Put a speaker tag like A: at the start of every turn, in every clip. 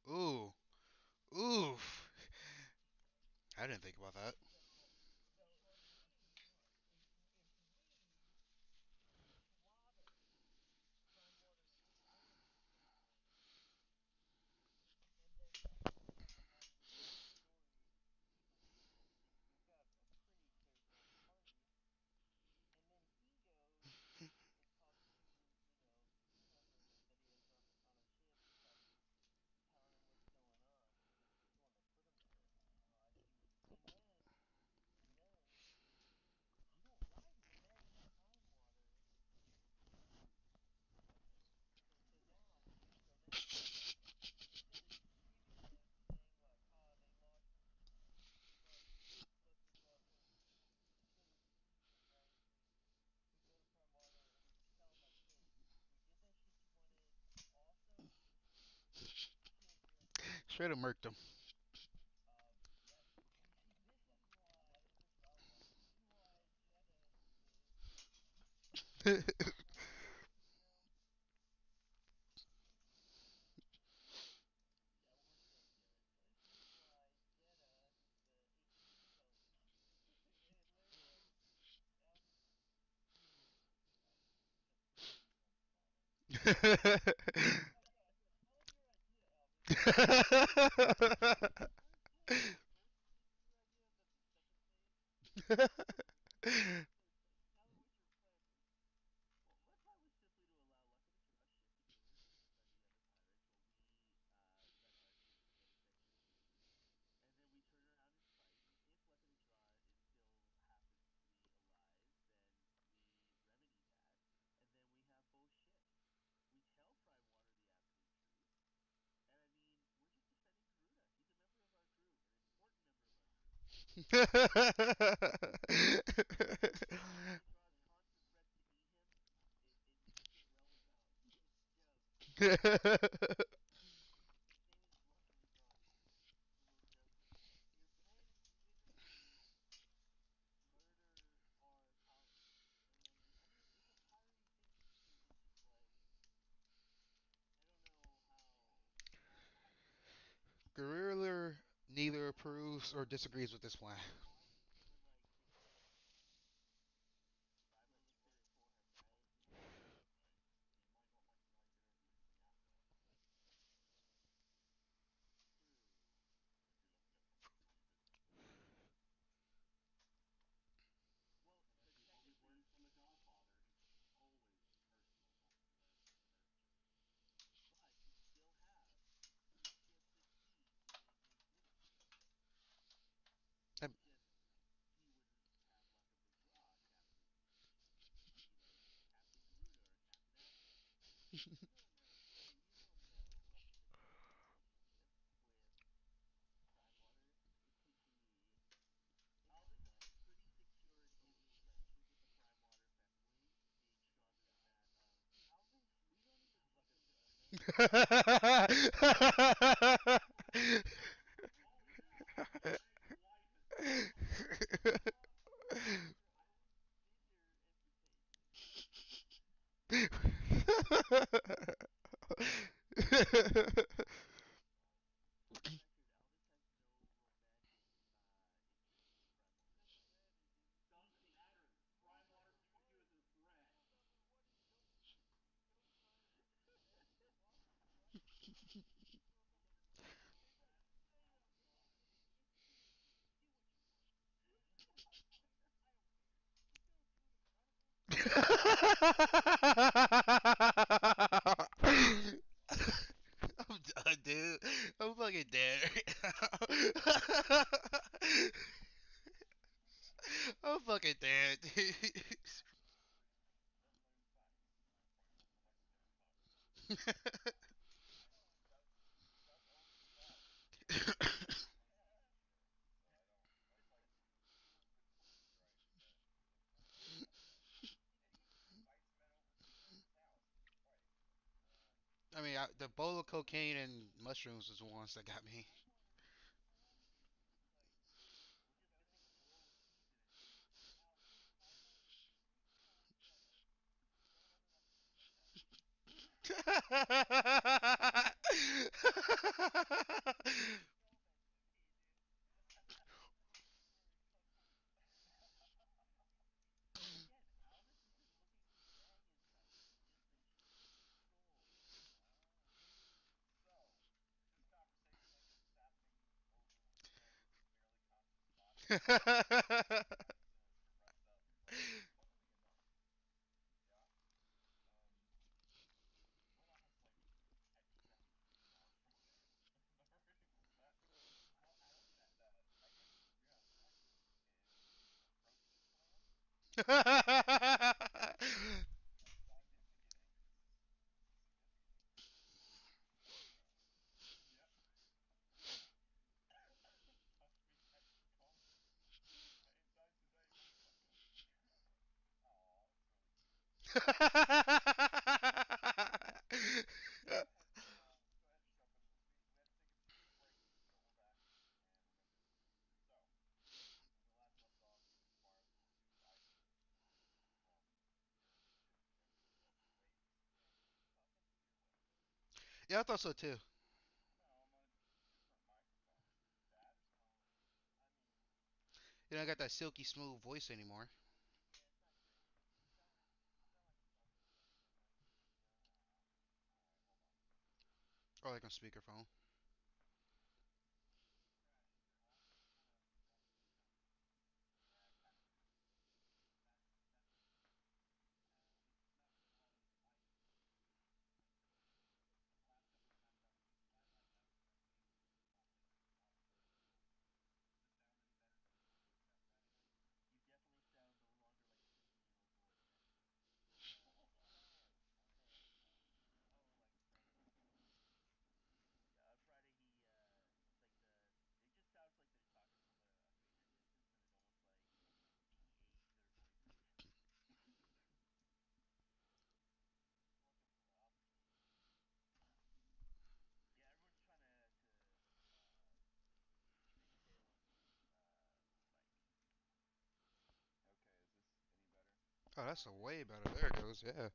A: Ooh, oof. I didn't think about that. Straight up murked him. Gorilla neither approves or disagrees with this plan. Um, I'm done, dude. I'm fucking dead. I mean, the bowl of cocaine and mushrooms was the ones that got me. Yeah, I thought so too. You don't got that silky smooth voice anymore. Or like on speakerphone. Oh, that's a way better. There it goes. Yeah.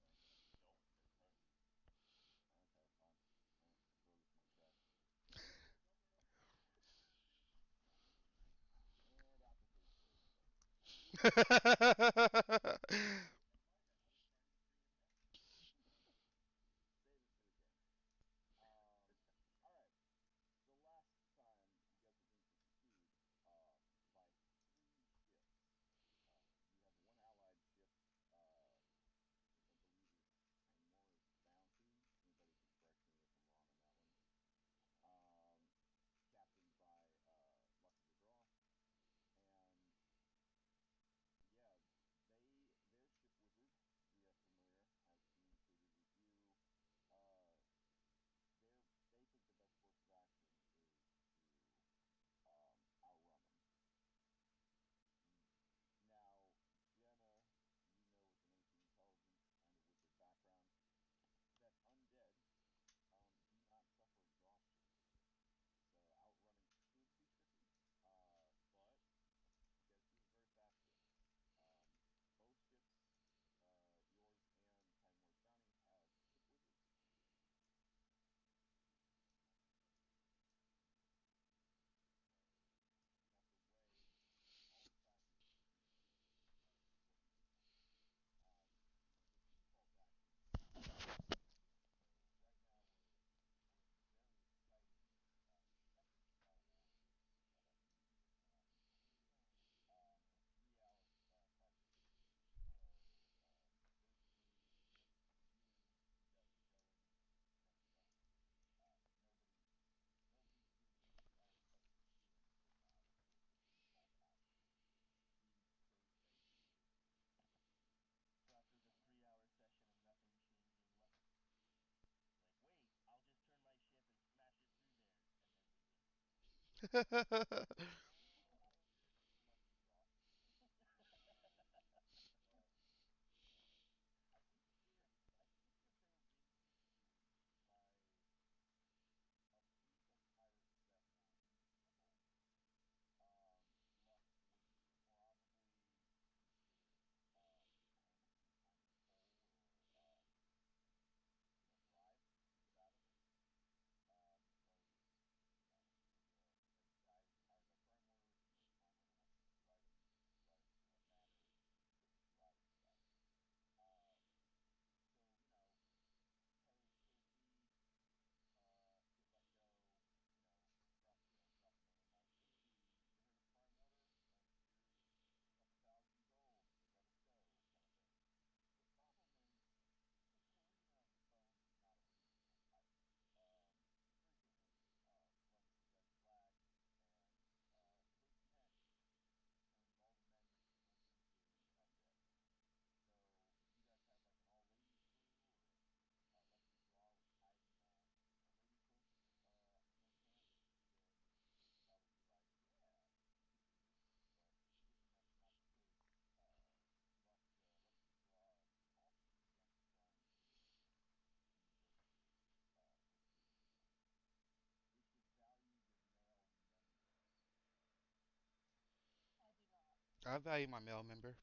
A: I value my male member.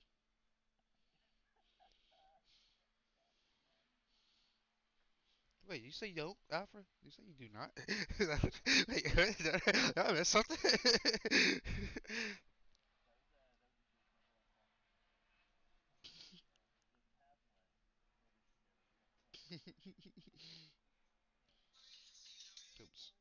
A: Wait, you say you don't, Alfred? You say you do not? Wait, I missed something. Oops.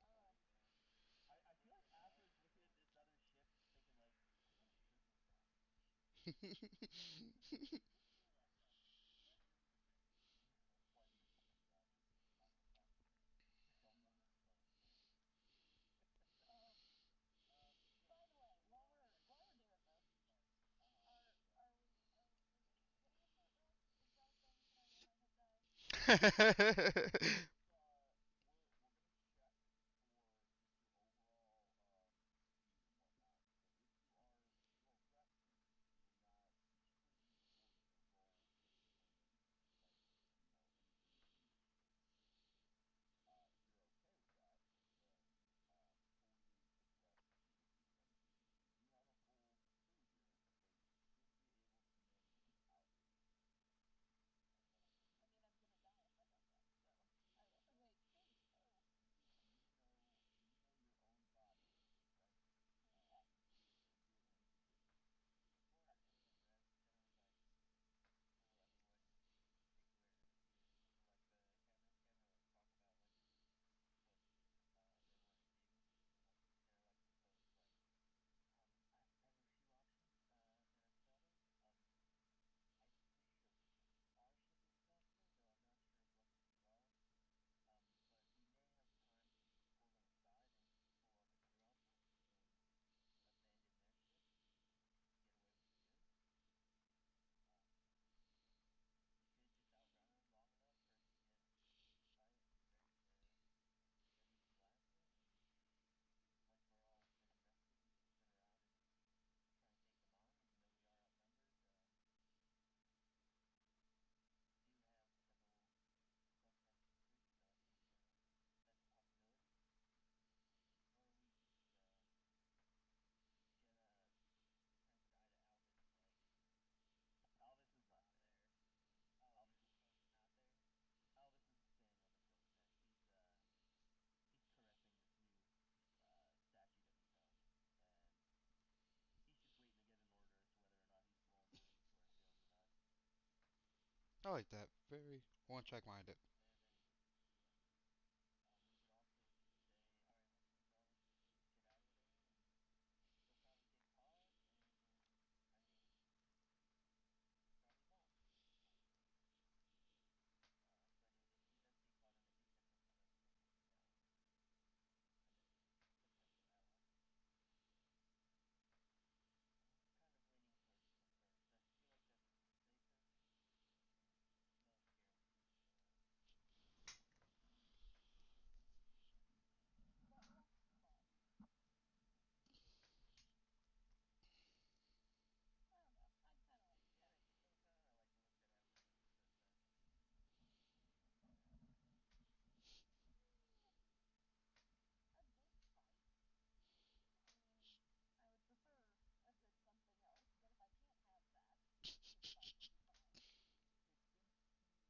A: I like that. Very one track minded.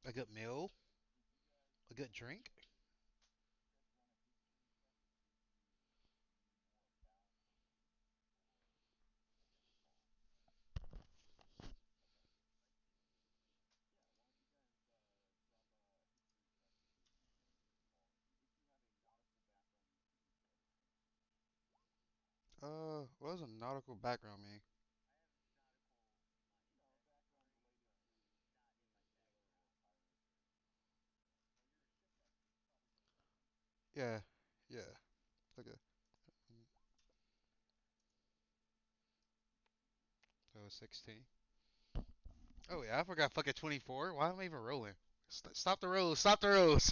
A: A good meal, a good drink. What does a nautical background mean? Yeah, yeah. Okay. So 16. Oh yeah, I forgot fucking 24. Why am I even rolling? Stop the rolls. Stop the rolls.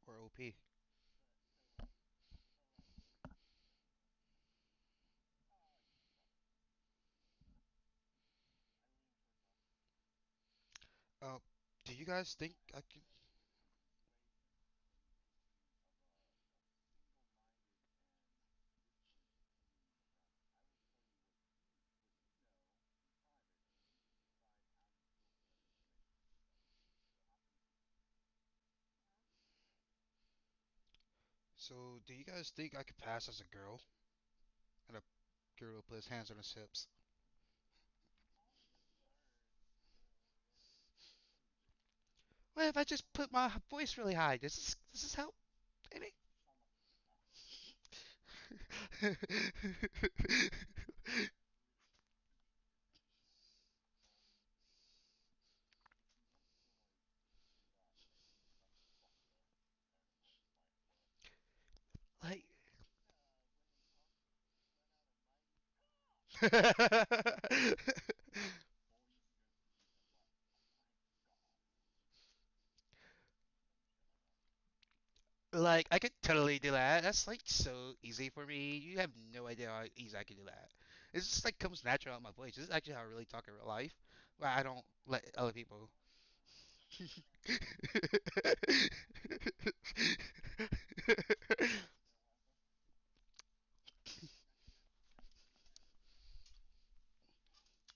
A: or OP. Uh, do you guys think I can? So, do you guys think I could pass as a girl? And a girl will put his hands on his hips. What if I just put my voice really high? Does this help? Any? Like. Like I could totally do that. That's like so easy for me. You have no idea how easy I can do that. It's just like comes natural out my voice. This is actually how I really talk in real life. Well, I don't let other people.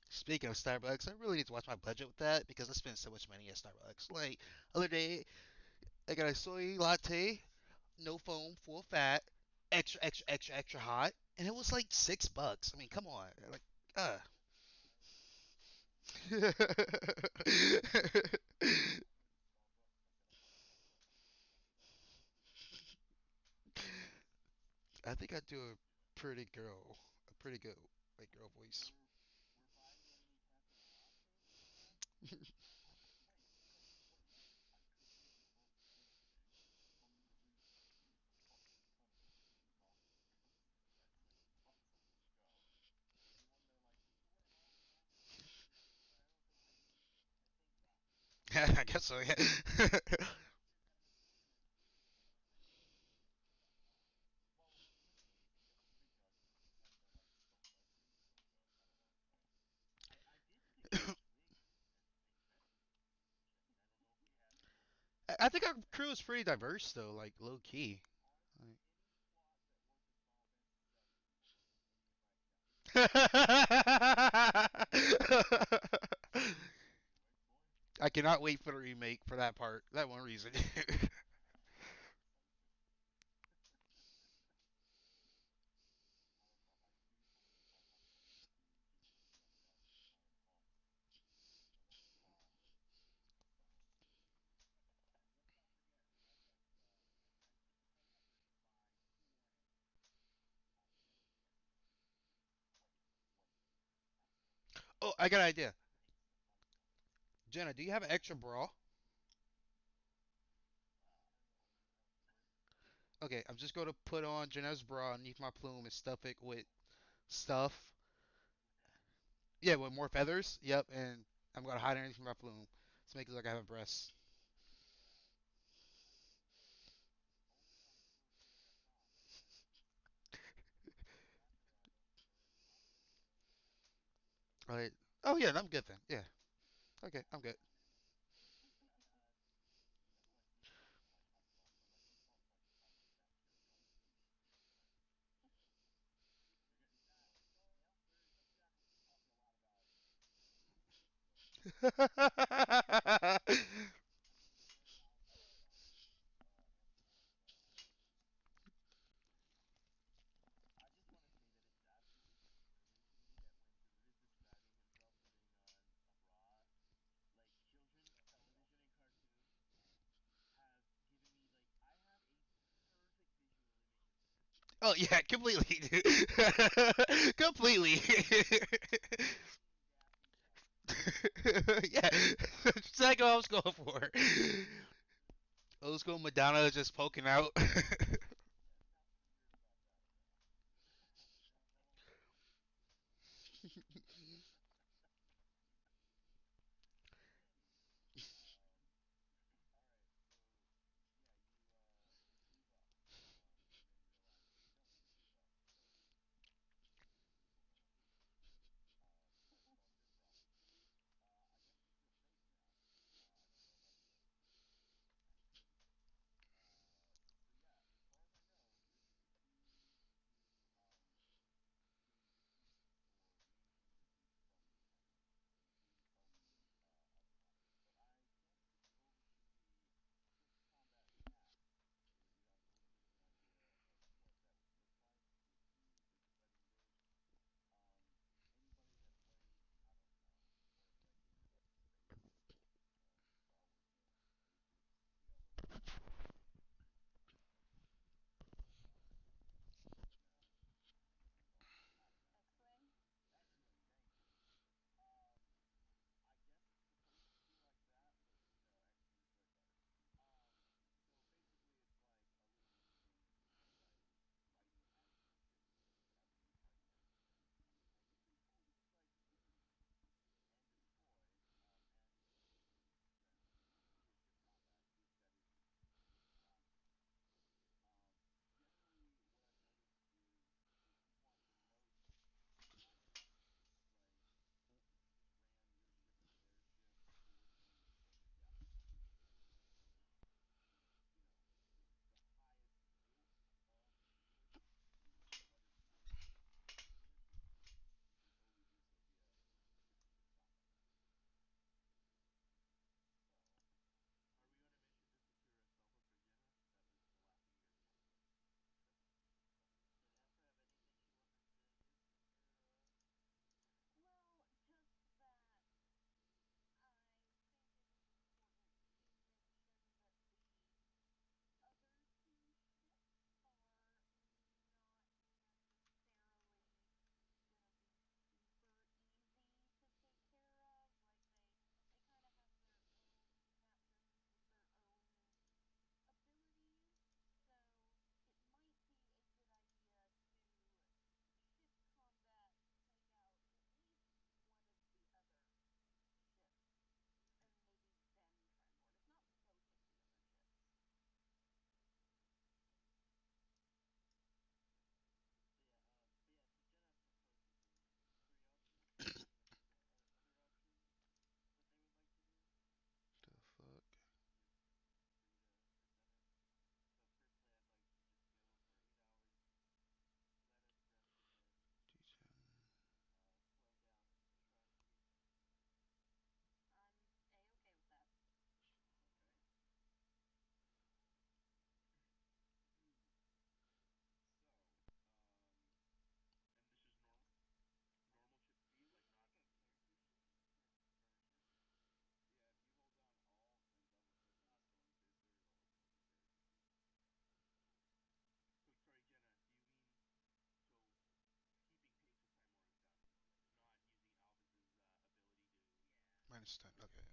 A: Speaking of Starbucks, I really need to watch my budget with that because I spend so much money at Starbucks. Like other day, I got a soy latte, no foam, full fat, extra, extra, extra, extra hot, and it was like $6. I mean, come on, like, uh. I think I do a pretty good white girl voice. I guess so. Yeah. I think our crew is pretty diverse though, like low key. Like- I cannot wait for the remake for that part. That one reason. Oh, I got an idea. Jenna, do you have an extra bra? Okay, I'm just going to put on Jenna's bra underneath my plume and stuff it with stuff. Yeah, with more feathers. Yep, and I'm going to hide underneath my plume to make it look like I have a breast. All right. Oh, yeah, I'm good then. Yeah. Okay, I'm good. Oh yeah, completely, dude. Completely. Yeah, exactly what I was going for. Old school Madonna just poking out. -10. Okay.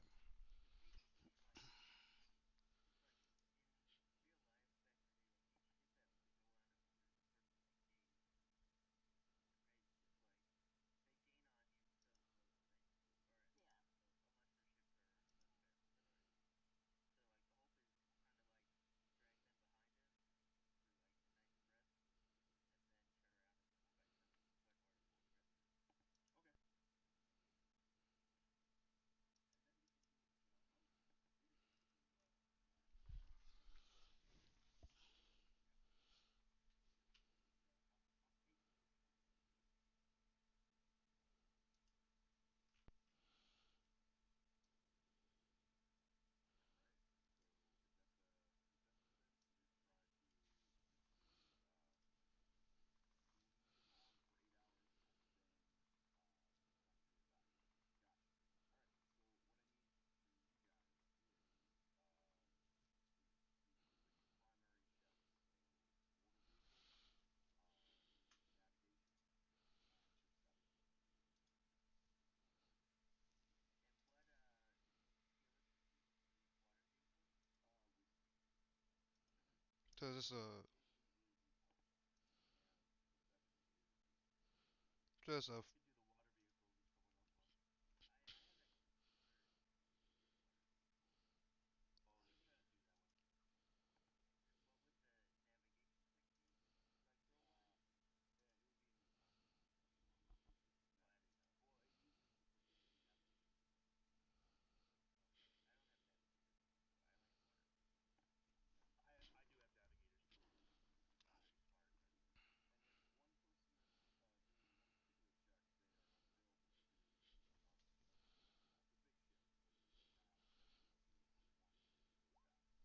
A: So this just a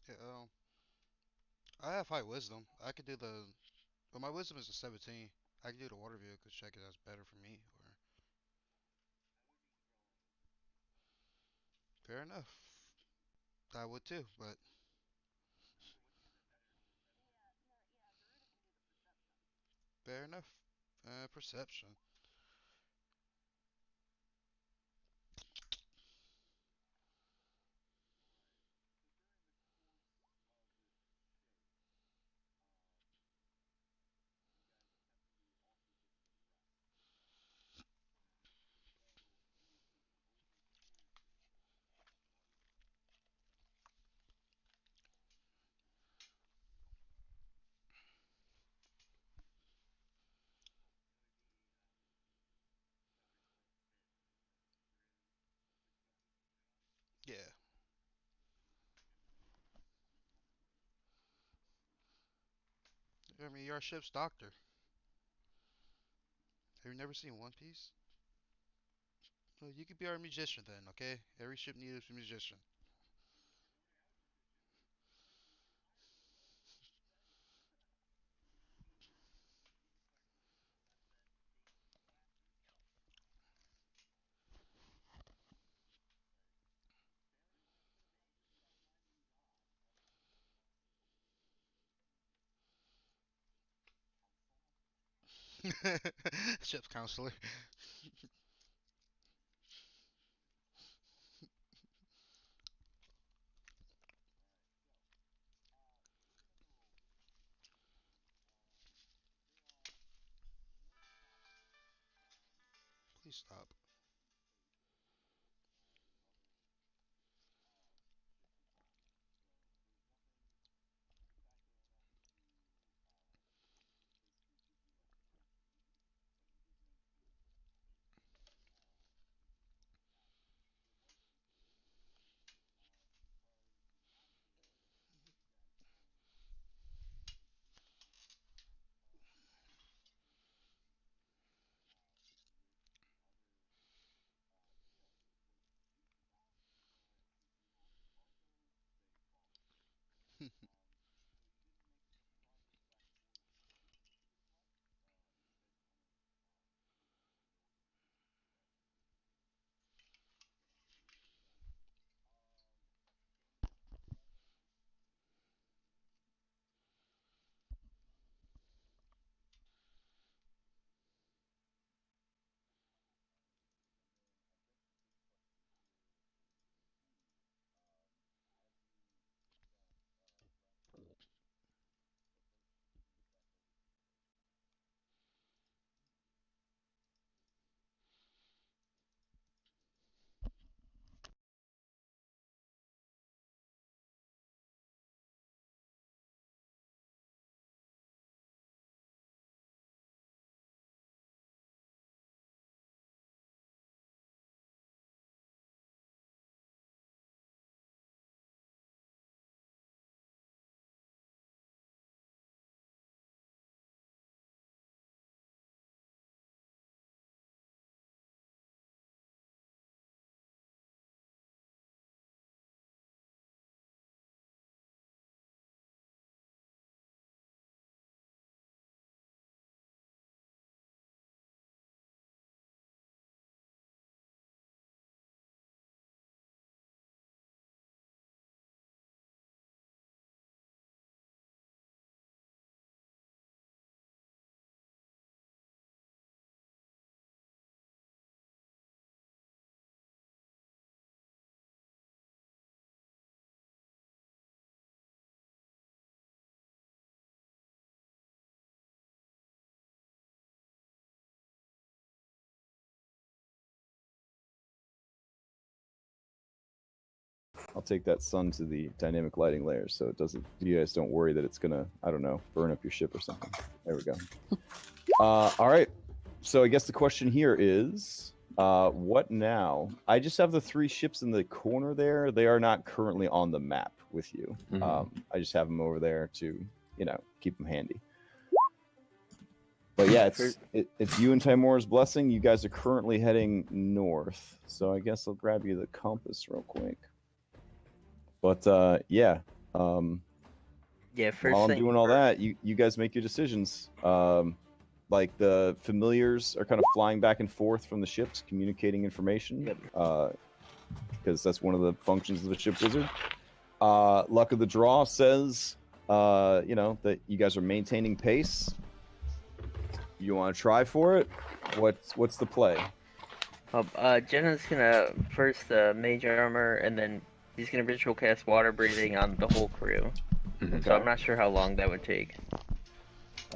A: yeah, I have high wisdom. I could do the. Well, my wisdom is a 17. I could do the water vehicle check if that's better for me. Or fair enough. I would too, but fair enough. Perception. Yeah. I mean, you're our ship's doctor. Have you never seen One Piece? Well, you could be our musician then, okay? Every ship needs a musician. Ship's counselor. Please stop.
B: I'll take that sun to the dynamic lighting layer, so it doesn't. You guys don't worry that it's gonna, I don't know, burn up your ship or something. There we go. All right. So I guess the question here is, what now? I just have the 3 ships in the corner there. They are not currently on the map with you. I just have them over there to, keep them handy. But yeah, it's you and Timor's blessing. You guys are currently heading north, so I guess I'll grab you the compass real quick. But yeah,
C: Yeah, first
B: while I'm
C: thing
B: doing all that, you guys make your decisions. Like the familiars are kind of flying back and forth from the ships, communicating information, because that's one of the functions of the ship wizard. Luck of the draw says, that you guys are maintaining pace. You want to try for it? What's the play?
C: Jenna's gonna first mage armor, and then he's gonna ritual cast water breathing on the whole crew.
B: Okay.
C: So I'm not sure how long that would take.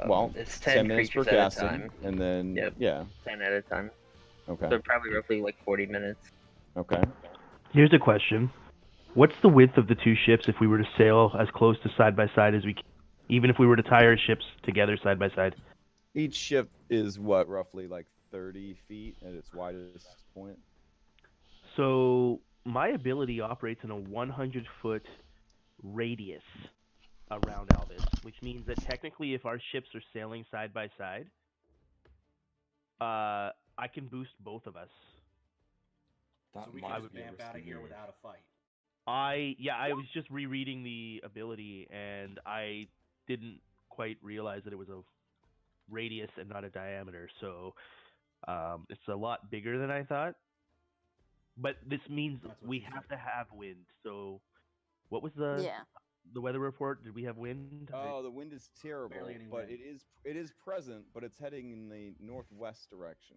B: Well,
C: it's
B: 10 minutes per
C: creatures at a
B: casting,
C: time.
B: and then
C: Yep.
B: yeah,
C: 10 at a time.
B: Okay.
C: So probably roughly like 40 minutes.
B: Okay.
D: Here's a question: what's the width of the 2 ships if we were to sail as close to side by side as we can, even if we were to tie our ships together side by side?
B: Each ship is what, roughly like 30 feet at its widest point.
D: So my ability operates in a 100-foot radius around Alvis, which means that technically, if our ships are sailing side by side, I can boost both of us.
E: So we can just vamp out of here without a fight.
D: I was just rereading the ability, and I didn't quite realize that it was a radius and not a diameter. So it's a lot bigger than I thought. But this means we have to have wind. So what was the weather report? Did we have wind?
B: Oh, the wind is terrible, but it is present, but it's heading in the northwest direction.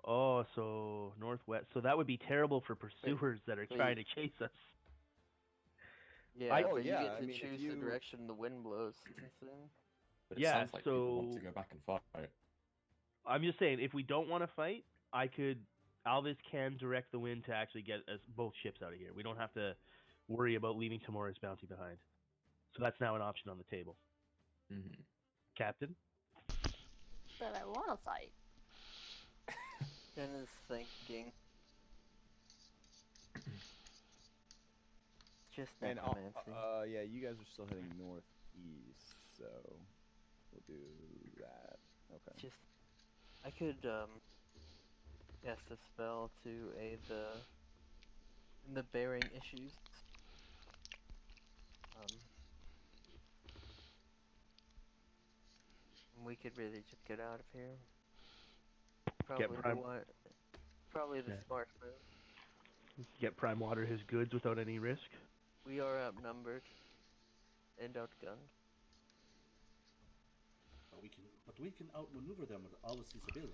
D: Oh, so northwest. So that would be terrible for pursuers that are trying to chase us.
C: Yeah, but you get to choose the direction the wind blows.
F: But it sounds like people want to go back and fight.
D: I'm just saying, if we don't want to fight, Alvis can direct the wind to actually get us both ships out of here. We don't have to worry about leaving Timor's bounty behind. So that's now an option on the table. Captain?
G: But I want to fight.
C: Jenna's thinking. Just necromancy.
B: Yeah, you guys are still heading northeast, so we'll do that. Okay.
C: I could cast a spell to aid in the bearing issues. We could really just get out of here. Probably the smart move.
D: Get Primewater his goods without any risk.
C: We are outnumbered and outgunned.
E: But we can outmaneuver them with Alice's ability.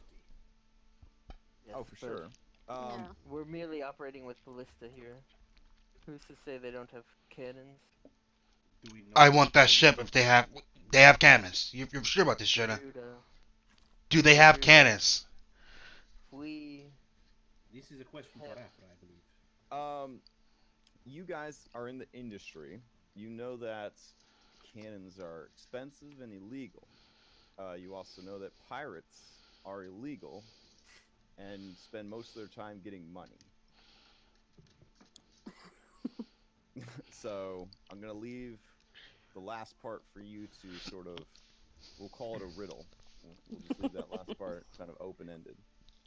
C: Yes,
B: for sure.
C: We're merely operating with ballista here. Who's to say they don't have cannons?
E: Do we know
A: I want that ship if they have cannons. You're sure about this, Jenna? Do they have cannons?
E: This is a question for Afra, I believe.
B: You guys are in the industry. You know that cannons are expensive and illegal. You also know that pirates are illegal and spend most of their time getting money. So I'm going to leave the last part for you to sort of, we'll call it a riddle. We'll just leave that last part kind of open-ended.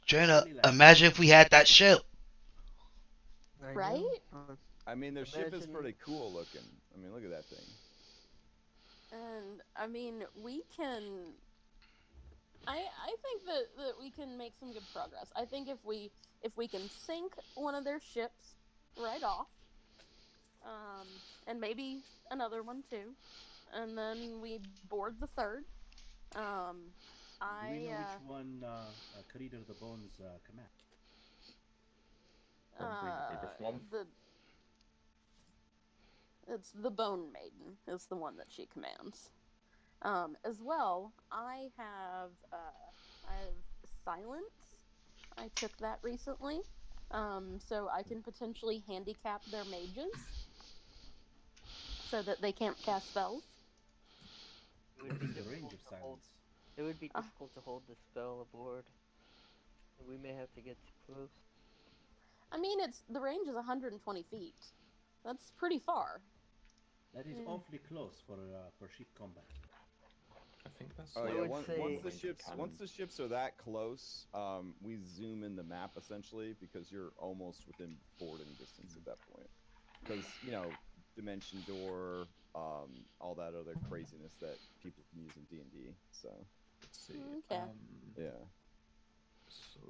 A: Jenna, imagine if we had that ship.
G: Right?
B: I mean, their ship is pretty cool looking. I mean, look at that thing.
G: And, I mean, we can... I think that we can make some good progress. I think if we can sink one of their ships right off, and maybe another one too, and then we board the third.
E: Do we know which one Carita of the Bones command?
G: It's the Bone Maiden is the one that she commands. As well, I have Silence. I took that recently. So I can potentially handicap their mages so that they can't cast spells.
C: It would be
E: The range
C: difficult
E: of
C: to hold.
E: silence.
C: It would be difficult to hold the spell aboard. We may have to get too close.
G: I mean, the range is 120 feet. That's pretty far.
E: That is awfully close for ship combat.
F: I think that's.
B: Oh
C: I
B: yeah,
C: would
B: once
C: say-
B: the ships are that close, we zoom in the map essentially because you're almost within boarding distance at that point. Because dimension door, all that other craziness that people can use in D&D. So
F: Let's see.
G: Okay.
B: yeah.
F: So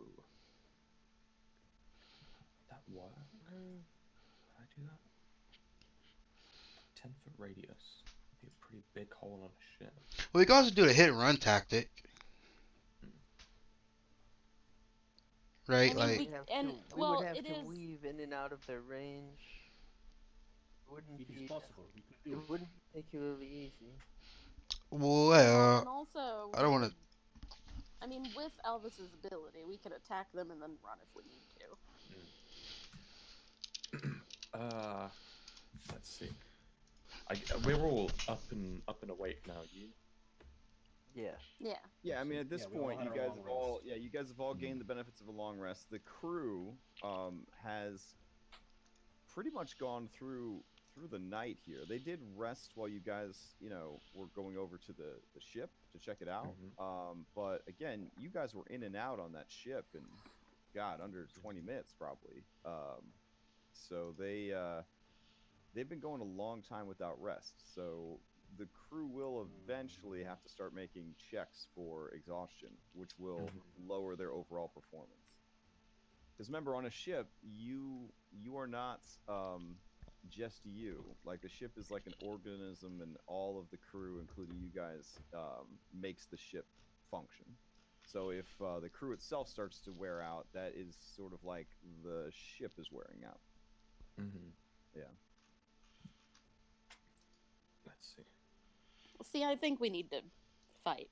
F: that work? Can I do that? 10-foot radius. Be a pretty big hole on a ship.
A: Well, we can also do the hit and run tactic, right?
G: I mean,
A: Like,
C: we would have to weave in and out of their range.
E: It is possible. We could do
C: It wouldn't be particularly easy.
A: well,
G: and also,
A: I don't want to.
G: I mean, with Elvis's ability, we can attack them and then run if we need to.
F: Let's see. We're all up and awake now. You?
G: Yeah.
B: Yeah, I mean, at this
E: we all
B: point,
E: had
B: you
E: our
B: guys
E: long
B: have all,
E: rest.
B: you guys have all gained the benefits of a long rest. The crew has pretty much gone through the night here. They did rest while you guys, were going over to the ship to check it out. But again, you guys were in and out on that ship in, God, under 20 minutes probably. So they've been going a long time without rest. So the crew will eventually have to start making checks for exhaustion, which will lower their overall performance. Because remember, on a ship, you are not just you. Like, the ship is like an organism, and all of the crew, including you guys, makes the ship function. So if the crew itself starts to wear out, that is sort of like the ship is wearing out. Yeah.
F: Let's see.
G: See, I think we need to fight.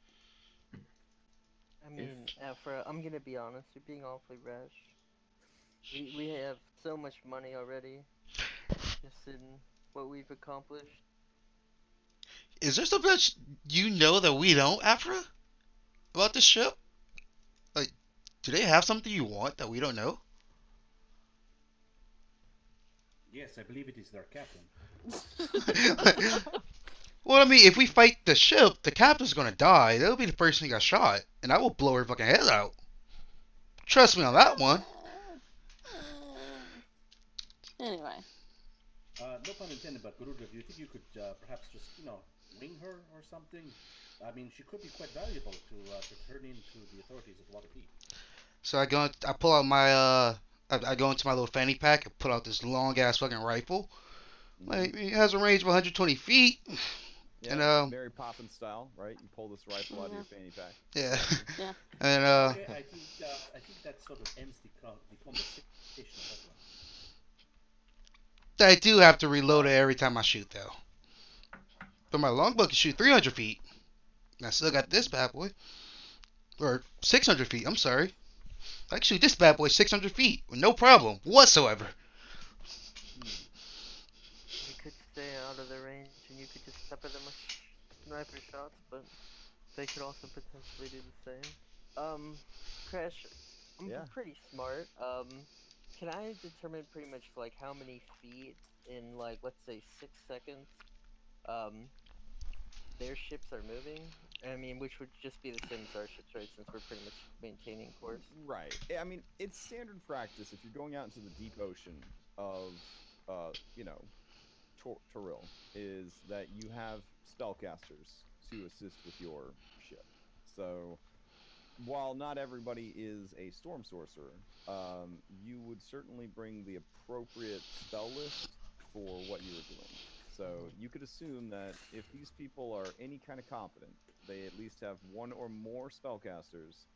C: I mean, Afra, I'm gonna be honest. You're being awfully rash. We have so much money already, just in what we've accomplished.
A: Is there something that you know that we don't, Afra? About this ship? Like, do they have something you want that we don't know?
E: Yes, I believe it is their captain.
A: Well, I mean, if we fight the ship, the captain's gonna die. They'll be the person who got shot, and I will blow her fucking head out. Trust me on that one.
G: Anyway.
E: No pun intended, but Garuda, do you think you could perhaps just, wing her or something? I mean, she could be quite valuable to turn into the authorities at Waterdeep.
A: So I pull out my I go into my little fanny pack and pull out this long ass fucking rifle. Like, it has a range of 120 feet.
B: Yeah,
A: And
B: Mary Poppins style, right? You pull this rifle out of your fanny pack.
A: Yeah.
G: Yeah.
A: And
E: Okay, I think that sort of ends the conversation of that one.
A: I do have to reload it every time I shoot though. But my longbow can shoot 300 feet. And I still got this bad boy. Or 600 feet, I'm sorry. I can shoot this bad boy 600 feet with no problem whatsoever.
C: We could stay out of their range, and you could just pepper them with sniper shots, but they could also potentially do the same. Crash, I'm pretty smart. Can I determine pretty much like how many feet in like let's say 6 seconds, their ships are moving? I mean, which would just be the same as our ships, right? Since we're pretty much maintaining course.
B: Right. I mean, it's standard practice if you're going out into the deep ocean of, Toril, is that you have spellcasters to assist with your ship. So, while not everybody is a storm sorcerer, you would certainly bring the appropriate spell list for what you are doing. So you could assume that if these people are any kind of competent, they at least have one or more spellcasters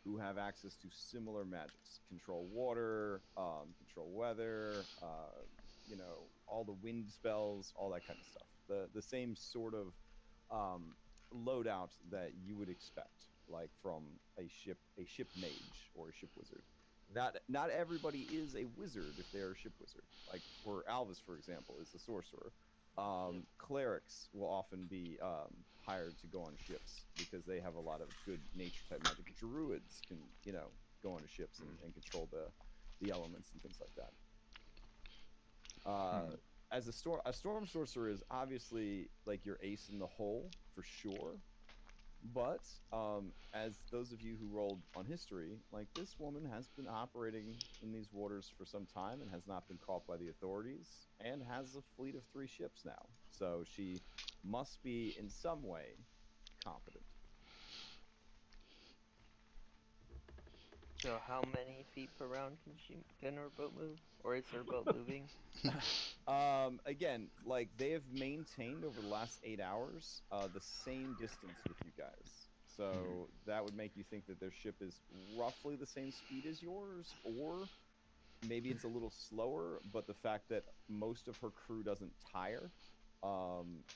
B: who have access to similar magics. Control water, control weather, all the wind spells, all that kind of stuff. The same sort of loadout that you would expect, like from a ship mage or a ship wizard. not everybody is a wizard if they are a ship wizard. Like for Alvis, for example, is a sorcerer. Clerics will often be hired to go on ships because they have a lot of good nature type magic. Druids can, go on ships and control the elements and things like that. As a storm sorcerer is obviously like your ace in the hole for sure. But as those of you who rolled on history, like this woman has been operating in these waters for some time and has not been caught by the authorities and has a fleet of 3 ships now. So she must be in some way competent.
C: So how many feet per round can her boat move? Or is her boat moving?
B: Again, like they have maintained over the last 8 hours the same distance with you guys. So that would make you think that their ship is roughly the same speed as yours, or maybe it's a little slower, but the fact that most of her crew doesn't tire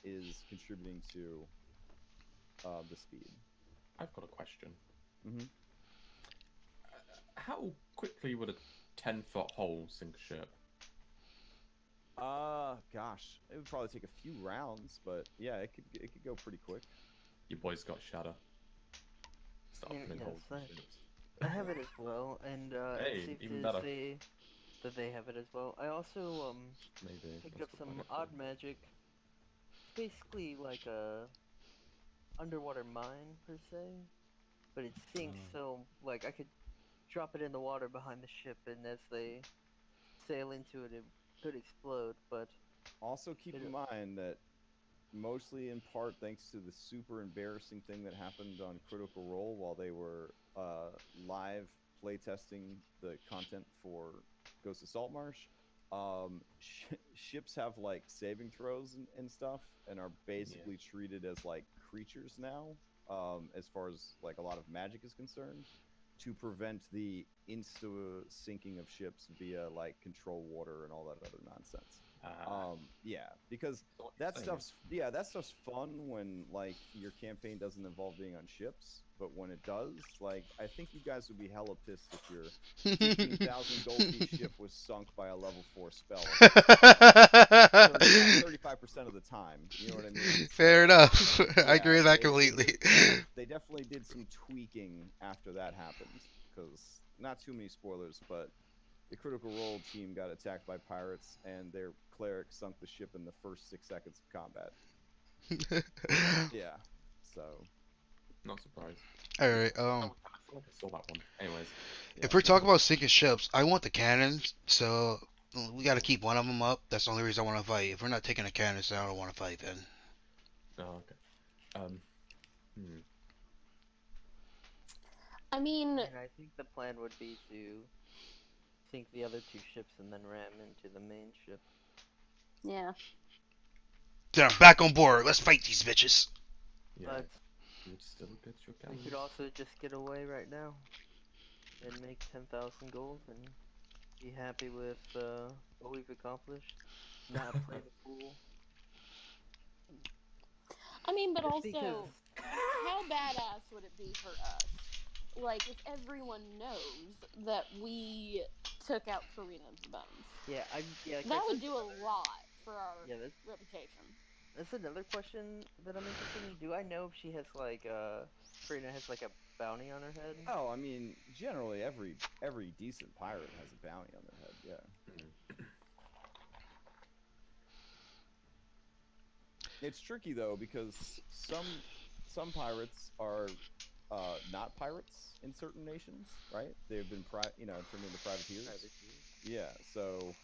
B: is contributing to the speed.
F: I've got a question.
B: Mm-hmm.
F: How quickly would a 10-foot hole sink a ship?
B: Gosh, it would probably take a few rounds, but yeah, it could go pretty quick.
F: You boys got shatter. Start putting holes in ships.
C: I have it as well, and
F: Hey,
C: it's safe
F: even
C: to
F: better.
C: say that they have it as well. I also
F: Maybe
C: picked
F: that's
C: up
F: what
C: some
F: I
C: odd magic. Basically like a underwater mine per se, but it sinks, so like I could drop it in the water behind the ship, and as they sail into it, it could explode. But
B: also keep in mind that mostly in part thanks to the super embarrassing thing that happened on Critical Role while they were live playtesting the content for Ghost of Saltmarsh. Ships have like saving throws and stuff, and are basically treated as like creatures now, as far as like a lot of magic is concerned, to prevent the insta sinking of ships via like control water and all that other nonsense. Because that stuff's fun when like your campaign doesn't involve being on ships, but when it does, like I think you guys would be hella pissed if your 15,000 gold fee ship was sunk by a level 4 spell 35% of the time. You know what I mean?
A: Fair enough. I agree with that
B: they
A: completely.
B: they definitely did some tweaking after that happened, because not too many spoilers, but the Critical Role team got attacked by pirates, and their cleric sunk the ship in the first 6 seconds of combat. Yeah, so.
F: Not surprised.
A: Alright,
F: I saw that one. Anyways. Yeah.
A: If we're talking about sinking ships, I want the cannons, so we gotta keep one of them up. That's the only reason I want to fight. If we're not taking the cannons, then I don't want to fight then.
F: Oh, okay.
G: I mean,
C: and I think the plan would be to sink the other 2 ships and then ram into the main ship.
G: Yeah.
A: Then I'm back on board. Let's fight these bitches.
F: Yeah.
C: But
F: you'd still get your
C: we
F: cannons.
C: could also just get away right now and make 10,000 gold and be happy with what we've accomplished. Not play the fool.
G: I mean, but
C: Just
G: also,
C: because...
G: how badass would it be for us? Like, if everyone knows that we took out Karina's bones.
C: Yeah,
G: that would do a lot for our reputation.
C: That's another question that I'm interested in. Do I know if she has like Karina has like a bounty on her head?
B: Oh, I mean, generally every decent pirate has a bounty on their head. Yeah. It's tricky though, because some pirates are not pirates in certain nations, right? They've been turned into privateers. Yeah, so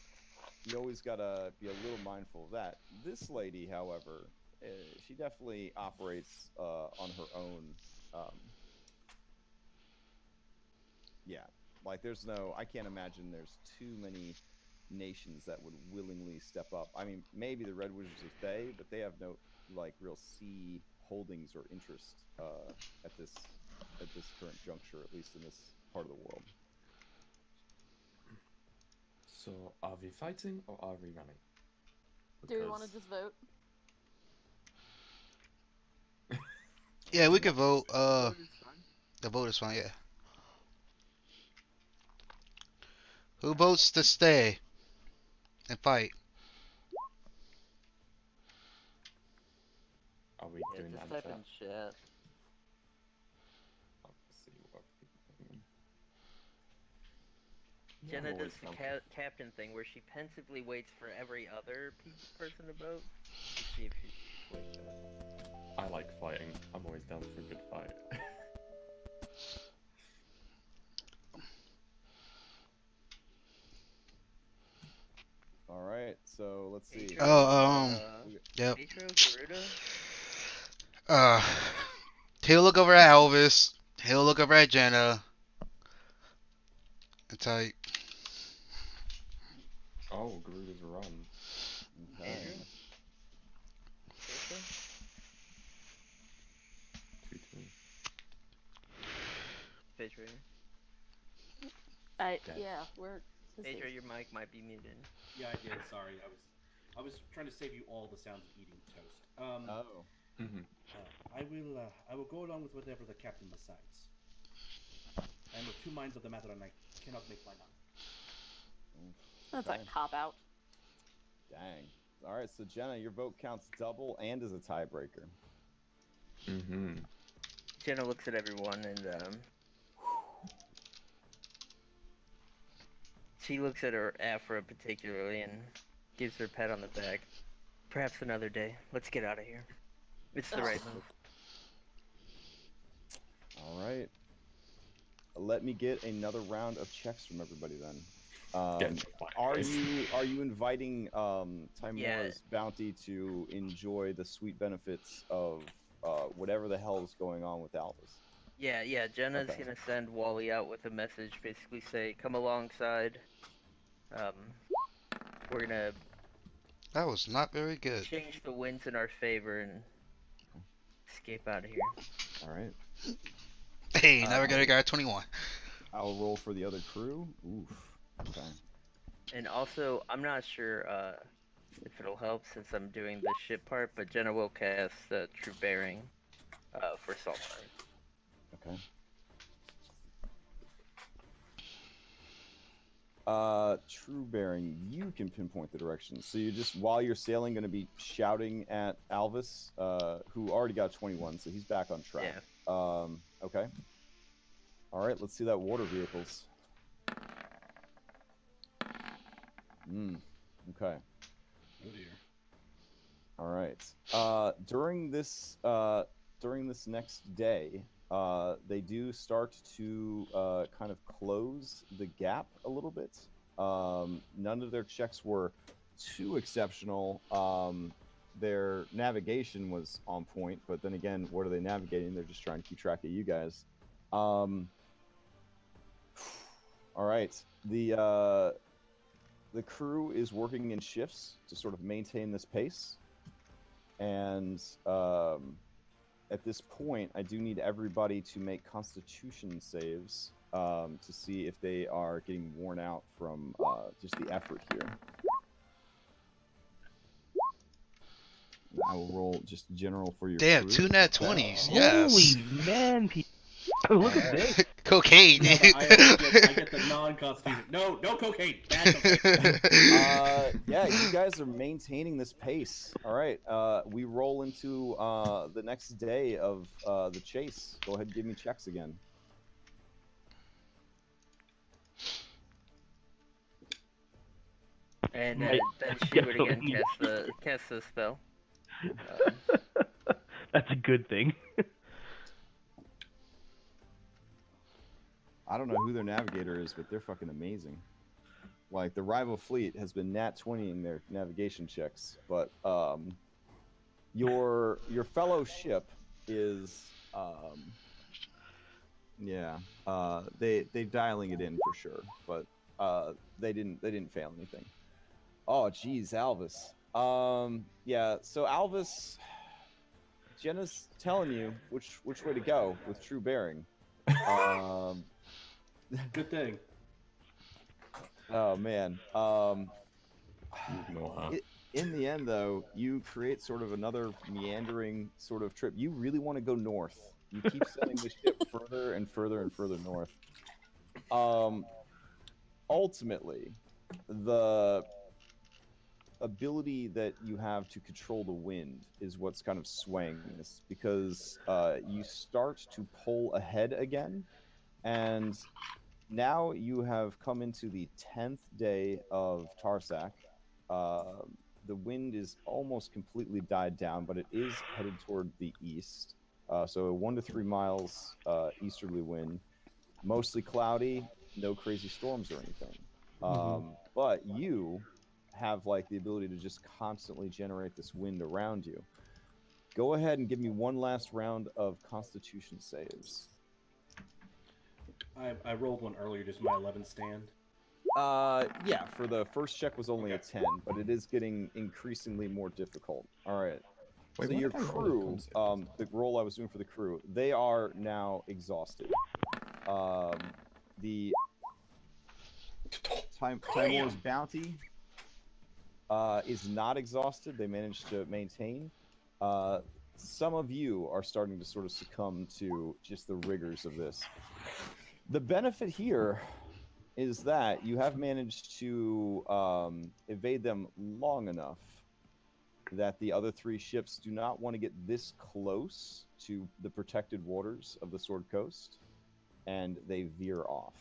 B: you always gotta be a little mindful of that. This lady, however, she definitely operates on her own. Like I can't imagine there's too many nations that would willingly step up. I mean, maybe the Red Wizards of Thay, but they have no like real sea holdings or interest at this current juncture, at least in this part of the world.
F: So, are we fighting or are we running?
G: Do we want to just vote?
A: Yeah, we could vote. The vote is fine, yeah. Who votes to stay and fight?
F: Are we
C: Yeah,
F: doing
C: just
F: that
C: type in chat.
F: Let's see what people think.
C: Jenna
F: I'm
C: does
F: always
C: the
F: down for-
C: captain thing where she pensively waits for every other person to vote to see if she swings it.
F: I like fighting. I'm always down for a good fight.
B: All right, so let's see.
C: Atro,
A: Yep.
C: Atro, Garuda?
A: He'll look over at Elvis. He'll look over at Jenna. And type.
F: Oh, Garuda's run.
B: Okay.
C: Andrew? Trisha?
F: 2-2.
C: Pedro?
G: Yeah, we're.
C: Pedro, your mic might be muted.
E: Yeah, I did. Sorry, I was trying to save you all the sounds of eating toast.
B: Oh.
E: I will go along with whatever the captain decides. I am of two minds of the matter, and I cannot make mine up.
G: That's
B: Okay.
G: a cop out.
B: Dang. All right, so Jenna, your vote counts double and is a tiebreaker.
C: Jenna looks at everyone and she looks at her Afra particularly and gives her a pat on the back. Perhaps another day. Let's get out of here. It's the right move.
B: All right. Let me get another round of checks from everybody then. Are you inviting Timora's bounty to enjoy the sweet benefits of whatever the hell is going on with Albus?
C: Yeah. Jenna's gonna send Wally out with a message, basically say, "Come alongside. We're gonna."
A: That was not very good.
C: Change the winds in our favor and escape out of here.
B: All right.
A: Hey, never get a guy 21.
B: I'll roll for the other crew. Oof. Okay.
C: And also, I'm not sure if it'll help since I'm doing the ship part, but Jenna will cast True Bearing for Saltmarsh.
B: Okay. True Bearing, you can pinpoint the direction. So you just, while you're sailing, going to be shouting at Alvis, who already got 21, so he's back on track.
C: Yeah.
B: Okay. All right, let's see that water vehicles. Okay.
E: Oh dear.
B: All right. During this next day, they do start to kind of close the gap a little bit. None of their checks were too exceptional. Their navigation was on point, but then again, what are they navigating? They're just trying to keep track of you guys. All right. The crew is working in shifts to sort of maintain this pace. And at this point, I do need everybody to make Constitution saves to see if they are getting worn out from just the effort here. I will roll just general for your
A: Damn,
B: crew.
A: 2 nat 20s. Yes.
D: Holy man, look at this.
A: Cocaine.
E: I get the non-constitution. No cocaine. Bad cocaine.
B: Yeah, you guys are maintaining this pace. All right, we roll into the next day of the chase. Go ahead and give me checks again.
C: And then she would again cast the spell.
D: That's a good thing.
B: I don't know who their navigator is, but they're fucking amazing. Like, the rival fleet has been nat 20ing their navigation checks, but your fellow ship is they dialing it in for sure, but they didn't fail anything. Oh geez, Alvis. Yeah, so Alvis, Jenna's telling you which way to go with True Bearing.
E: Good thing.
B: Oh man. In the end, though, you create sort of another meandering sort of trip. You really want to go north. You keep sending the ship further and further and further north. ultimately, the ability that you have to control the wind is what's kind of swaying this, because you start to pull ahead again, and now you have come into the 10th day of Tarsak. The wind is almost completely died down, but it is headed toward the east. So 1 to 3 miles easterly wind, mostly cloudy, no crazy storms or anything. But you have like the ability to just constantly generate this wind around you. Go ahead and give me one last round of Constitution saves.
E: I rolled one earlier. Does my 11 stand?
B: Yeah, for the first check was only a 10, but it is getting increasingly more difficult. All right.
F: Wait,
B: So
F: what
B: your
F: did I roll in
B: crew,
F: con save?
B: the roll I was doing for the crew, they are now exhausted. The Timor's bounty is not exhausted. They managed to maintain. Some of you are starting to sort of succumb to just the rigors of this. The benefit here is that you have managed to evade them long enough that the other 3 ships do not want to get this close to the protected waters of the Sword Coast, and they veer off.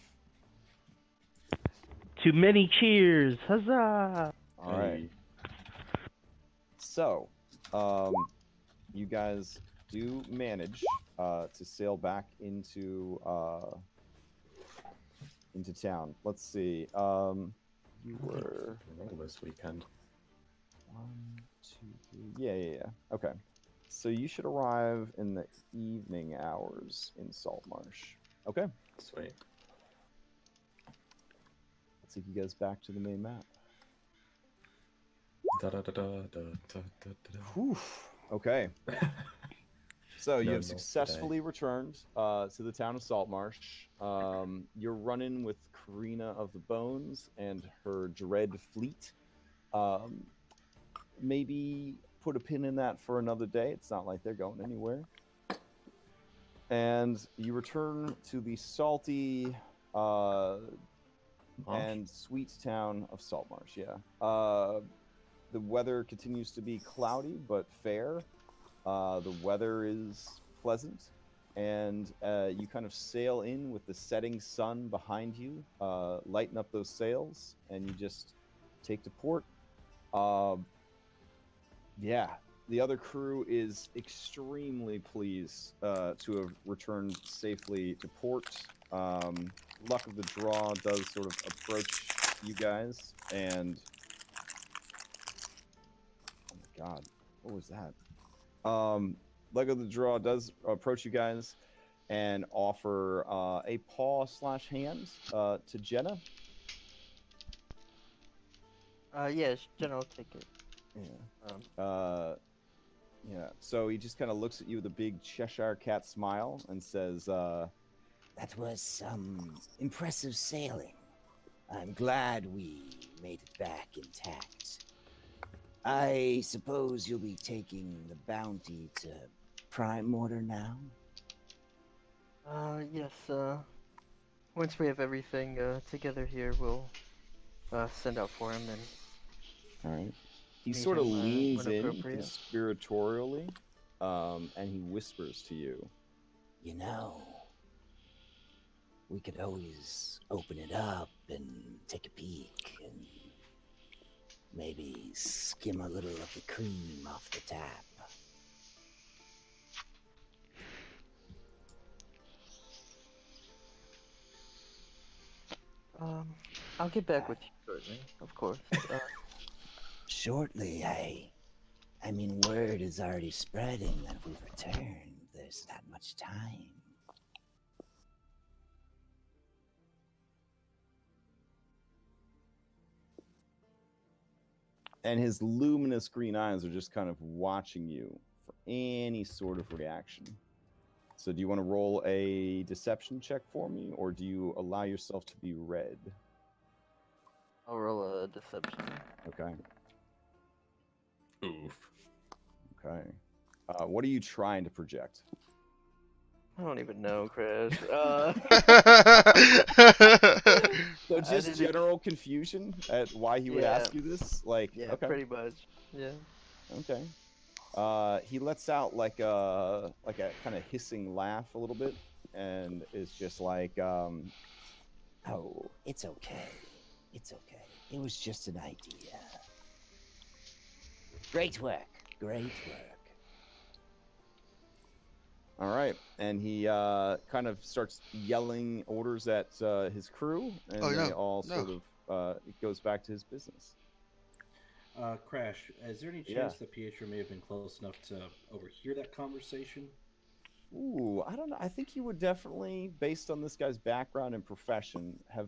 D: To many cheers! Huzzah!
B: All right. So, you guys do manage to sail back into town. Let's see. You were
F: Roll this weekend.
B: 1, 2, 3. Yeah. Okay. So you should arrive in the evening hours in Saltmarsh. Okay.
F: Sweet.
B: Let's take you guys back to the main map. Whew. Okay. So you
F: No,
B: have
F: not
B: successfully returned to the town of Saltmarsh. You're running with Karina of the Bones and her dread fleet. Maybe put a pin in that for another day. It's not like they're going anywhere. And you return to the salty and sweet town of Saltmarsh. Yeah. The weather continues to be cloudy but fair. The weather is pleasant, and you kind of sail in with the setting sun behind you, lighten up those sails, and you just take to port. Yeah, the other crew is extremely pleased to have returned safely to port. Luck of the draw does sort of approach you guys, and oh my god, what was that? Luck of the draw does approach you guys and offer a paw/hand to Jenna.
C: Yes, Jenna will take it.
B: Yeah. Yeah. So he just kind of looks at you with a big Cheshire cat smile and says,
H: "That was some impressive sailing. I'm glad we made it back intact. I suppose you'll be taking the bounty to Primewaters now?"
C: Yes, once we have everything, together here, we'll, send out for him and...
B: all right. He
C: meet
B: sort of
C: him,
B: leans
C: when
B: in
C: appropriate.
B: conspiratorially, and he whispers to you.
H: You know, we could always open it up and take a peek and maybe skim a little of the cream off the tap.
C: I'll get back with you shortly, of course.
H: Shortly, I mean, word is already spreading that we've returned. There's not much time.
B: And his luminous green eyes are just kind of watching you for any sort of reaction. So do you want to roll a deception check for me, or do you allow yourself to be read?
C: I'll roll a deception.
B: Okay.
F: Oof.
B: Okay. What are you trying to project?
C: I don't even know, Chris.
B: So just
C: didn't-
B: general confusion at why he would
C: Yeah.
B: ask you this? Like,
C: Yeah,
B: okay,
C: pretty much. Yeah.
B: okay. He lets out like a kind of hissing laugh a little bit, and is just like,
H: Oh, it's okay. It's okay. It was just an idea. Great work. Great work.
B: all right, and he kind of starts yelling orders at his crew, and
A: Oh,
B: they
A: no,
B: all
A: no.
B: sort of it goes back to his business.
E: Crash, is there any
B: Yeah.
E: chance that Pietro may have been close enough to overhear that conversation?
B: Ooh, I don't know. I think he would definitely, based on this guy's background and profession, have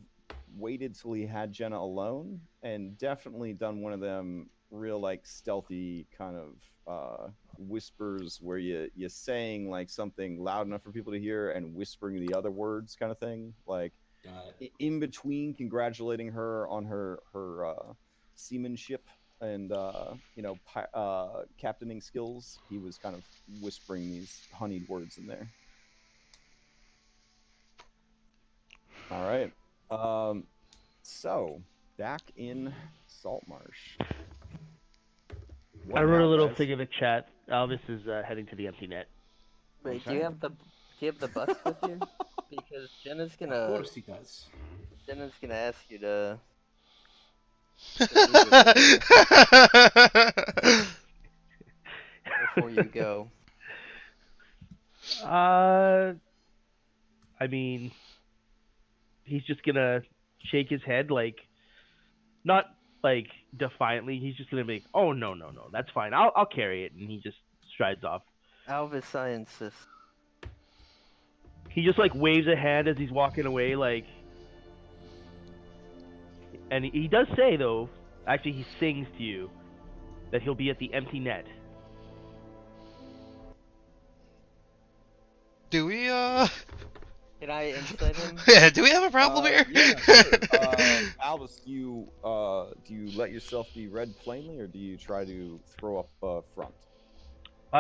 B: waited till he had Jenna alone, and definitely done one of them real like stealthy kind of whispers where you saying like something loud enough for people to hear and whispering the other words kind of thing, like in between congratulating her on her seamanship and captaining skills. He was kind of whispering these honeyed words in there. All right. So back in Saltmarsh.
D: I wrote a little thing in the chat. Alvis is heading to the empty net.
C: Wait,
B: Okay.
C: do you have the bus with you? Because Jenna's
E: Of
C: gonna
E: course he does.
C: ask you to before you go.
D: I mean, he's just gonna shake his head, like, not like defiantly. He's just gonna be, oh no, that's fine. I'll carry it, and he just strides off.
C: Alvis, I insist.
D: He just like waves a hand as he's walking away, like, and he does say though, actually he sings to you that he'll be at the empty net.
A: Do we
C: Can I insight him?
A: yeah, do we have a problem here?
B: Yeah, sure. Albus, do you let yourself be read plainly, or do you try to throw up front?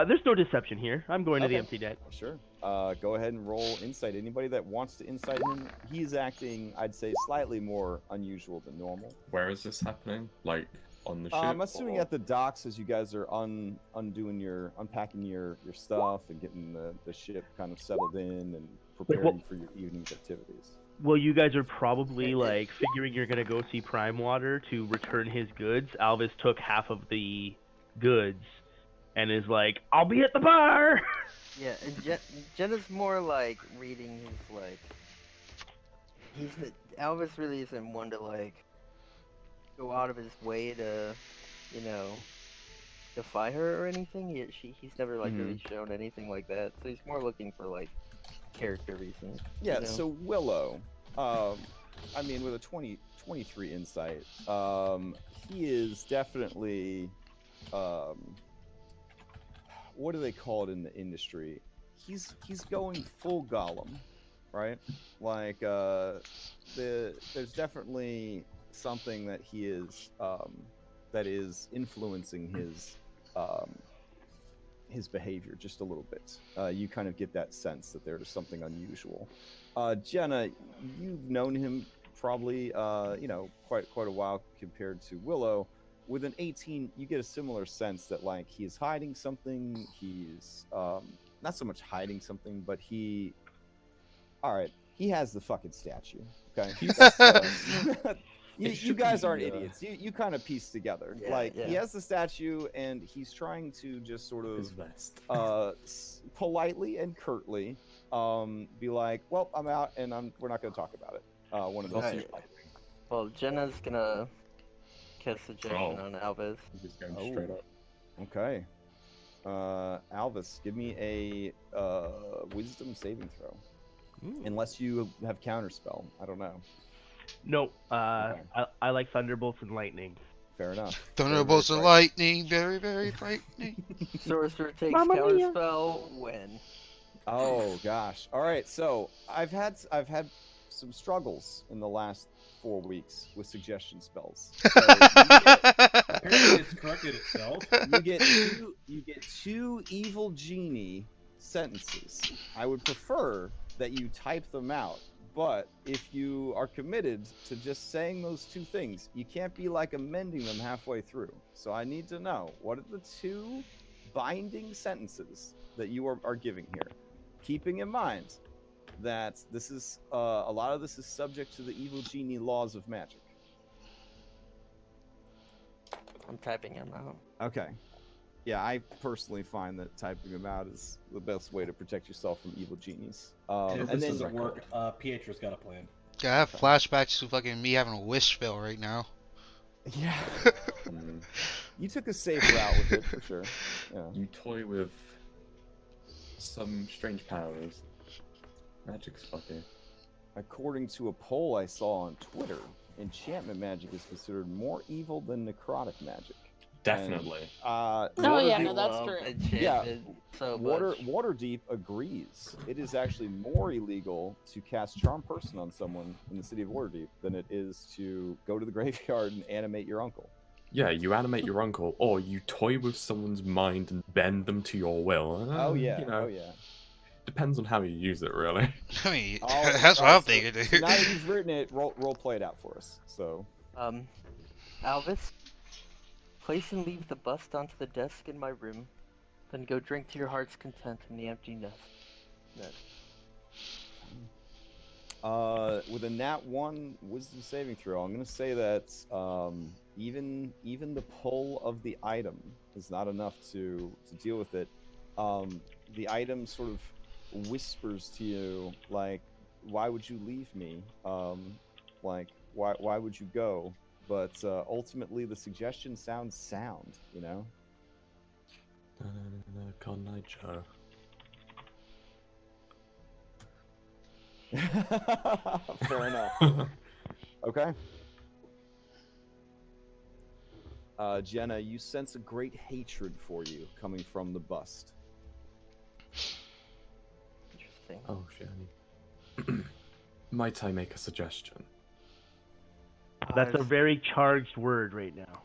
D: There's no deception here. I'm going to the
B: Okay.
D: empty net.
B: Sure. Go ahead and roll insight. Anybody that wants to insight him, he's acting, I'd say, slightly more unusual than normal.
F: Where is this happening? Like on the ship?
B: I'm assuming
F: or-
B: at the docks as you guys are unpacking your stuff and getting the ship kind of settled in and preparing for your evening's activities.
D: Well, you guys are probably like figuring you're gonna go see Primewater to return his goods. Alvis took half of the goods and is like, "I'll be at the bar."
C: Yeah, and Jenna's more like reading his like. Alvis really isn't one to like go out of his way to, defy her or anything. He's never like really shown anything like that. So he's more looking for like character reasons.
B: Yeah. So Willow, I mean, with a 23 insight, he is definitely, what do they call it in the industry? He's going full Gollum, right? Like, there's definitely something that he is, that is influencing his behavior just a little bit. You kind of get that sense that there is something unusual. Jenna, you've known him probably, quite a while compared to Willow. With an 18, you get a similar sense that like he's hiding something. He's not so much hiding something, but he has the fucking statue. Okay, you guys aren't idiots. You kind of piece together. He has the statue, and he's trying to just sort of politely and curtly be like, "Well, I'm out, and we're not going to talk about it." One of those.
C: Right. Well, Jenna's gonna cast suggestion on Alvis.
F: Just going straight up.
B: Okay. Alvis, give me a wisdom saving throw. Unless you have counterspell. I don't know.
D: No, I like thunderbolts and lightning.
B: Fair enough.
A: Thunderbolts and lightning, very, very frightening.
C: Sorcerer takes
G: Mamma mia.
C: counterspell when.
B: Oh gosh. All right. So I've had some struggles in the last 4 weeks with suggestion spells. So
E: Apparently it's corrected itself.
B: you get two evil genie sentences. I would prefer that you type them out, But if you are committed to just saying those two things, you can't be like amending them halfway through. So I need to know, what are the two binding sentences that you are giving here? Keeping in mind that this is a lot of this is subject to the evil genie laws of magic.
C: I'm typing them out.
B: Okay. Yeah, I personally find that typing them out is the best way to protect yourself from evil genies.
E: And if
B: And
E: this
B: then
E: doesn't work, Pietro's got a plan.
A: Yeah, I have flashbacks to fucking me having a wish spell right now.
B: yeah, you took a safe route with it for sure. Yeah.
F: You toy with some strange powers. Magic's fucky.
B: According to a poll I saw on Twitter, enchantment magic is considered more evil than necrotic magic.
F: Definitely.
B: And,
G: Oh yeah,
B: Waterdeep-
G: no, that's
C: Love
G: true.
C: enchantment so much.
B: Waterdeep agrees. It is actually more illegal to cast Charm Person on someone in the city of Waterdeep than it is to go to the graveyard and animate your uncle.
F: Yeah, you animate your uncle, or you toy with someone's mind and bend them to your will.
B: Oh yeah,
F: You know,
B: oh yeah.
F: depends on how you use it, really.
A: I mean,
B: Oh,
A: that's what I'm
B: so-
A: thinking,
B: So
A: dude.
B: now that you've written it, role play it out for us. So
C: Alvis, place and leave the bust onto the desk in my room, then go drink to your heart's content in the empty nest.
B: with a nat 1 wisdom saving throw, I'm gonna say that even the pull of the item is not enough to deal with it. The item sort of whispers to you, like, why would you leave me? Like, why would you go? But ultimately the suggestion sounds sound, you know?
F: Con Nitro.
B: Fair enough. Okay. Jenna, you sense a great hatred for you coming from the bust.
C: Interesting.
F: Oh, shit. Might I make a suggestion?
D: That's a very charged word right now.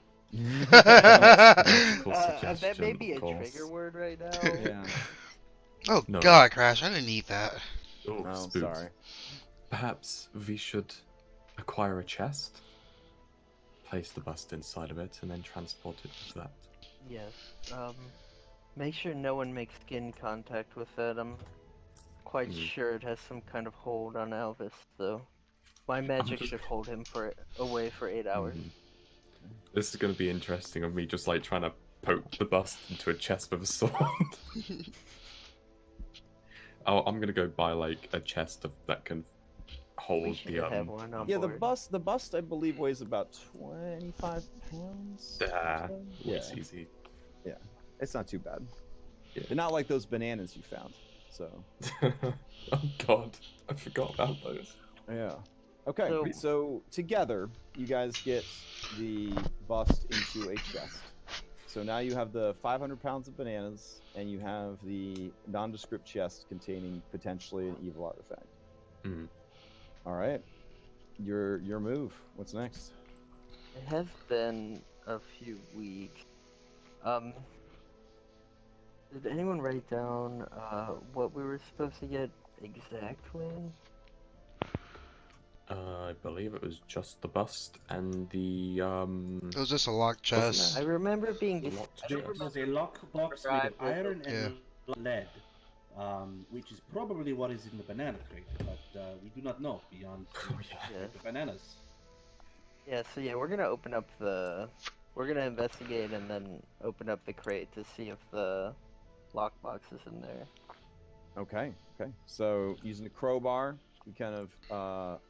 F: Magical
C: that may
F: suggestion,
C: be
F: of
C: a
F: course.
C: trigger word right now.
B: Yeah.
A: Oh
F: No.
A: God, Crash! I didn't need that.
F: Oh,
B: Oh,
F: spooks.
B: sorry.
F: Perhaps we should acquire a chest, place the bust inside of it, and then transport it with that.
C: Yes. Make sure no one makes skin contact with it. I'm quite sure it has some kind of hold on Elvis, though. My magic
F: just-
C: should hold him away for 8 hours.
F: This is going to be interesting of me just like trying to poke the bust into a chest with a sword. I'm going to go buy like a chest that can
C: We
F: hold
C: should
F: the
C: have one on
B: Yeah, the
C: board.
B: bust I believe weighs about 25 pounds.
F: Yeah,
B: Yeah.
F: it's easy.
B: It's not too bad.
F: Yeah.
B: They're not like those bananas you found. So
F: Oh god, I forgot about those.
B: yeah. Okay,
C: So-
B: so together you guys get the bust into a chest. So now you have the 500 pounds of bananas, and you have the nondescript chest containing potentially an evil artifact.
F: Mhm.
B: All right, your move. What's next?
C: It has been a few weeks. Did anyone write down what we were supposed to get exactly?
F: I believe it was just the bust and the
A: It was just a locked chest.
C: I remember being
F: The
C: just.
F: locked
C: I
E: There
C: don't
F: chest.
E: was a
C: remember.
E: lockbox made of
C: Right,
E: iron
A: yeah.
E: and lead, which is probably what is in the banana crate, but we do not know beyond
F: Oh, yeah.
C: Yes.
E: the bananas.
C: Yeah, so yeah, we're gonna open up the. We're gonna investigate and then open up the crate to see if the lockbox is in there.
B: Okay. So using a crowbar, you kind of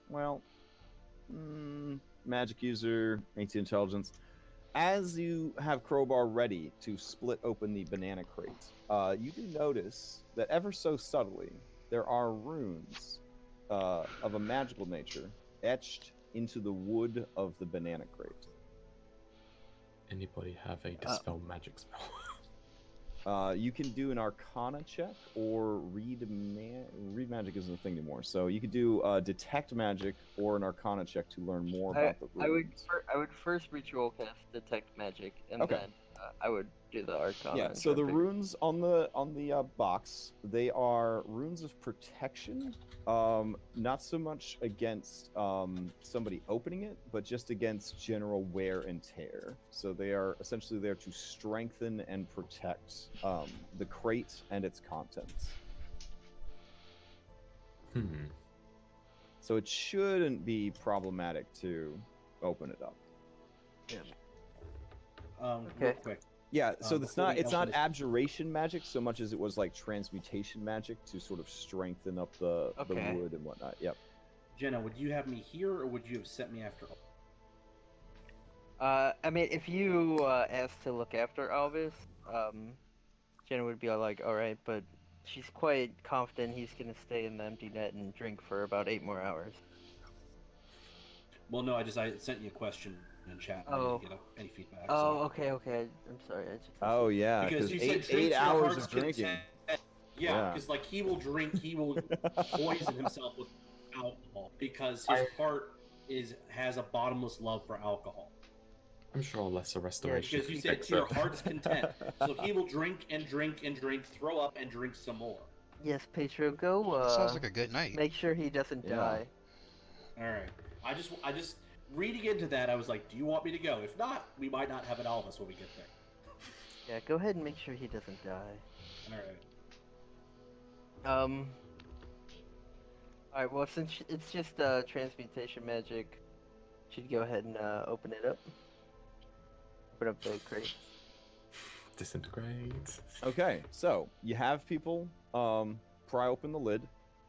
B: magic user, 18 intelligence. As you have crowbar ready to split open the banana crate, you do notice that ever so subtly there are runes of a magical nature etched into the wood of the banana crate.
F: Anybody have a dispel magic spell?
B: You can do an Arcana check or read magic isn't a thing anymore. So you could do detect magic or an Arcana check to learn more about the runes.
C: I would first ritual cast detect magic, and
B: Okay.
C: then I would do the Arcana.
B: Yeah.
C: and
B: So
C: try
B: the
C: to
B: runes on the box, they are runes of protection. Not so much against somebody opening it, but just against general wear and tear. So they are essentially there to strengthen and protect the crate and its contents. So it shouldn't be problematic to open it up.
E: Real
C: Okay.
E: quick.
B: Yeah, so it's
E: before
B: not
E: we
B: it's
E: open
B: not
E: this-
B: abjuration magic so much as it was like transmutation magic to sort of strengthen up the
C: Okay.
B: wood and whatnot. Yep.
E: Jenna, would you have me here, or would you have sent me after?
C: I mean, if you asked to look after Alvis, Jenna would be like, all right, but she's quite confident he's gonna stay in the empty net and drink for about 8 more hours.
E: Well, no, I sent you a question in chat. And I
C: Oh.
E: didn't get any feedback.
C: Oh,
E: so.
C: okay. I'm sorry. I just
B: Oh yeah,
E: Because you said
B: eight
E: drink your
B: hours
E: heart's
B: of drinking.
E: content. Yeah, because like he will drink, he will poison himself with alcohol because his heart has a bottomless love for alcohol.
F: I'm sure a lesser restoration.
E: Because you
F: can
E: said
F: fix
E: to your
F: it.
E: heart's content, so he will drink and drink and drink, throw up and drink some more.
C: Yes, Petro, go.
A: That sounds like a good night.
C: Make sure he doesn't
B: Yeah.
C: die.
E: All right, I just reading into that, I was like, do you want me to go? If not, we might not have an Alvis when we get there.
C: Yeah, go ahead and make sure he doesn't die.
E: All right.
C: Alright, well, since it's just transmutation magic, should go ahead and open it up. Open up the crate.
F: Disintegrate.
B: Okay, so you have people pry open the lid.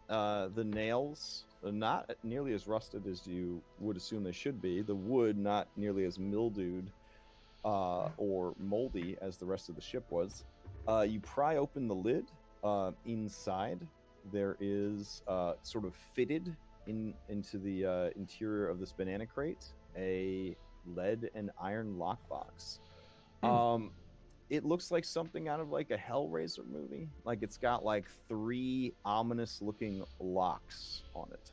B: The nails are not nearly as rusted as you would assume they should be. The wood not nearly as mildewed or moldy as the rest of the ship was. You pry open the lid. Inside, there is sort of fitted into the interior of this banana crate a lead and iron lockbox. It looks like something out of like a Hellraiser movie. Like it's got like 3 ominous looking locks on it.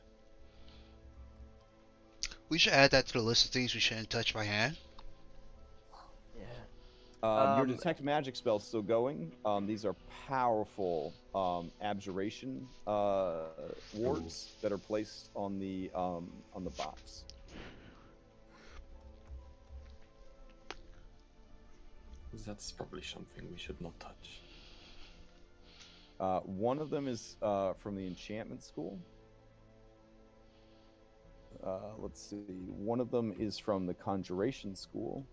A: We should add that to the list of things we shouldn't touch by hand.
C: Yeah.
B: Your detect magic spell's still going. These are powerful abjuration wards that are placed on the box.
F: That's probably something we should not touch.
B: One of them is from the enchantment school. Let's see. One of them is from the conjuration school.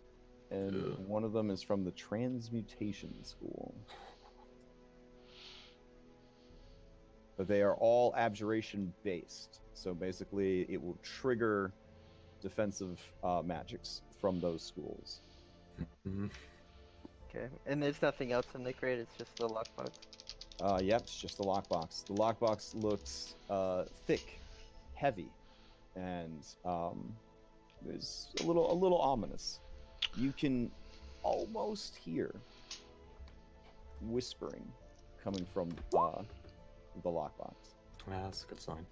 B: And one of them is from the transmutation school. But they are all abjuration based. So basically, it will trigger defensive magics from those schools.
C: Okay, and there's nothing else in the crate, it's just the lockbox.
B: Yep, it's just the lockbox. The lockbox looks thick, heavy, and is a little ominous. You can almost hear whispering coming from the lockbox.
F: Yeah, that's a good sign.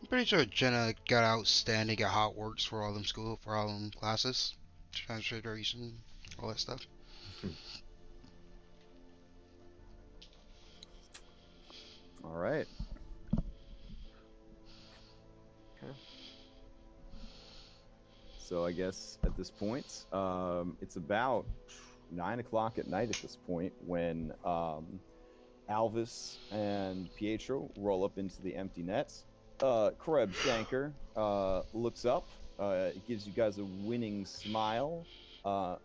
A: I'm pretty sure Jenna got outstanding at how it works for all them classes, transfiguration, all that stuff.
B: All right.
C: Okay.
B: So I guess at this point, it's about 9 o'clock at night at this point when Alvis and Pietro roll up into the empty net. Kreb Shanker looks up, gives you guys a winning smile,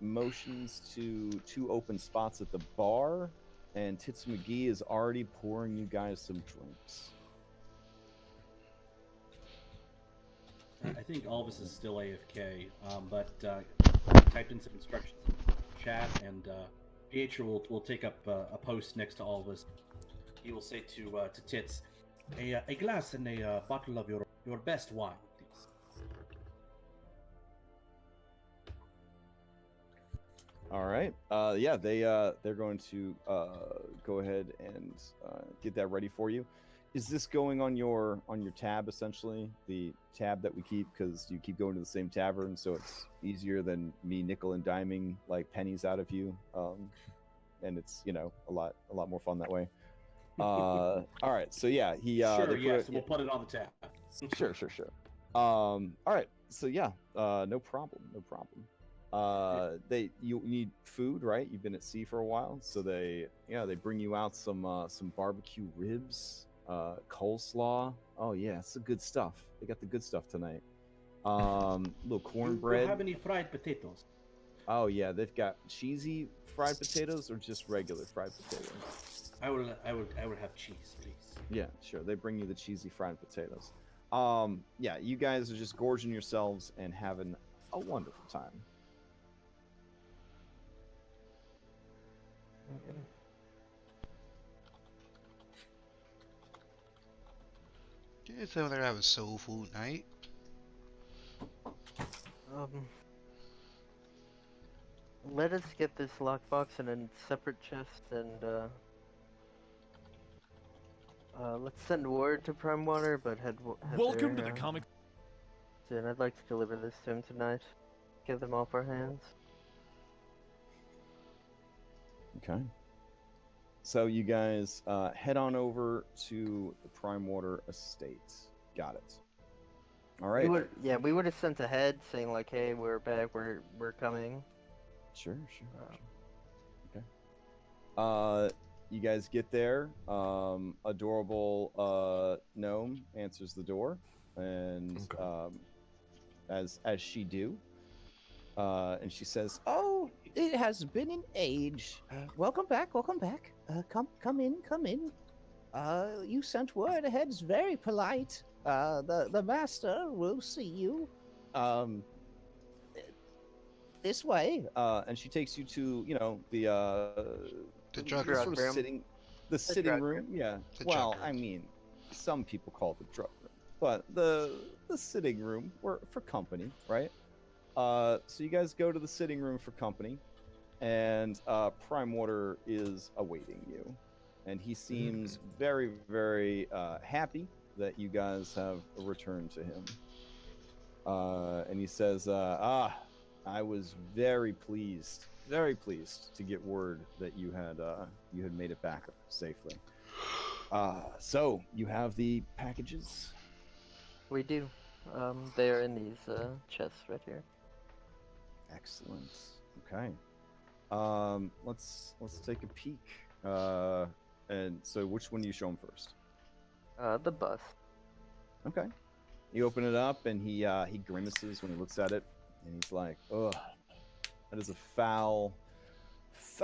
B: motions to 2 open spots at the bar, and Tits McGee is already pouring you guys some drinks.
E: I think Alvis is still AFK, but typed in some instructions in chat, and Pietro will take up a post next to Alvis. He will say to Tits, a glass and a bottle of your best wine, please.
B: All right. Yeah, they're going to go ahead and get that ready for you. Is this going on your tab essentially? The tab that we keep because you keep going to the same tavern, so it's easier than me nickel and diming like pennies out of you. And it's a lot more fun that way. All right, so yeah,
E: sure, yes, we'll put it on the tab.
B: Sure. All right, so yeah, no problem. You need food, right? You've been at sea for a while, so they bring you out some barbecue ribs, coleslaw. Oh yeah, it's the good stuff. They got the good stuff tonight. Little cornbread.
E: Do you have any fried potatoes?
B: Oh yeah, they've got cheesy fried potatoes or just regular fried potatoes.
E: I would have cheese, please.
B: Yeah, sure. They bring you the cheesy fried potatoes. Yeah, you guys are just gorging yourselves and having a wonderful time.
A: Can you tell me they're having soul food night?
C: Let us get this lockbox in a separate chest, and let's send word to Primewater, but
I: Welcome to the comic.
C: Soon. I'd like to deliver this to him tonight. Get them off our hands.
B: Okay. So you guys head on over to the Primewater estate. Got it. All right.
C: We would have sent ahead saying like, "Hey, we're back. We're coming."
B: Sure. Okay. You guys get there. Adorable gnome answers the door, and as she do, and she says, "Oh, it has been an age. Welcome back. Come in. You sent word ahead. It's very polite. The master will see you. This way." And she takes you to the
A: drug
B: sort
A: room.
B: of sitting room. Yeah. Well, I mean, some people call it the drug room, but the sitting room for company, right? So you guys go to the sitting room for company, and Primewater is awaiting you, and he seems very, very happy that you guys have returned to him. And he says, I was very pleased to get word that you had made it back safely. So you have the packages?
C: We do. They are in these chests right here.
B: Excellent. Okay. Let's take a peek. And so which one do you show him first?
C: The bus.
B: Okay. You open it up, and he grimaces when he looks at it, and he's like, "Ugh, that is a foul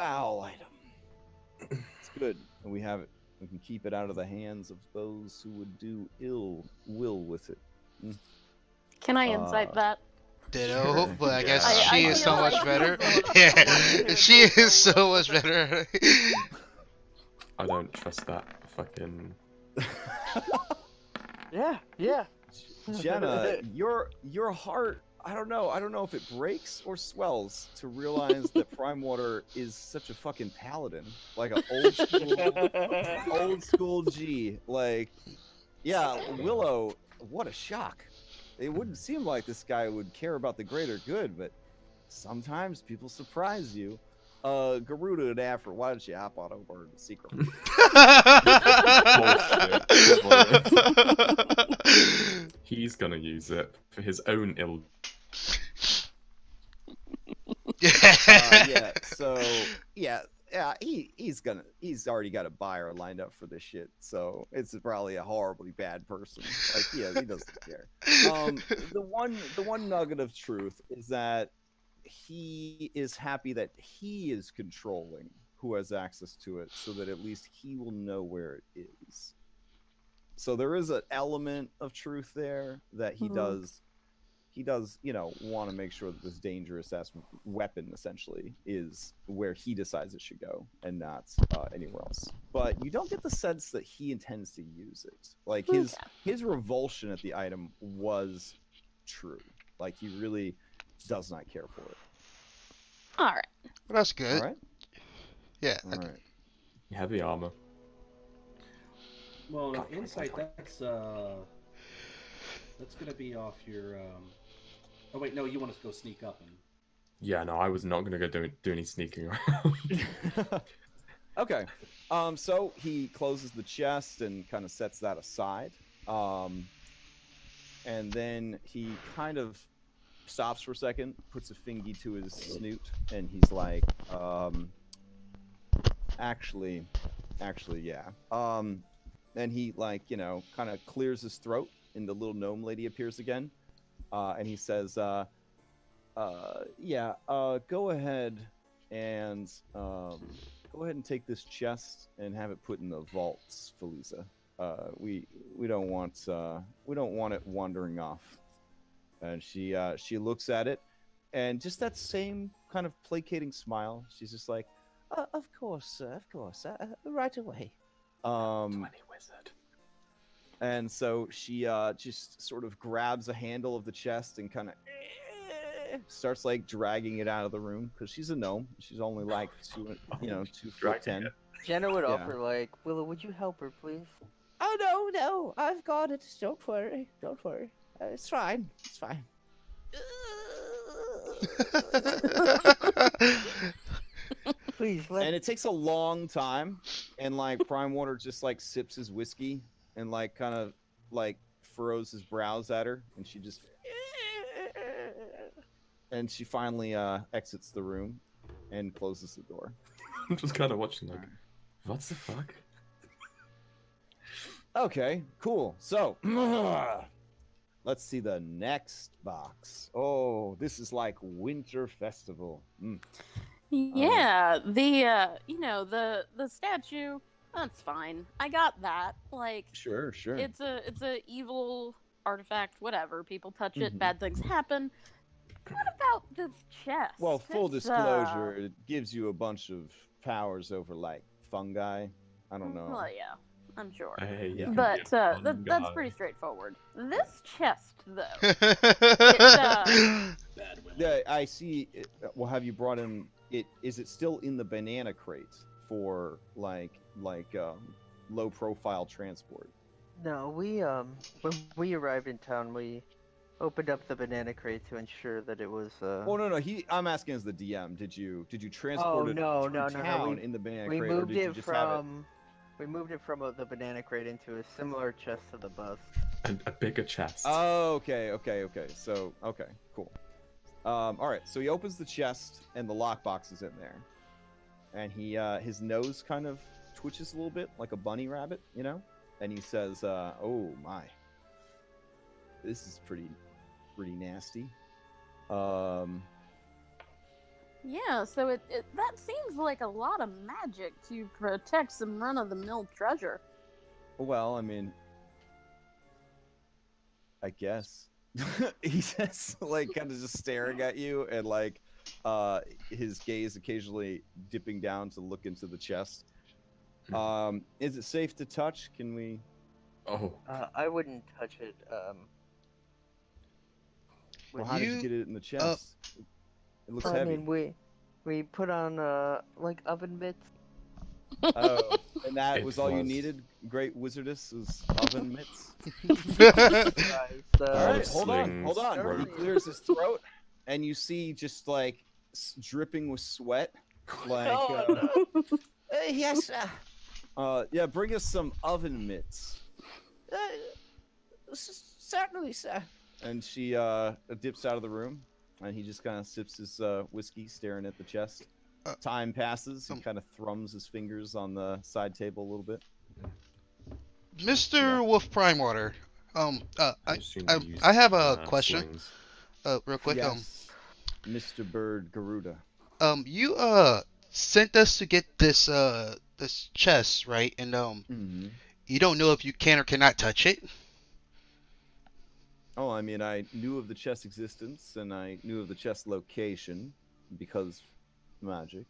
B: item. It's good, and we have it. We can keep it out of the hands of those who would do ill will with it."
G: Can I insight that?
A: Ditto,
B: Sure.
A: but I guess
G: I
A: she is
G: feel
A: so
G: like
A: much better.
G: he's a
A: Yeah,
G: little
A: she is so much better.
F: I don't trust that fucking.
C: Yeah.
B: Jenna, your heart, I don't know if it breaks or swells to realize that Primewater is such a fucking paladin, like an old school G. Like, yeah, Willow, what a shock. It wouldn't seem like this guy would care about the greater good, but sometimes people surprise you. Garuda and Afra, why don't you hop on over to the secret room?
F: He's gonna use it for his own ill.
B: He's already got a buyer lined up for this shit, so it's probably a horribly bad person. Like, yeah, he doesn't care. The one nugget of truth is that he is happy that he is controlling who has access to it, so that at least he will know where it is. So there is an element of truth there that he does, want to make sure that this dangerous ass weapon essentially is where he decides it should go and not anywhere else. But you don't get the sense that he intends to use it. Like his revulsion at the item was true. Like, he really does not care for it.
G: All right.
A: Well, that's good.
B: All right.
A: Yeah.
B: All right.
F: Heavy armor.
E: Well, no,
F: God,
E: insight. That's gonna be off your. Oh wait, no, you want to go sneak up and.
F: Yeah, no, I was not gonna go do any sneaking around.
B: Okay. So he closes the chest and kind of sets that aside. And then he kind of stops for a second, puts a fingy to his snoot, and he's like, actually, yeah. And he, like, you know, kind of clears his throat, and the little gnome lady appears again. And he says, yeah, go ahead and take this chest and have it put in the vaults, Felisa. We don't want it wandering off. And she looks at it, and just that same kind of placating smile. She's just like, of course, sir, of course, right away.
F: 20 wizard.
B: And so she just sort of grabs a handle of the chest and kind of starts like dragging it out of the room, because she's a gnome. She's only like 2'10".
C: Jenna would
B: Yeah.
C: offer, like, Willow, would you help her, please?
H: Oh, no, I've got it. Don't worry. It's fine.
C: Please, let...
B: And it takes a long time, and like Primewater just like sips his whiskey and like kind of like furrows his brows at her, and she just finally exits the room and closes the door.
F: I'm just kind of watching like, what the fuck?
B: Okay, cool. So let's see the next box. Oh, this is like Winter Festival.
G: Yeah, the statue. That's fine. I got that. Like,
B: Sure.
G: it's a evil artifact. Whatever. People touch it, bad things happen. What about this chest?
B: Well, full disclosure, it gives you a bunch of powers over like fungi. I don't know.
G: Well, yeah, I'm sure.
F: Hey,
B: Yeah.
G: But
F: fun
G: that's
F: guy.
G: pretty straightforward. This chest, though,
E: Bad women.
B: Yeah, I see. Well, have you brought in it? Is it still in the banana crate for like low profile transport?
C: No, when we arrived in town, we opened up the banana crate to ensure that it was,
B: Oh no, I'm asking as the DM. Did you transport it
C: no.
B: town in the banana
C: we
B: crate, or
C: moved
B: did you
C: it
B: just have it?
C: from... We moved it from the banana crate into a similar chest to the bus.
F: And a bigger chest.
B: Oh, okay. So, okay, cool. All right. So he opens the chest, and the lockbox is in there, and he his nose kind of twitches a little bit like a bunny rabbit, you know, and he says, "Oh my, this is pretty nasty."
G: Yeah, so it that seems like a lot of magic to protect some run-of-the-mill treasure.
B: Well, I mean, I guess. He says, like, kind of just staring at you, and like his gaze occasionally dipping down to look into the chest. Is it safe to touch? Can we?
F: Oh.
C: I wouldn't touch it.
B: Well, how did you get it in the chest? It looks heavy.
C: I mean, we put on like oven mitts.
B: Oh, and that
F: It
B: was all you
F: was.
B: needed? Great wizardess was oven mitts.
C: Right,
B: All right, hold
F: slings,
B: on. He
C: Earlier.
B: clears his throat, and you see just like dripping with sweat. Like,
H: Yes, sir.
B: yeah, bring us some oven mitts.
H: Certainly, sir.
B: And she dips out of the room, and he just kind of sips his whiskey, staring at the chest. Time passes. He kind of thrums his fingers on the side table a little bit.
A: Mr. Wolf Primewater,
F: I assume you use,
A: I have a question,
F: slings.
A: real quick.
B: Yes, Mr. Bird Garuda.
A: You sent us to get this this chest, right? And
B: Mm-hmm.
A: you don't know if you can or cannot touch it.
B: Oh, I mean, I knew of the chest's existence, and I knew of the chest's location because magic.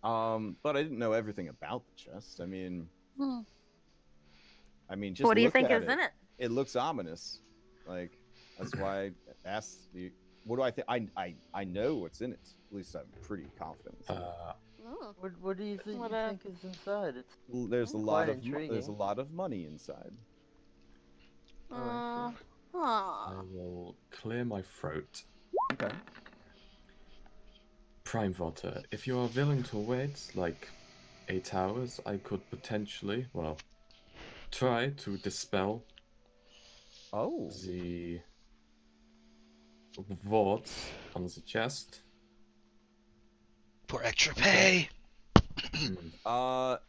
B: But I didn't know everything about the chest. I mean, just
G: What do you
B: look
G: think
B: at
G: is in it?
B: It looks ominous. Like, that's why I asked you. What do I think? I know what's in it. At least I'm pretty confident. It's in it.
G: Oh.
C: What do you think, is inside? It's
B: There's a lot
C: quite
B: of there's a
C: intriguing.
B: lot of money inside.
C: Oh,
F: I will clear my throat.
B: Okay.
F: Primewaters, if you are willing to wait like 8 hours, I could potentially, well, try to dispel the wards on the chest.
A: For extra pay.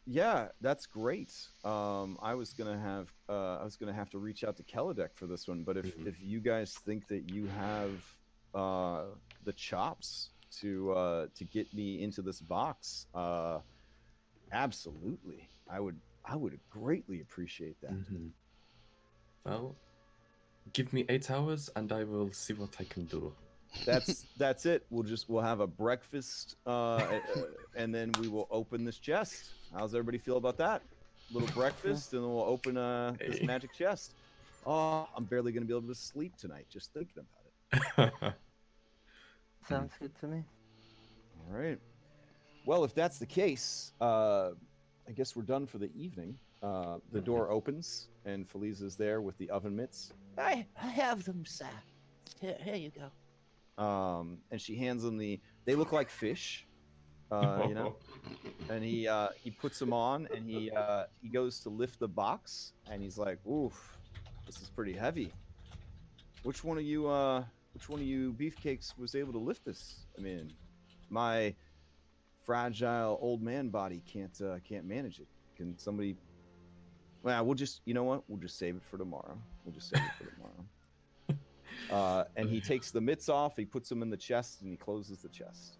B: Yeah, that's great. I was gonna have to reach out to Kelladek for this one, but if you guys think that you have the chops to get me into this box, absolutely, I would greatly appreciate that.
F: Well, give me 8 hours and I will see what I can do.
B: That's it. We'll have a breakfast, and then we will open this chest. How's everybody feel about that? Little breakfast, and then we'll open this magic chest. Oh, I'm barely gonna be able to sleep tonight just thinking about it.
C: Sounds good to me.
B: All right. Well, if that's the case, I guess we're done for the evening. The door opens, and Feliz is there with the oven mitts.
H: I have them, sir. Here you go.
B: And she hands him they look like fish, you know, and he puts them on, and he goes to lift the box, and he's like, oof, this is pretty heavy. Which one of you beefcakes was able to lift this? I mean, my fragile old man body can't manage it. Can somebody? Well, we'll just save it for tomorrow. And he takes the mitts off, he puts them in the chest, and he closes the chest.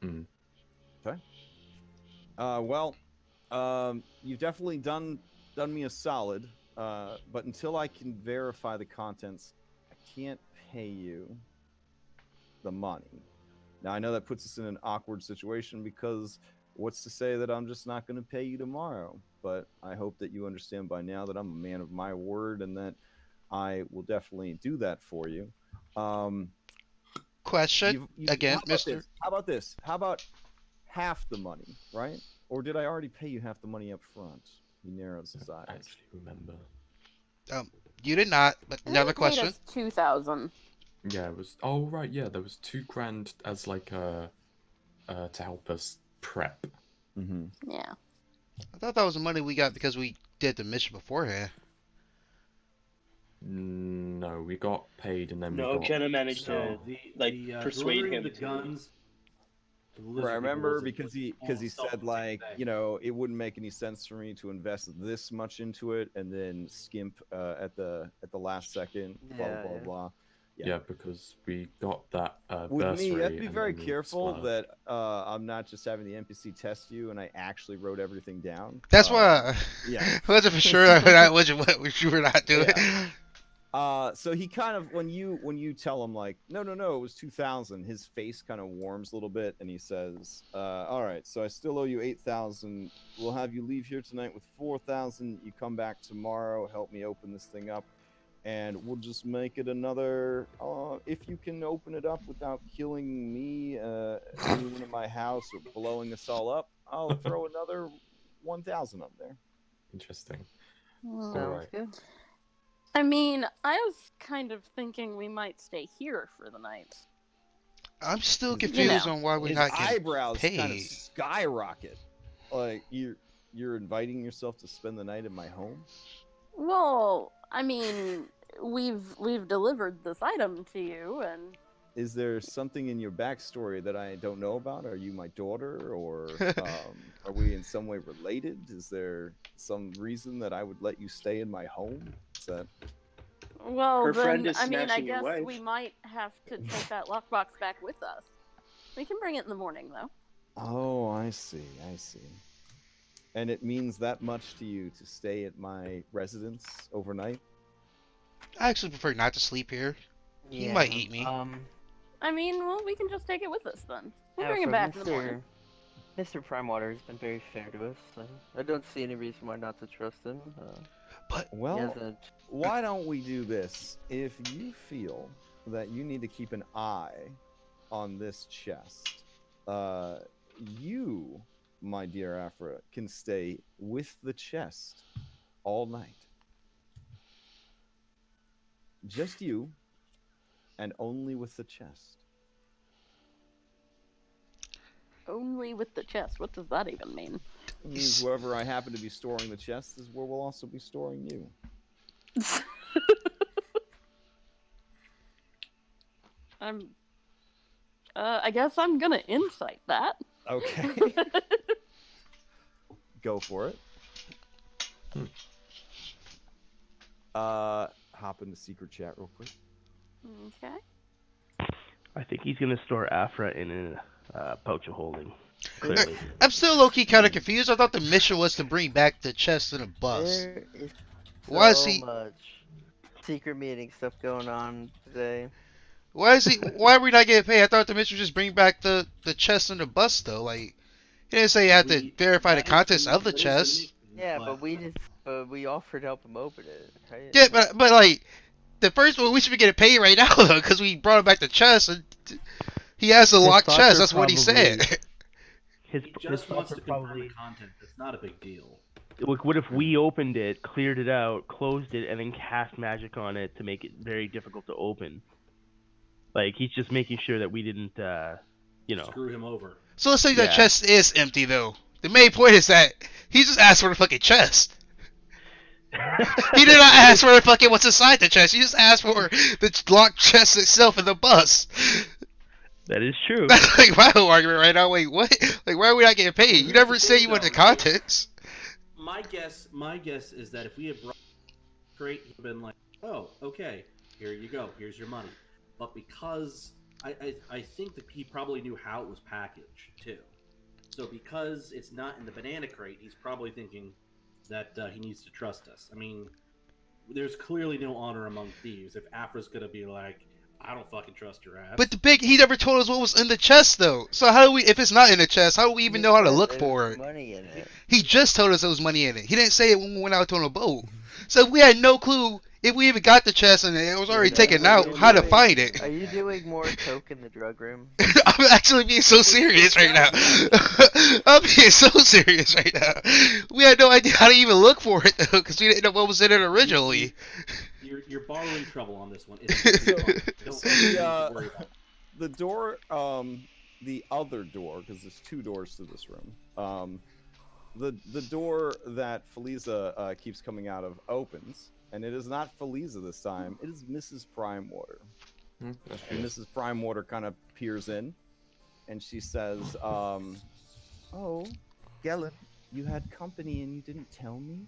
B: Okay. Well, you've definitely done me a solid, but until I can verify the contents, I can't pay you the money. Now, I know that puts us in an awkward situation, because what's to say that I'm just not going to pay you tomorrow? But I hope that you understand by now that I'm a man of my word, and that I will definitely do that for you.
A: Question again, Mister.
B: How about this? How about half the money, right? Or did I already pay you half the money up front? He narrows his eyes.
F: I actually remember.
A: You did not. But another question.
G: 2,000.
F: Yeah, it was. Oh right, yeah, there was $2,000 as like to help us prep.
G: Yeah.
A: I thought that was the money we got because we did the mission beforehand.
F: No, we got paid and then
J: No,
F: we got...
J: Jenna managed to persuade him
E: the
J: to.
E: guns.
B: Right, I remember because he said, like, you know, it wouldn't make any sense for me to invest this much into it and then skimp at the last second. Blah blah blah.
F: Yeah, because we got that
B: With me, you have to be
F: and
B: very
F: then we
B: careful
F: swerved.
B: that I'm not just having the NPC test you and I actually wrote everything down.
A: That's why.
B: Yeah.
A: I wasn't for sure that wasn't what you were not doing.
B: Yeah. So he kind of, when you tell him, like, no, it was 2,000, his face kind of warms a little bit, and he says, all right, so I still owe you 8,000. We'll have you leave here tonight with 4,000. You come back tomorrow, help me open this thing up, and we'll just make it another, if you can open it up without killing me, anyone in my house, or blowing us all up, I'll throw another 1,000 up there.
F: Interesting.
C: Sounds good.
G: I mean, I was kind of thinking we might stay here for the night.
A: I'm still confused on why we're
B: his
A: not getting
B: eyebrows
A: paid.
B: kind of skyrocket. Like, you're inviting yourself to spend the night in my home?
G: Well, I mean, we've delivered this item to you, and
B: is there something in your backstory that I don't know about? Are you my daughter, or are we in some way related? Is there some reason that I would let you stay in my home? Is that...
G: Well,
J: her
G: then,
J: friend is
G: I mean, I
J: smashing your
G: guess
J: wife.
G: we might have to take that lockbox back with us. We can bring it in the morning, though.
B: Oh, I see. And it means that much to you to stay at my residence overnight?
A: I actually prefer not to sleep here. He might eat me.
G: I mean, well, we can just take it with us then. We'll bring it back in the morning.
C: Mr. Primewaters has been very fair to us. I don't see any reason why not to trust him.
A: But
B: why don't we do this? If you feel that you need to keep an eye on this chest, you my dear Afra, can stay with the chest all night. Just you, and only with the chest.
G: Only with the chest. What does that even mean?
B: It means wherever I happen to be storing the chest is where we'll also be storing you.
G: I guess I'm gonna insight that.
B: Okay. Go for it. Hop in the secret chat real quick.
G: Okay.
D: I think he's gonna store Afra in a pouch of holding. Clearly.
A: I'm still low-key kind of confused. I thought the mission was to bring back the chest in a bus.
C: There is
A: Why is
C: so
A: he?
C: much secret meeting stuff going on today.
A: Why is he? Why are we not getting paid? I thought the mission was just bring back the chest in the bus though. Like, he didn't say you have to verify the contents of the chest.
C: Yeah, but we offered to help him open it, right?
A: Yeah, but like the first one, we should be getting paid right now though, because we brought him back the chest and he has a locked chest. That's what he said.
E: He just wants to confirm the content. It's not a big deal.
D: What if we opened it, cleared it out, closed it, and then cast magic on it to make it very difficult to open? Like, he's just making sure that we didn't,
E: screw him over.
A: So let's say that chest is empty though. The main point is that he just asked for the fucking chest. He did not ask for the fucking what's inside the chest. He just asked for the locked chest itself in the bus.
D: That is true.
A: That's like my whole argument right now. Wait, what? Like, why are we not getting paid? You never say you want the contents.
E: My guess is that if we had brought crate, he'd been like, "Oh, okay, here you go. Here's your money." But because I think that he probably knew how it was packaged too. So because it's not in the banana crate, he's probably thinking that he needs to trust us. I mean, there's clearly no honor among thieves. If Afra's gonna be like, I don't fucking trust your ass.
A: But he never told us what was in the chest though. So how do we, if it's not in the chest, how do we even know how to look for it?
C: Money in it.
A: He just told us there was money in it. He didn't say it when we went out on a boat. So we had no clue if we even got the chest and it was already taken out, how to find it.
C: Are you doing more coke in the drug room?
A: I'm actually being so serious right now. I'm being so serious right now. We had no idea how to even look for it though, because we didn't know what was in it originally.
E: You're borrowing trouble on this one.
B: The door, the other door, because there's two doors to this room. The door that Feliza keeps coming out of opens, and it is not Feliza this time. It is Mrs. Primewater. And Mrs. Primewater kind of peers in, and she says, "Oh, Gellin, you had company and you didn't tell me."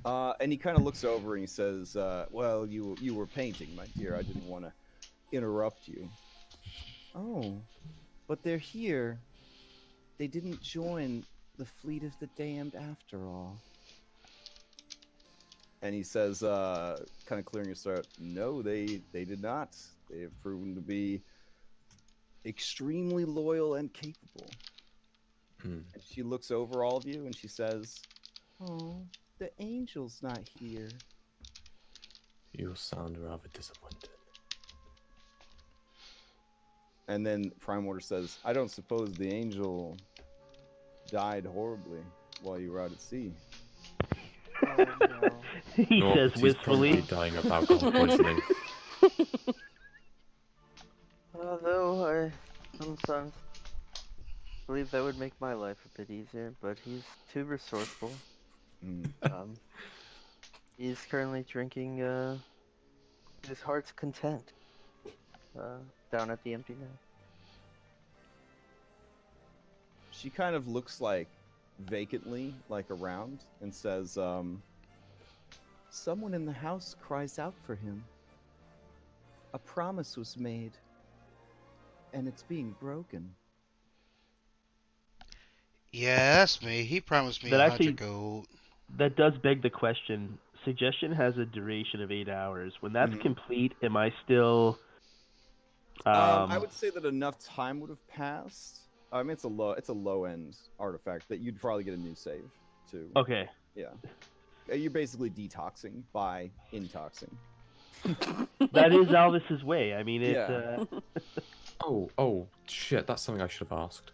B: And he kind of looks over and he says, "Well, you were painting, my dear. I didn't want to interrupt you." "Oh, but they're here. They didn't join the fleet of the damned after all." And he says, kind of clearing his throat, "No, they did not. They have proven to be extremely loyal and capable." And she looks over all of you and she says, "Oh, the angel's not here."
F: You sound rather disappointed.
B: And then Primewater says, "I don't suppose the angel died horribly while you were out at sea."
C: Oh, no.
D: He says wistfully.
F: Dying of alcohol poisoning.
C: Although I sometimes believe that would make my life a bit easier, but he's too resourceful. He's currently drinking his heart's content down at the empty nest.
B: She kind of looks like vacantly, like around, and says, "Someone in the house cries out for him. A promise was made, and it's being broken."
A: Yeah, that's me. He promised me
D: That
A: 100
D: actually-
A: gold.
D: That does beg the question. Suggestion has a duration of 8 hours. When that's complete, am I still...
B: I would say that enough time would have passed. I mean, it's a low end artifact that you'd probably get a new save too.
D: Okay.
B: Yeah. You're basically detoxing by intoxing.
D: That is Alvis's way. I mean,
B: Yeah.
F: Oh, shit, that's something I should have asked.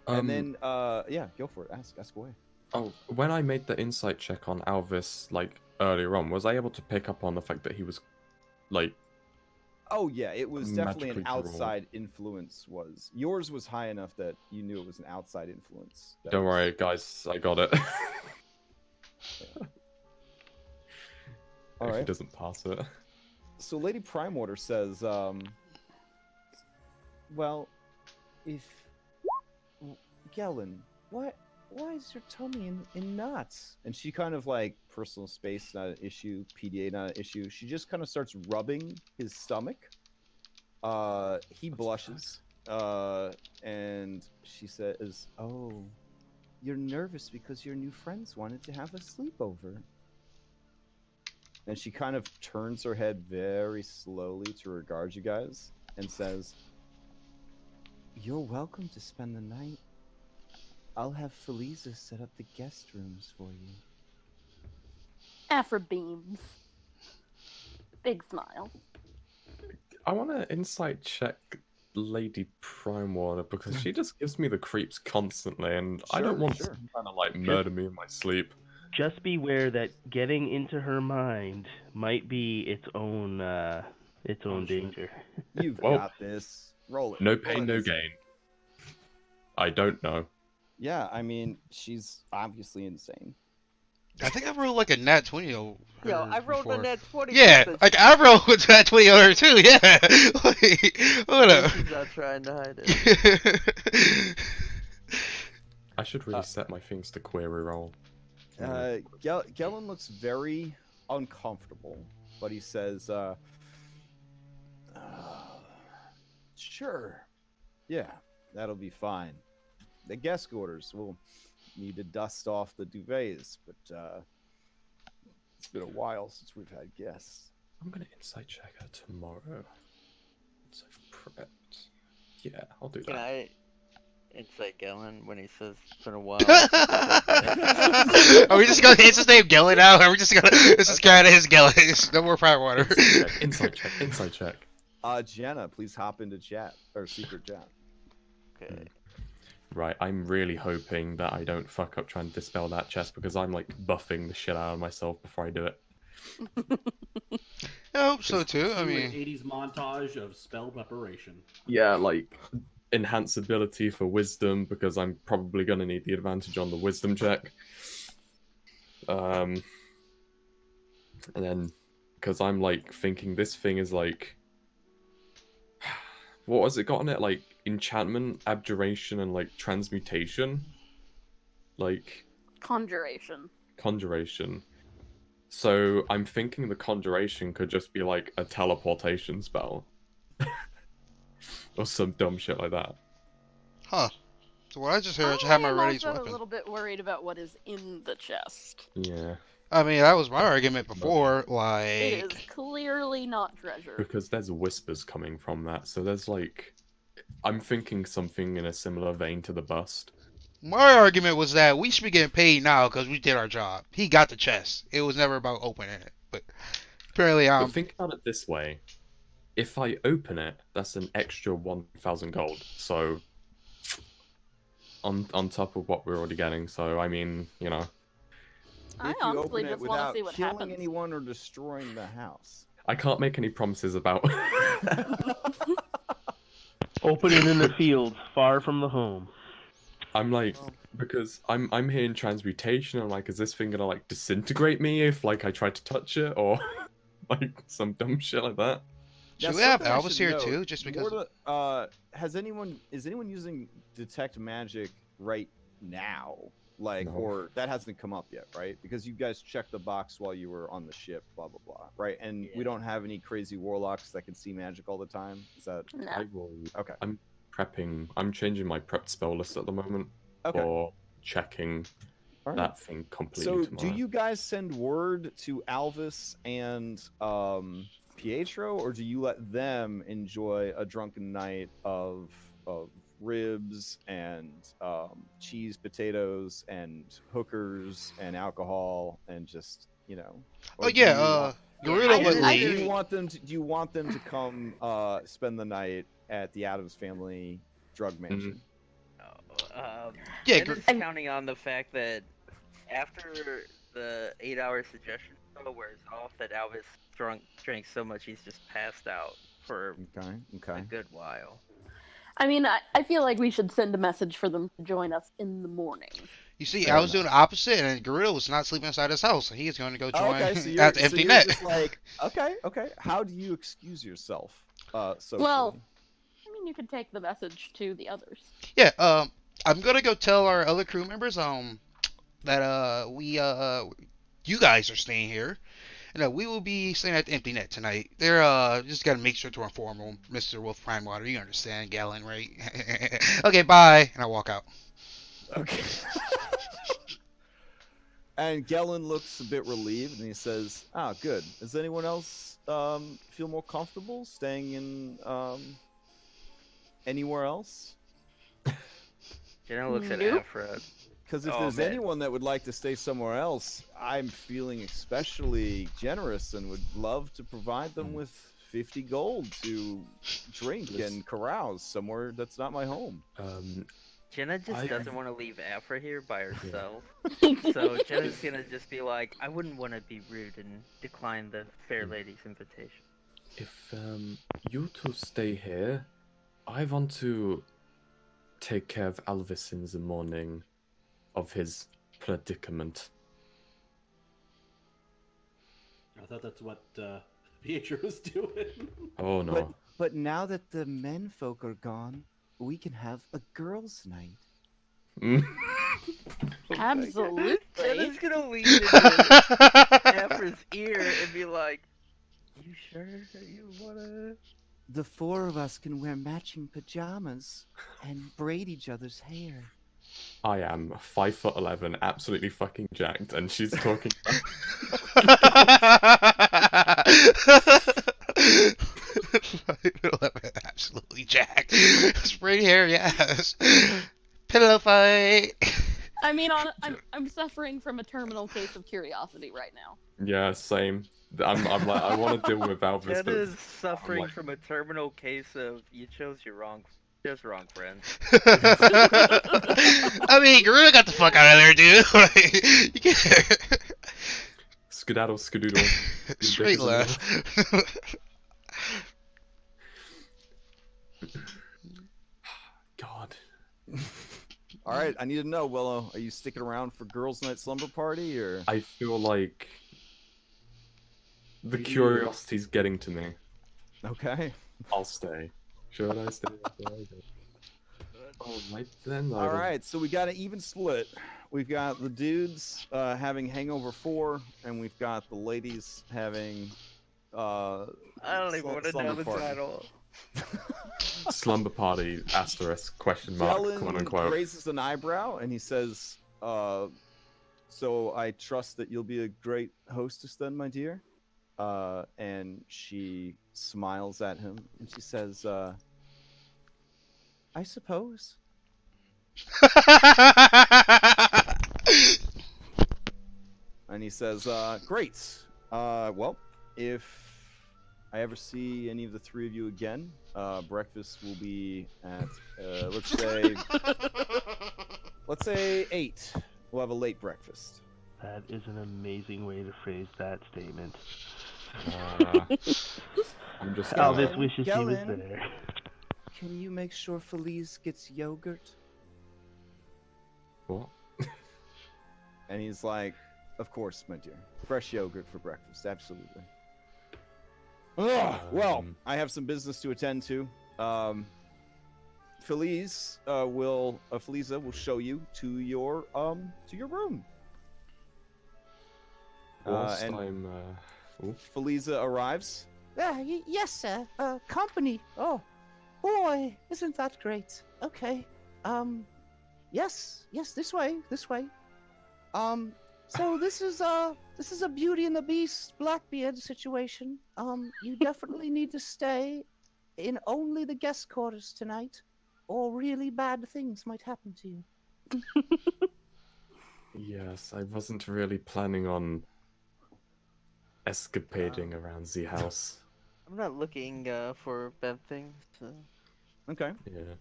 B: And then, yeah, go for it. Ask away.
F: Oh, when I made the insight check on Alvis, like, earlier on, was I able to pick up on the fact that he was, like...
B: Oh, yeah, it was definitely an
F: magically drawn?
B: outside influence. Yours was high enough that you knew it was an outside influence.
F: Don't worry, guys, I got it.
B: All
F: If he
B: right.
F: doesn't pass it.
B: So Lady Primewater says, well, if... Gellin, why is your tummy in knots? And she kind of like, personal space, not an issue, PDA, not an issue. She just kind of starts rubbing his stomach. He blushes, and she says, oh, you're nervous because your new friends wanted to have a sleepover. And she kind of turns her head very slowly to regard you guys and says, you're welcome to spend the night. I'll have Feliza set up the guest rooms for you.
G: Afro beams. Big smile.
F: I want to insight check Lady Primewater because she just gives me the creeps constantly, and I don't want someone trying to like murder me in my sleep.
D: Just beware that getting into her mind might be its own danger.
B: You've got this. Roll it.
F: No pain, no gain. I don't know.
B: Yeah, I mean, she's obviously insane.
A: I think I rolled like a nat 20 over her.
C: Yo, I rolled
A: before.
C: a nat 20.
A: Yeah, like I rolled a nat 20 on her too. Yeah. Like, hold up.
C: She's not trying to hide it.
F: I should really set my things to query roll.
B: Gellin looks very uncomfortable, but he says, sure. Yeah, that'll be fine. The guest quarters will need to dust off the duvets, but it's been a while since we've had guests.
F: I'm gonna insight check her tomorrow. So prepped. Yeah, I'll do that.
C: Can I insight Gellin when he says it's been a while?
A: Are we just gonna? It's his name Gellin now. Are we just gonna? This is kind of his Gellin. No more Primewater.
F: Insight check. Insight check.
B: Jenna, please hop into chat or secret chat.
C: Okay.
F: Right, I'm really hoping that I don't fuck up trying to dispel that chest because I'm like buffing the shit out of myself before I do it.
A: I hope so too. I
E: Do
A: mean,
E: an 80s montage of spell preparation.
F: Yeah, like enhance ability for wisdom because I'm probably gonna need the advantage on the wisdom check. And then because I'm like thinking this thing is like, what has it got on it? Like enchantment, abjuration, and like transmutation, like
G: Conjuration.
F: conjuration. So I'm thinking the conjuration could just be like a teleportation spell. Or some dumb shit like that.
A: huh? So what I just heard, I have my
G: I'm
A: release
G: also
A: weapon.
G: a little bit worried about what is in the chest.
F: Yeah.
A: I mean, that was my argument before.
G: It
A: Like,
G: is clearly not treasure.
F: Because there's whispers coming from that, so there's like... I'm thinking something in a similar vein to the bust.
A: my argument was that we should be getting paid now because we did our job. He got the chest. It was never about opening it. But apparently,
F: But think about it this way. If I open it, that's an extra 1,000 gold. So... On top of what we're already getting, so I mean, you know...
G: I
B: If you
G: honestly
B: open it
G: just want to
B: without
G: see what
B: killing
G: happens.
B: anyone or destroying the house.
F: I can't make any promises about...
D: Open it in the fields, far from the home.
F: I'm like, because I'm hearing transmutation, I'm like, is this thing gonna like disintegrate me if like I try to touch it, or like some dumb shit like that?
A: should we have Albus here too? Just because.
B: Is anyone using detect magic right now? Like,
F: No.
B: or that hasn't come up yet, right? Because you guys checked the box while you were on the ship, blah blah blah, right? And we don't have any crazy warlocks that can see magic all the time. Is that
G: No.
F: I will.
B: okay?
F: I'm prepping. I'm changing my prepped spell list at the moment
B: Okay.
F: for checking
B: All right.
F: that thing completely
B: So,
F: tomorrow.
B: do you guys send word to Alvis and Pietro, or do you let them enjoy a drunken night of ribs and cheese, potatoes, and hookers and alcohol, and just
A: Oh yeah, Gorilla would
B: do
A: leave.
B: you want them to? Do you want them to come spend the night at the Addams family drug mansion?
A: Yeah,
C: Jenna's counting on the fact that after the 8-hour suggestion spell wears off, that Alvis drank so much he's just passed out for a good while.
G: I mean, I feel like we should send a message for them to join us in the morning.
A: You see, I was doing the opposite, and Gorilla was not sleeping inside his house, and he's going to go join at the empty net.
B: Just like, okay. How do you excuse yourself? Socially?
G: Well, I mean, you could take the message to the others.
A: Yeah. I'm gonna go tell our other crew members that you guys are staying here. We will be staying at the empty net tonight. They're just gotta make sure to inform them, Mr. Wolf Primewater. You understand, Galen, right? Okay, bye, and I walk out.
B: Okay. And Galen looks a bit relieved, and he says, "Ah, good. Does anyone else feel more comfortable staying in anywhere else?"
C: Jenna looks at Afra.
B: Because if there's anyone that would like to stay somewhere else, I'm feeling especially generous and would love to provide them with 50 gold to drink and carouse somewhere that's not my home.
C: Jenna just doesn't want to leave Afra here by herself. So Jenna's gonna just be like, I wouldn't want to be rude and decline the fair lady's invitation.
F: If you two stay here, I want to take care of Alvis in the morning of his predicament.
E: I thought that's what Pietro was doing.
F: Oh no.
H: But now that the men folk are gone, we can have a girls' night.
G: Absolutely.
C: Jenna's gonna lean into Afra's ear and be like, you sure you wanna...
H: The four of us can wear matching pajamas and braid each other's hair.
F: I am 5'11", absolutely fucking jacked, and she's talking.
A: Absolutely jacked. Spray hair, yes. Pillow fight.
G: I mean, I'm suffering from a terminal case of curiosity right now.
F: Yeah, same. I'm like, I want to deal with Alvis.
C: Jenna's suffering from a terminal case of you chose wrong friends.
A: I mean, Gorilla got the fuck out of there, dude. You can't...
F: Skedaddle, skadoodle.
A: Straight left.
F: God.
B: All right, I need to know, Willow, are you sticking around for girls' night slumber party, or?
F: I feel like the curiosity's getting to me.
B: Okay.
F: I'll stay. Should I stay? All right then.
B: All right, so we got an even split. We've got the dudes having Hangover 4, and we've got the ladies having.
C: I don't even want to know the title.
F: Slumber party asterisk question mark quote unquote.
B: Raises an eyebrow and he says, "So I trust that you'll be a great hostess then, my dear." And she smiles at him and she says, "I suppose." And he says, "Great. Well, if I ever see any of the three of you again, breakfast will be at let's say 8. We'll have a late breakfast."
D: That is an amazing way to phrase that statement.
F: I'm just
D: Alvis wishes he was
H: Galen,
D: there.
H: Can you make sure Felice gets yogurt?
F: What?
B: And he's like, "Of course, my dear. Fresh yogurt for breakfast, absolutely." Well, I have some business to attend to. Feliza will show you to your room. And Feliza arrives.
H: Yes, sir. Company. Oh, boy, isn't that great? Okay. Yes, this way. So this is a Beauty and the Beast Blackbeard situation. You definitely need to stay in only the guest quarters tonight, or really bad things might happen to you.
F: Yes, I wasn't really planning on escapading around the house.
C: I'm not looking for bad things. So.
B: Okay.
F: Yeah.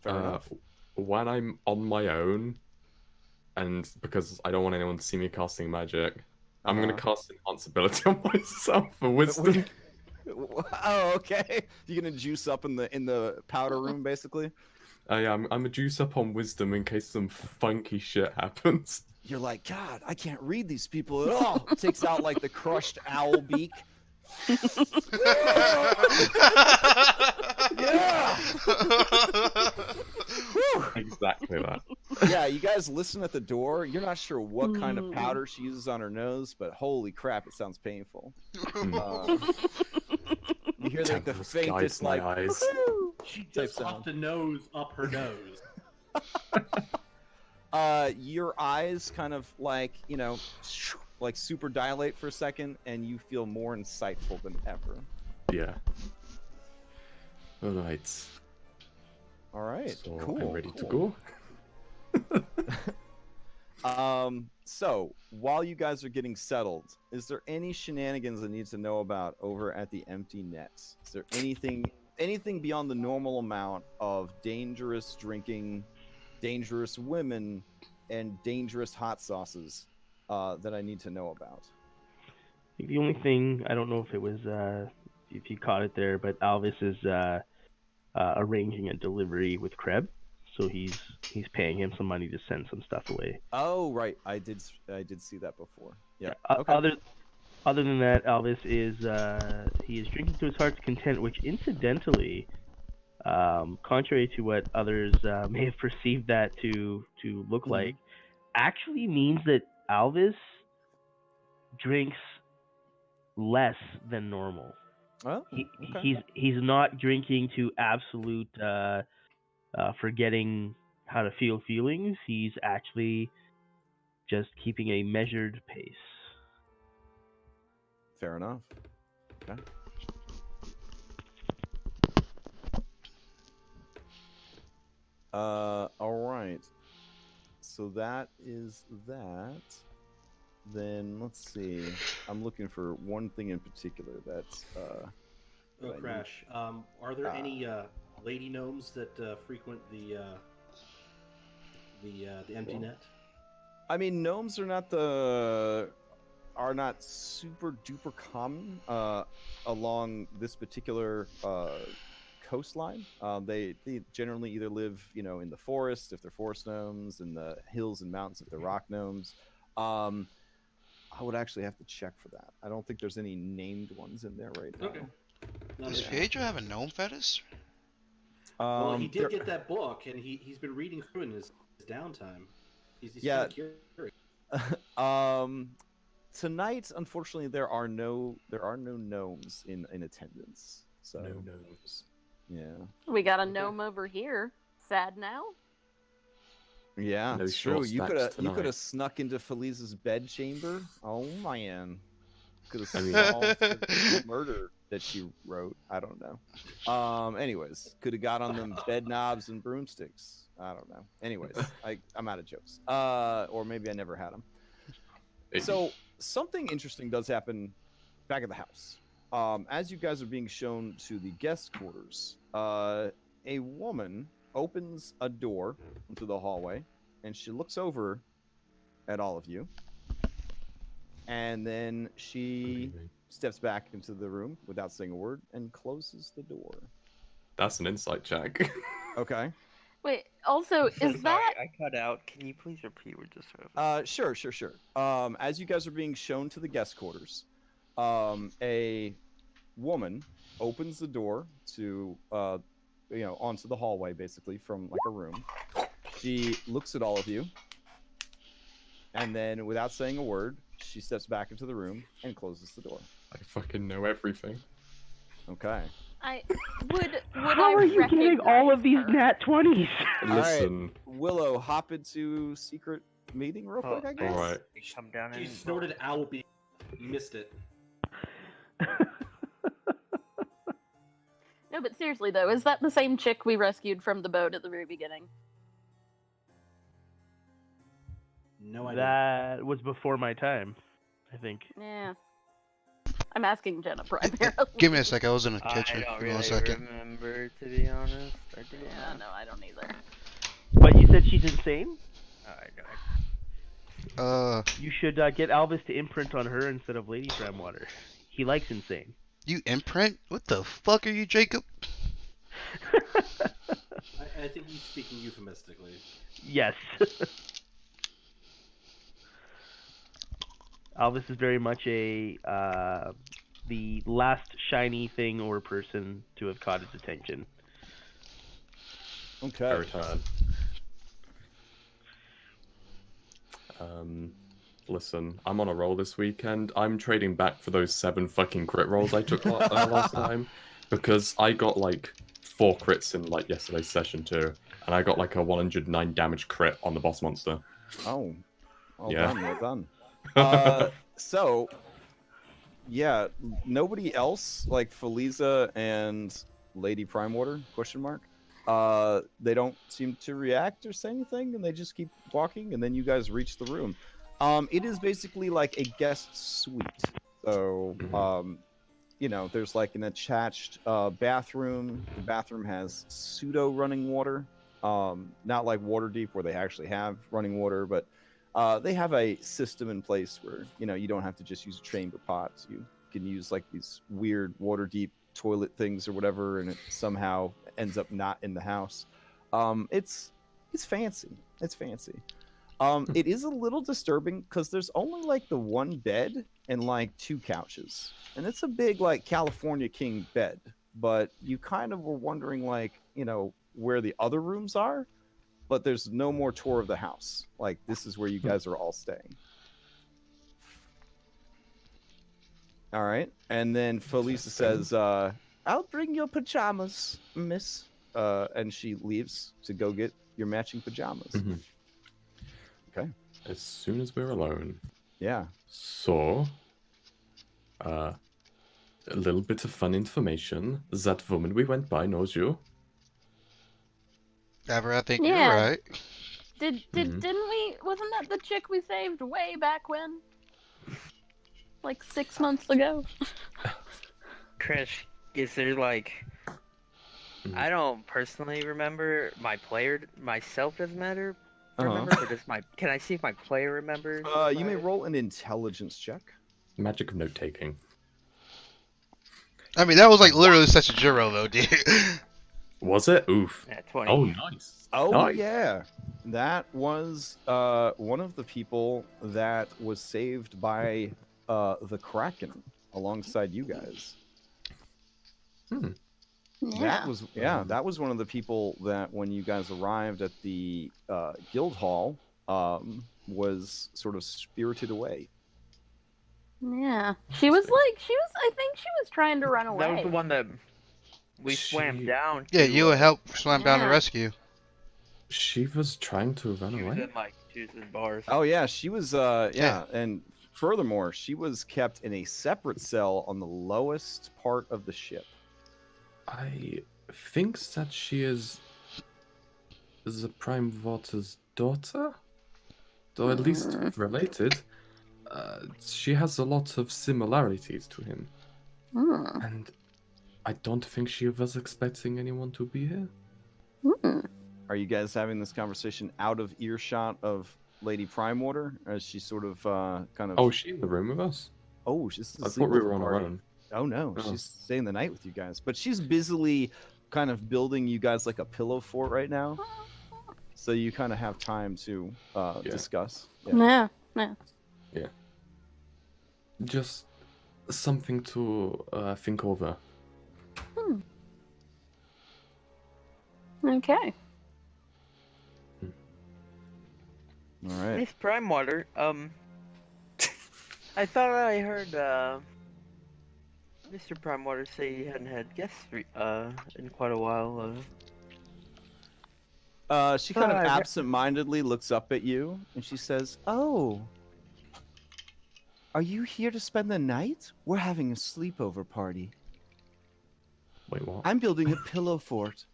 B: Fair enough.
F: When I'm on my own, and because I don't want anyone to see me casting magic, I'm gonna cast enhanceability on myself for wisdom.
B: Oh, okay. You're gonna juice up in the powder room, basically.
F: Yeah, I'm a juice up on wisdom in case some funky shit happens.
B: You're like, God, I can't read these people at all. Takes out like the crushed owl beak. Yeah.
F: Exactly that.
B: Yeah, you guys listen at the door. You're not sure what kind of powder she uses on her nose, but holy crap, it sounds painful. You hear like the faintest like
F: eyes.
E: She just popped a nose up her nose.
B: Your eyes kind of like, like super dilate for a second, and you feel more insightful than ever.
F: Yeah. Alright.
B: Alright,
F: So
B: cool.
F: I'm ready to go.
B: So while you guys are getting settled, is there any shenanigans I need to know about over at the Empty Nets? Is there anything beyond the normal amount of dangerous drinking, dangerous women, and dangerous hot sauces that I need to know about?
D: The only thing, I don't know if it was if you caught it there, but Alvis is arranging a delivery with Kreb, so he's paying him some money to send some stuff away.
B: Oh right, I did see that before. Yeah.
D: Okay. Other than that, Alvis is he is drinking to his heart's content, which incidentally, contrary to what others may have perceived that to look like, actually means that Alvis drinks less than normal.
B: Oh,
D: okay. He's not drinking to absolute forgetting how to feel feelings. He's actually just keeping a measured pace.
B: Fair enough. Okay. All right. So that is that. Then let's see. I'm looking for one thing in particular that's.
E: Crash. Are there any lady gnomes that frequent the empty net?
B: I mean, gnomes are not super duper common along this particular coastline. They generally either live, in the forest if they're forest gnomes, in the hills and mountains if they're rock gnomes. I would actually have to check for that. I don't think there's any named ones in there right now.
E: Okay.
A: Does Pedro have a gnome fetish?
E: Well, he did get that book, and he's been reading through in his downtime. He's
B: yeah.
E: Curious.
B: Tonight, unfortunately, there are no gnomes in attendance. So
F: no gnomes.
B: Yeah.
G: We got a gnome over here. Sad now.
B: Yeah,
F: No
B: it's true. You could
F: tonight.
B: have snuck into Felice's bedchamber. Oh man, could have solved the murder that she wrote. I don't know. Anyways, could have got on them bed knobs and broomsticks. I don't know. Anyways, I'm out of jokes. Or maybe I never had them. So something interesting does happen back at the house. As you guys are being shown to the guest quarters, a woman opens a door into the hallway, and she looks over at all of you, and then she steps back into the room without saying a word and closes the door.
F: That's an insight check.
B: Okay.
G: Wait, also, is that...
C: I cut out. Can you please repeat what just happened?
B: Sure. As you guys are being shown to the guest quarters, a woman opens the door to onto the hallway, basically from like a room. She looks at all of you, and then without saying a word, she steps back into the room and closes the door.
F: I fucking know everything.
B: Okay.
D: How are you getting all of these nat 20s?
F: Listen.
B: Right. Willow, hop into secret meeting real quick, I guess.
F: All right.
C: Come down
E: You snorted owl beak. You missed it.
G: No, but seriously though, is that the same chick we rescued from the boat at the very beginning?
E: No idea.
D: That was before my time, I think.
G: Yeah. I'm asking Jenna primarily.
A: Give me a sec. I was in the
C: I
A: kitchen.
C: don't
A: Give me
C: really
A: 1 second.
C: remember, to be honest. I don't
G: Yeah,
C: know.
G: no, I don't either.
D: But you said she's insane? You should get Alvis to imprint on her instead of Lady Primewaters. He likes insane.
A: You imprint? What the fuck are you, Jacob?
E: I think he's speaking euphemistically.
D: Yes. Alvis is very much the last shiny thing or person to have caught his attention.
B: Okay.
F: Listen, I'm on a roll this weekend. I'm trading back for those 7 fucking crit rolls I took last time, because I got like 4 crits in like yesterday's session too, and I got like a 109 damage crit on the boss monster.
B: Oh, well
F: Yeah.
B: done, well done. So, yeah, nobody else like Feliza and Lady Primewater? Question mark. They don't seem to react or say anything, and they just keep walking. And then you guys reach the room. It is basically like a guest suite. So, you know, there's like an attached bathroom. The bathroom has pseudo running water. Not like Waterdeep where they actually have running water, but they have a system in place where, you know, you don't have to just use chamber pots. You can use like these weird Waterdeep toilet things or whatever, and it somehow ends up not in the house. It's fancy. It's fancy. It is a little disturbing because there's only like the 1 bed and like 2 couches, and it's a big like California King bed. But you kind of were wondering like, you know, where the other rooms are, but there's no more tour of the house. Like, this is where you guys are all staying. All right, and then Felisa says, "I'll bring your pajamas, miss," and she leaves to go get your matching pajamas. Okay.
F: As soon as we're alone.
B: Yeah.
F: So, a little bit of fun information. That woman we went by knows you.
A: Ever, I think
G: Yeah.
A: you're right.
G: Didn't we? Wasn't that the chick we saved way back when? Like 6 months ago.
C: Crash, is there like... I don't personally remember myself doesn't matter. Remember, but does can I see if my player remembers?
B: You may roll an intelligence check.
F: Magic of note taking.
A: I mean, that was like literally such a Jiro though, dude.
F: Was it? Oof.
C: Yeah, 20.
F: Oh, nice.
B: Oh,
F: nice.
B: yeah. That was one of the people that was saved by the Kraken alongside you guys.
G: Yeah.
B: That was one of the people that when you guys arrived at the guild hall was sort of spirited away.
G: Yeah. I think she was trying to run away.
C: That was the one that we swam down to.
A: Yeah, you would help swam down to rescue.
F: She was trying to run
C: She was
F: away?
C: in like juice and bars.
B: Oh yeah, she was and furthermore, she was kept in a separate cell on the lowest part of the ship.
F: I think that she is the Primewaters' daughter, or at least related. She has a lot of similarities to him, and I don't think she was expecting anyone to be here.
B: Are you guys having this conversation out of earshot of Lady Primewater, as she sort of kind of?
F: Oh, is she in the room with us?
B: Oh, she's.
F: I thought we were on our own.
B: Oh no,
F: Oh.
B: she's staying the night with you guys, but she's busily kind of building you guys like a pillow fort right now, so you kind of have time to discuss.
G: Yeah.
F: Just something to think over.
G: Okay.
B: All right.
C: Miss Primewater, I thought I heard Mr. Primewater say he hadn't had guests in quite a while.
B: She kind of absent-mindedly looks up at you and she says, "Oh, are you here to spend the night? We're having a sleepover party.
F: Wait, what?
B: I'm building a pillow fort."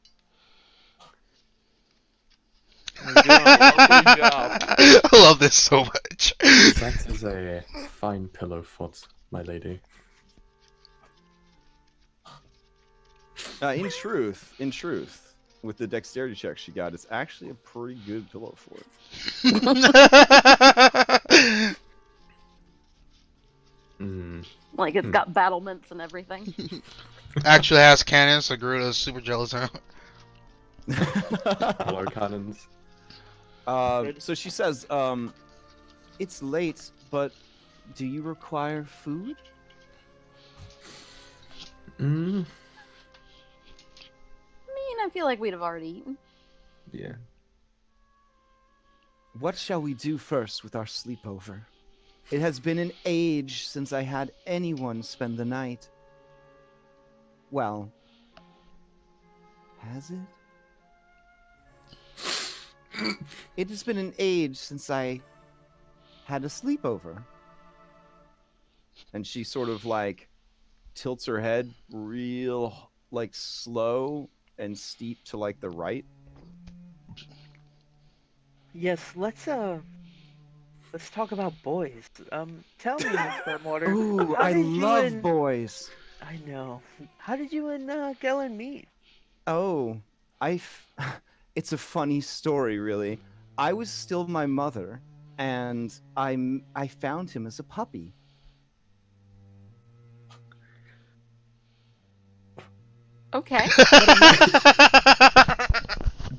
C: You're doing a lovely job.
A: I love this so much.
F: That is a fine pillow fort, my lady.
B: In truth, with the dexterity check she got, it's actually a pretty good pillow fort.
G: Like it's got battlements and everything.
A: Actually has cannons, so Garuda's super jealous now.
F: Hello, cannons.
B: So she says, it's late, but do you require food?
G: I mean, I feel like we'd have already eaten.
F: Yeah.
B: What shall we do first with our sleepover? It has been an age since I had anyone spend the night. Well, has it? It has been an age since I had a sleepover. And she sort of like tilts her head real like slow and steep to like the right.
C: Yes, let's talk about boys. Tell me, Miss Primewaters.
B: Ooh,
C: how
B: I
C: did you
B: love
C: and...
B: boys.
C: I know. How did you and Gellin meet?
B: Oh, it's a funny story, really. I was still my mother, and I found him as a puppy.
G: Okay.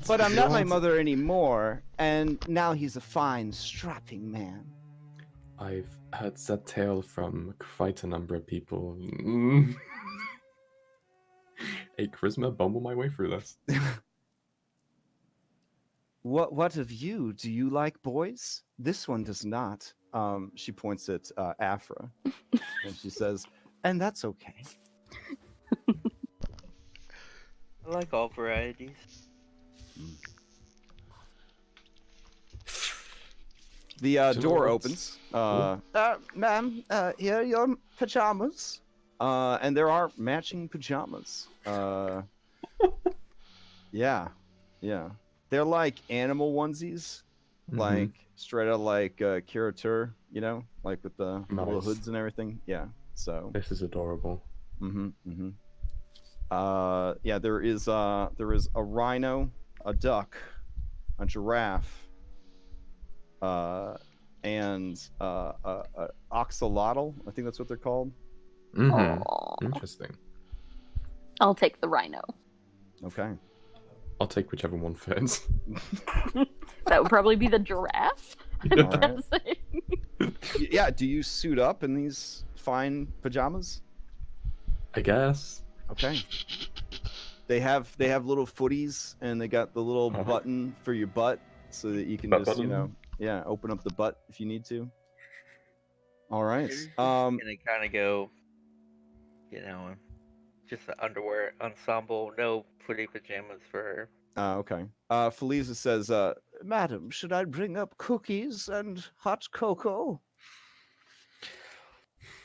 B: But I'm not my mother anymore, and now he's a fine, strapping man.
F: I've heard that tale from quite a number of people. Hey, charisma, bumble my way through this.
B: What of you? Do you like boys? This one does not. She points at Afra, and she says, and that's okay.
C: I like all varieties.
B: The door opens. Ma'am, here are your pajamas. And there are matching pajamas. Yeah. They're like animal onesies. Like straight out like Kiratur, you know? Like with the little hoods and everything. Yeah. So
F: this is adorable.
B: Yeah, there is a rhino, a duck, a giraffe, and oxalotl. I think that's what they're called.
F: Interesting.
G: I'll take the rhino.
B: Okay.
F: I'll take whichever one fits.
G: That would probably be the giraffe.
B: All right. Yeah, do you suit up in these fine pajamas?
F: I guess.
B: Okay. They have little footies, and they got the little button for your butt, so that you can just
F: button?
B: open up the butt if you need to. All right.
C: Gonna kind of go, just the underwear ensemble, no footy pajamas for her.
B: Okay. Feliza says, Madam, should I bring up cookies and hot cocoa?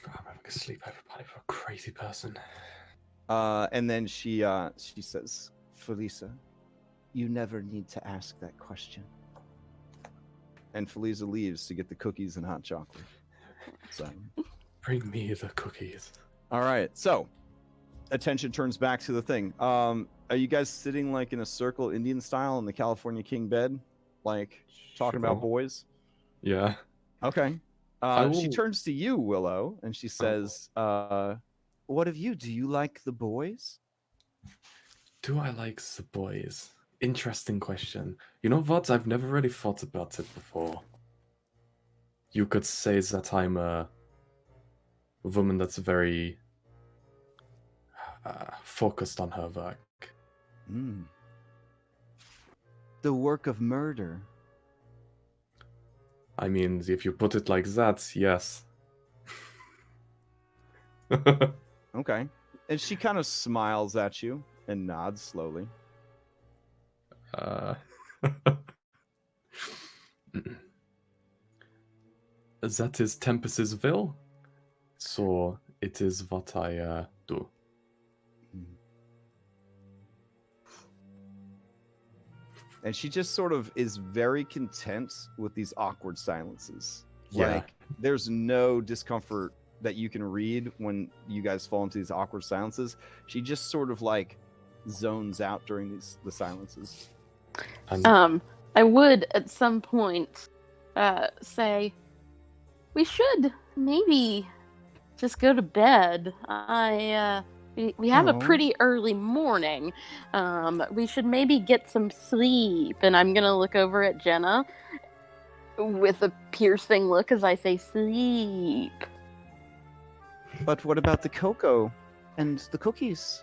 F: I'm having a sleepover party for a crazy person.
B: And then she says, Felisa, you never need to ask that question. And Feliza leaves to get the cookies and hot chocolate. So,
F: bring me the cookies.
B: All right. So, attention turns back to the thing. Are you guys sitting like in a circle, Indian style, in the California king bed, like talking about boys?
F: Yeah.
B: Okay. She turns to you, Willow, and she says, what of you? Do you like the boys?
F: Do I like the boys? Interesting question. You know what? I've never really thought about it before. You could say that I'm a woman that's very focused on her work.
B: The work of murder.
F: I mean, if you put it like that, yes.
B: Okay. And she kind of smiles at you and nods slowly.
F: That is Tempest's will, so it is what I do.
B: And she just sort of is very content with these awkward silences.
F: Yeah.
B: Like, there's no discomfort that you can read when you guys fall into these awkward silences. She just sort of like zones out during the silences.
G: I would at some point say we should maybe just go to bed. We have a pretty early morning. We should maybe get some sleep. And I'm gonna look over at Jenna with a piercing look as I say sleep.
B: But what about the cocoa and the cookies?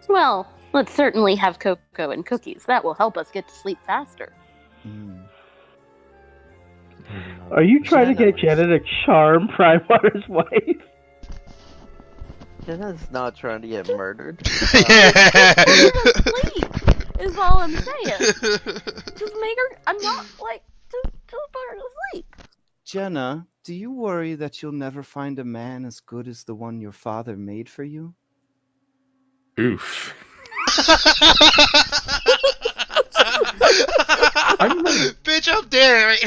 G: Well, let's certainly have cocoa and cookies. That will help us get to sleep faster.
D: Are you trying to get Jenna to charm Primewaters' wife?
C: Jenna's not trying to get murdered.
G: Sleep is all I'm saying. Just make her. I'm not like just put her to sleep.
B: Jenna, do you worry that you'll never find a man as good as the one your father made for you?
F: Oof.
A: Bitch, I'm dead right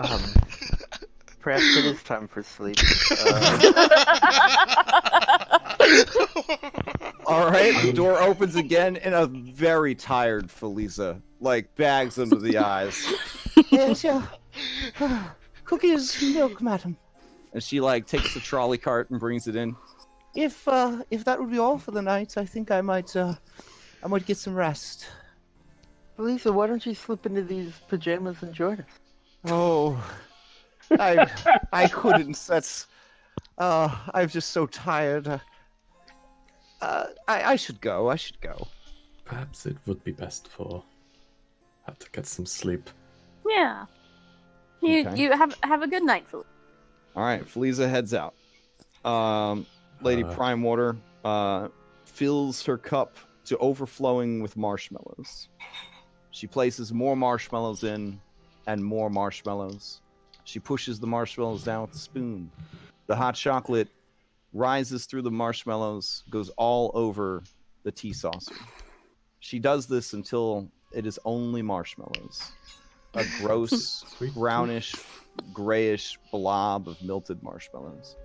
A: now.
C: Perhaps it is time for sleep.
B: All right, the door opens again, and a very tired Felisa, like, bags under the eyes. Yes, yeah. Cookies, milk, madam. And she, like, takes the trolley cart and brings it in. If that would be all for the night, I think I might get some rest.
C: Lisa, why don't you slip into these pajamas and join us?
B: Oh, I couldn't. That's, I'm just so tired. I should go. I should go.
F: Perhaps it would be best for her to get some sleep.
G: Yeah. You have a good night, Felicia.
B: All right, Felisa heads out. Lady Primewater fills her cup to overflowing with marshmallows. She places more marshmallows in, and more marshmallows. She pushes the marshmallows down with a spoon. The hot chocolate rises through the marshmallows, goes all over the tea saucer. She does this until it is only marshmallows. A gross, brownish, grayish blob of melted marshmallows.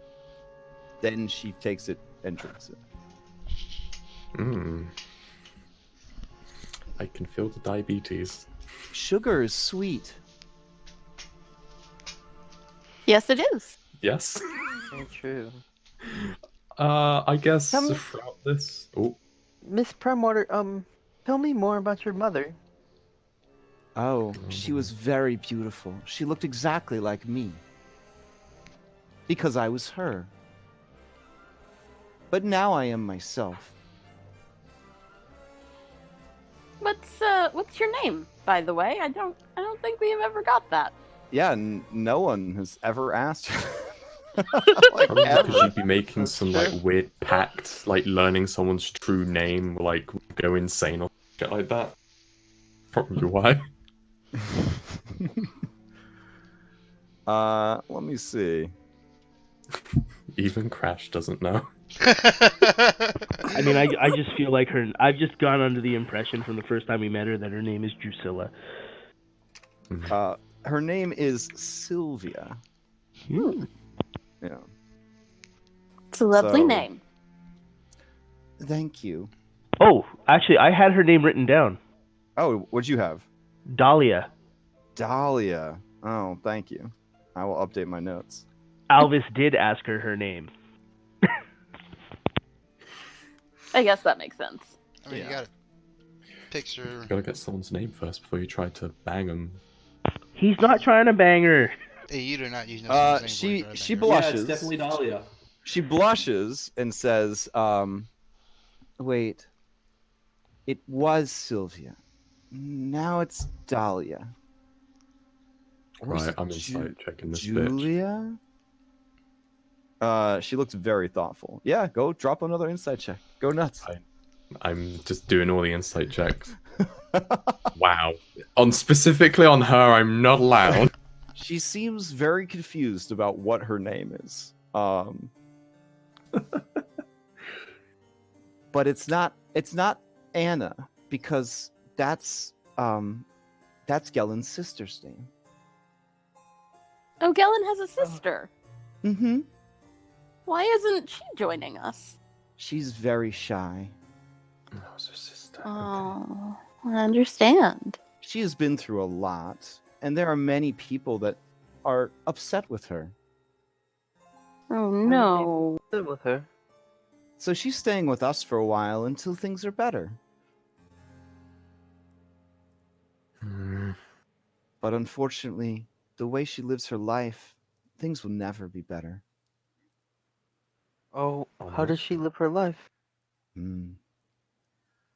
B: Then she takes it and drinks it.
F: I can feel the diabetes.
B: Sugar is sweet.
G: Yes, it is.
F: Yes.
C: So true.
F: I guess throughout this. Oh.
C: Miss Primwater, tell me more about your mother.
B: Oh, she was very beautiful. She looked exactly like me. Because I was her. But now I am myself.
G: What's your name, by the way? I don't think we have ever got that.
B: Yeah, no one has ever asked.
F: Like, because you'd be making some like weird pact, like learning someone's true name, like go insane or shit like that. Probably why.
B: Let me see.
F: Even Crash doesn't know.
D: I mean, I just feel like her. I've just gone under the impression from the first time we met her that her name is Drusilla.
B: Her name is Sylvia. Yeah.
G: It's a lovely name.
B: Thank you.
D: Oh, actually, I had her name written down.
B: Oh, what'd you have?
D: Dahlia.
B: Dahlia. Oh, thank you. I will update my notes.
D: Alvis did ask her name.
G: I guess that makes sense.
A: I mean, you gotta picture.
F: You gotta get someone's name first before you try to bang them.
D: He's not trying to bang her.
A: Hey, you do not use
B: she
E: Yeah,
B: blushes.
E: it's definitely Dahlia.
B: She blushes and says, wait. It was Sylvia. Now it's Dahlia. Or is
F: Right,
B: it
F: I'm inside checking this
B: Julia? She looks very thoughtful. Yeah, go drop another insight check. Go nuts.
F: I'm just doing all the insight checks. Wow. Specifically on her, I'm not allowed.
B: She seems very confused about what her name is. But it's not Anna, because that's Gellen's sister's name.
G: Oh, Gellen has a sister.
B: Mm-hmm.
G: Why isn't she joining us?
B: She's very shy.
F: That was her sister.
G: Oh, I understand.
B: She has been through a lot, and there are many people that are upset with her.
G: Oh
C: How many
G: no.
C: people live with her?
B: So she's staying with us for a while until things are better.
F: Hmm.
B: But unfortunately, the way she lives her life, things will never be better.
C: Oh, how does she live her life?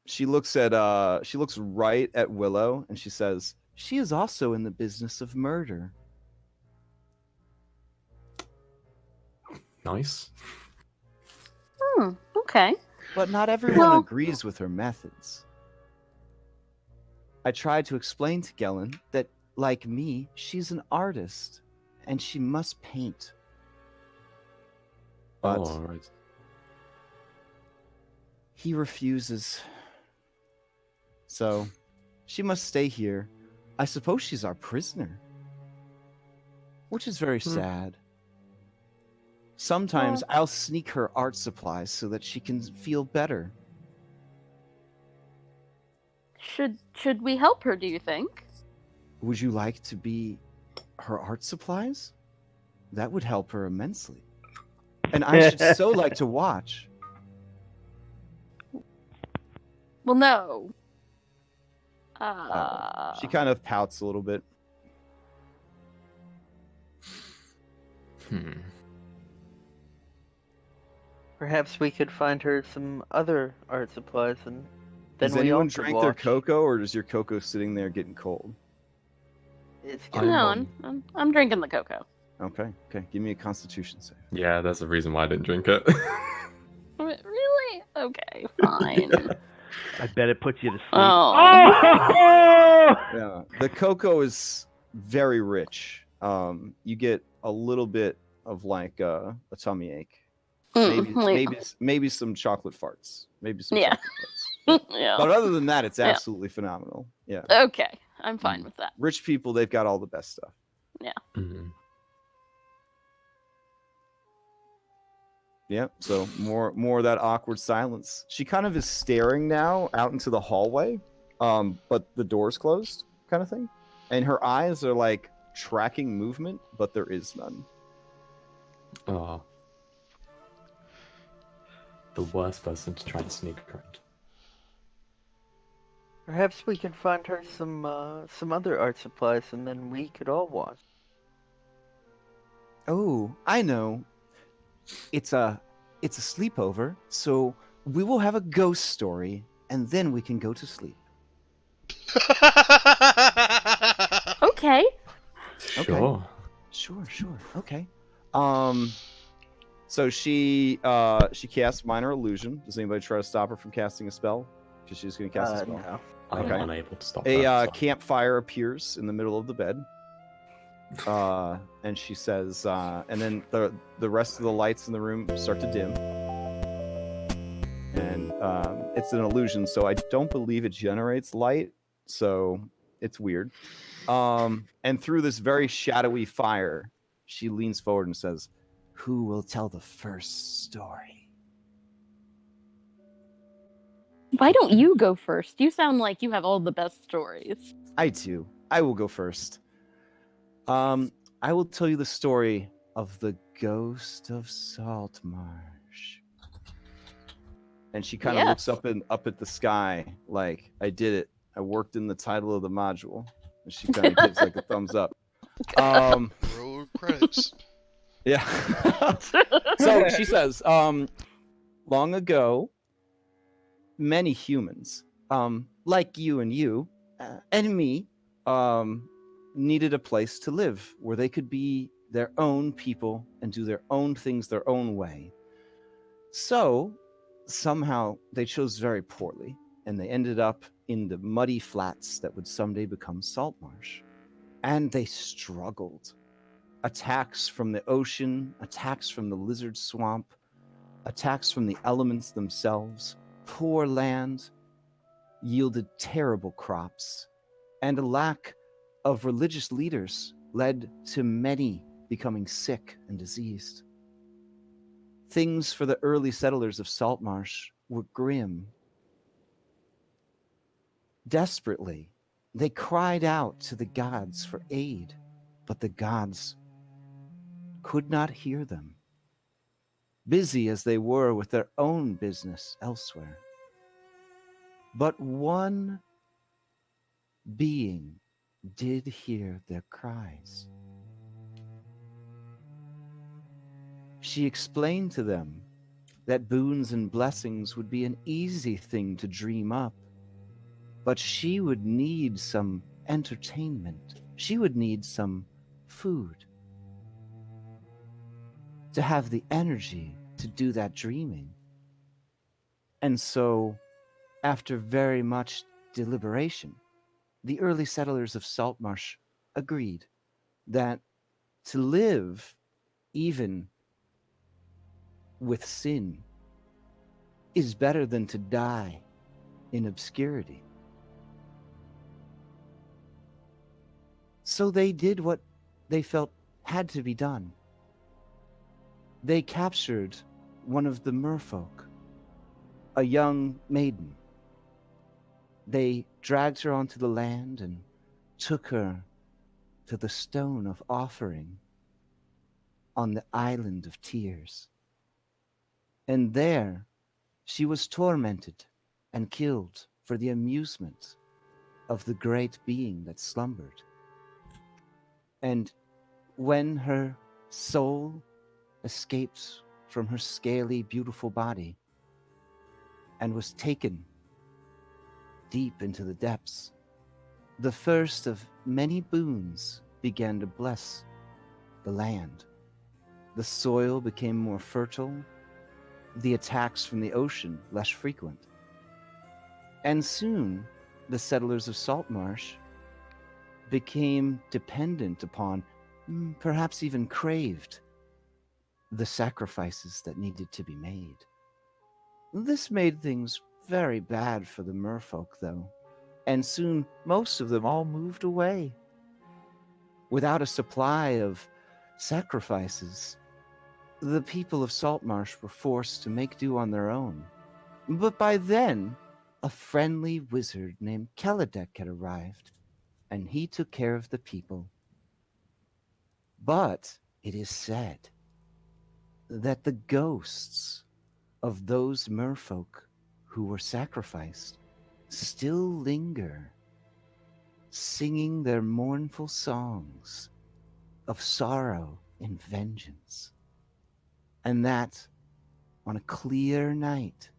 B: She looks right at Willow and she says, "She is also in the business of murder."
F: Nice.
G: Okay.
B: But not everyone agrees with her methods. I tried to explain to Gellin that, like me, she's an artist and she must paint. But
F: all right.
B: He refuses. So she must stay here. I suppose she's our prisoner. Which is very sad. Sometimes I'll sneak her art supplies so that she can feel better.
G: Should we help her, do you think?
B: Would you like to be her art supplies? That would help her immensely. And I should so like to watch.
G: Well, no.
B: She kind of pouts a little bit.
C: Perhaps we could find her some other art supplies, and then
B: Has
C: we
B: anyone
C: also
B: drank their
C: watch.
B: cocoa, or is your cocoa sitting there getting cold?
C: It's getting
G: No,
C: cold.
G: I'm drinking the cocoa.
B: Okay. Give me a Constitution save.
F: Yeah, that's the reason why I didn't drink it.
G: Really? Okay, fine.
D: I bet it puts you to sleep.
G: Oh.
B: Yeah, the cocoa is very rich. You get a little bit of like a tummy ache. Maybe some chocolate farts. Maybe some chocolate farts.
G: Yeah.
B: But other than that, it's absolutely phenomenal. Yeah.
G: Okay, I'm fine with that.
B: Rich people, they've got all the best stuff.
G: Yeah.
B: Yeah, so more of that awkward silence. She kind of is staring now out into the hallway, but the door's closed, kind of thing. And her eyes are like tracking movement, but there is none.
F: Oh. The worst person to try and sneak around.
C: Perhaps we could find her some other art supplies, and then we could all watch.
B: Oh, I know. It's a sleepover, so we will have a ghost story, and then we can go to sleep.
G: Okay.
F: Sure.
B: Sure. Okay. So she casts minor illusion. Does anybody try to stop her from casting a spell? Because she's going to cast a spell.
C: No.
F: I'm unable to stop
B: A campfire appears in the middle of the bed. And she says, and then the rest of the lights in the room start to dim. And it's an illusion, so I don't believe it generates light. So it's weird. And through this very shadowy fire, she leans forward and says, "Who will tell the first story?"
G: Why don't you go first? You sound like you have all the best stories.
B: I do. I will go first. I will tell you the story of the ghost of Saltmarsh. And she kind of looks up at the sky like, "I did it. I worked in the title of the module." And she kind of gives like a thumbs up.
A: Roll credits.
B: Yeah. So she says, long ago, many humans, like you and me, needed a place to live where they could be their own people and do their own things their own way. So somehow they chose very poorly, and they ended up in the muddy flats that would someday become Saltmarsh. And they struggled. Attacks from the ocean, attacks from the lizard swamp, attacks from the elements themselves, poor land, yielded terrible crops, and a lack of religious leaders led to many becoming sick and diseased. Things for the early settlers of Saltmarsh were grim.
H: Desperately, they cried out to the gods for aid, but the gods could not hear them, busy as they were with their own business elsewhere. But one being did hear their cries. She explained to them that boons and blessings would be an easy thing to dream up, but she would need some entertainment. She would need some food to have the energy to do that dreaming. And so, after very much deliberation, the early settlers of Saltmarsh agreed that to live even with sin is better than to die in obscurity. So they did what they felt had to be done. They captured one of the merfolk, a young maiden. They dragged her onto the land and took her to the Stone of Offering on the Island of Tears. And there she was tormented and killed for the amusement of the great being that slumbered. And when her soul escaped from her scaly, beautiful body and was taken deep into the depths, the first of many boons began to bless the land. The soil became more fertile, the attacks from the ocean less frequent. And soon, the settlers of Saltmarsh became dependent upon, perhaps even craved, the sacrifices that needed to be made. This made things very bad for the merfolk, though, and soon most of them all moved away. Without a supply of sacrifices, the people of Saltmarsh were forced to make do on their own. But by then, a friendly wizard named Kelladek had arrived, and he took care of the people. But it is said that the ghosts of those merfolk who were sacrificed still linger, singing their mournful songs of sorrow and vengeance. And that, on a clear night,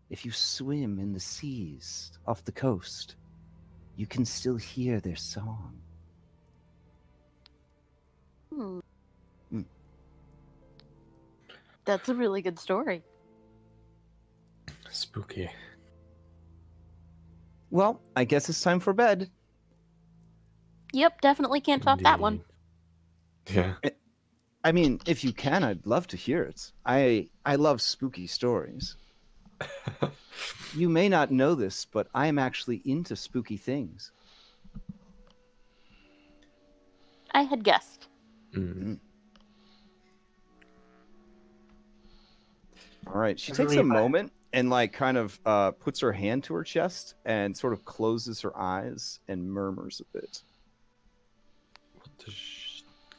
H: if you swim in the seas off the coast, you can still hear their song.
G: That's a really good story.
F: Spooky.
H: Well, I guess it's time for bed.
G: Yep, definitely can't top that one.
F: Yeah.
H: I mean, if you can, I'd love to hear it. I love spooky stories. You may not know this, but I am actually into spooky things.
G: I had guessed.
H: All right, she takes a moment and kind of puts her hand to her chest and sort of closes her eyes and murmurs a bit.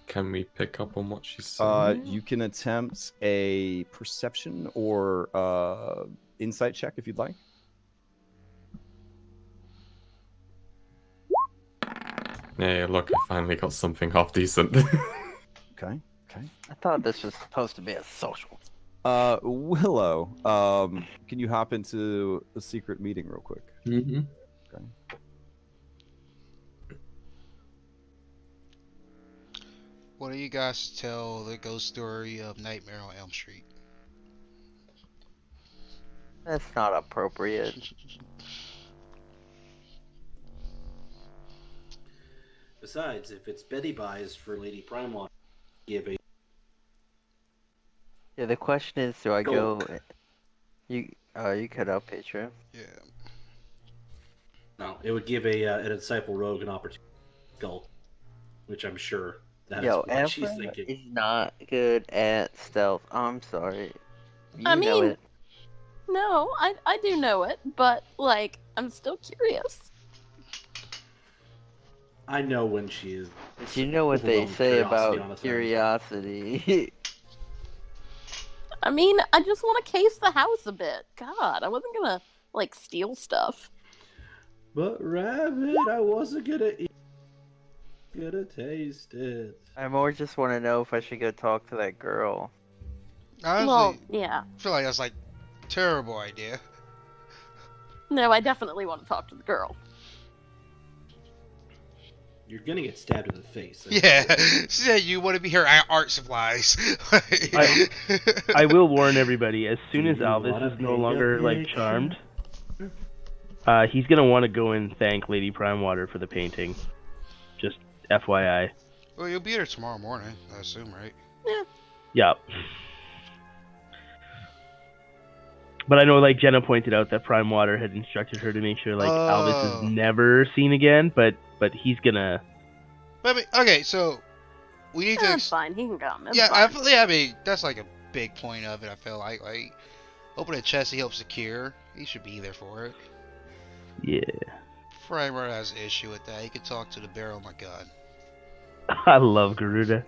F: Can we pick up on what she's saying?
H: You can attempt a perception or insight check if you'd like.
F: Hey, look, I finally got something half decent.
H: Okay.
C: I thought this was supposed to be a social.
H: Willow, can you hop into a secret meeting real quick?
F: Mm-hmm.
H: Okay.
A: What do you guys tell the ghost story of Nightmare on Elm Street?
C: That's not appropriate.
E: Besides, if it's Betty buys for Lady Primewaters, give a.
C: Yeah, the question is, do I go? You cut out Patreon.
A: Yeah.
E: No, it would give a disciple rogue an opportunity to skull, which I'm sure that is what she's
C: Ephraim
E: thinking.
C: is not good at stealth. I'm sorry. You
G: I
C: know
G: mean,
C: it.
G: No, I do know it, but like I'm still curious.
E: I know when she is.
C: But you know what they
E: overwhelmed
C: say
E: curiosity
C: about
E: on its own.
C: curiosity.
G: I mean, I just want to case the house a bit. God, I wasn't gonna like steal stuff.
E: But rabbit, I wasn't gonna eat. Gonna taste it.
C: I more just want to know if I should go talk to that girl.
A: Honestly,
G: Well, yeah.
A: I feel like that's like a terrible idea.
G: No, I definitely want to talk to the girl.
E: You're gonna get stabbed in the face.
A: Yeah, she said you want to be her art supplies.
D: I will warn everybody, as soon
E: Do
D: as
E: you
D: Alvis
E: wanna
D: is no
E: paint a
D: longer like
E: picture?
D: charmed, he's gonna want to go and thank Lady Primewater for the painting. Just FYI.
A: Well, you'll be here tomorrow morning, I assume, right?
D: Yeah. But I know, like Jenna pointed out, that Primewater had instructed her to make sure like Alvis is never seen again. But he's gonna.
A: But I mean, okay, so we need to.
G: That's fine. He can come. It's
A: Yeah,
G: fine.
A: I mean that's like a big point of it. I feel like open a chest he helps secure. He should be there for it.
D: Yeah.
A: Primer has an issue with that. He could talk to the bear. Oh my god.
D: I love Garuda.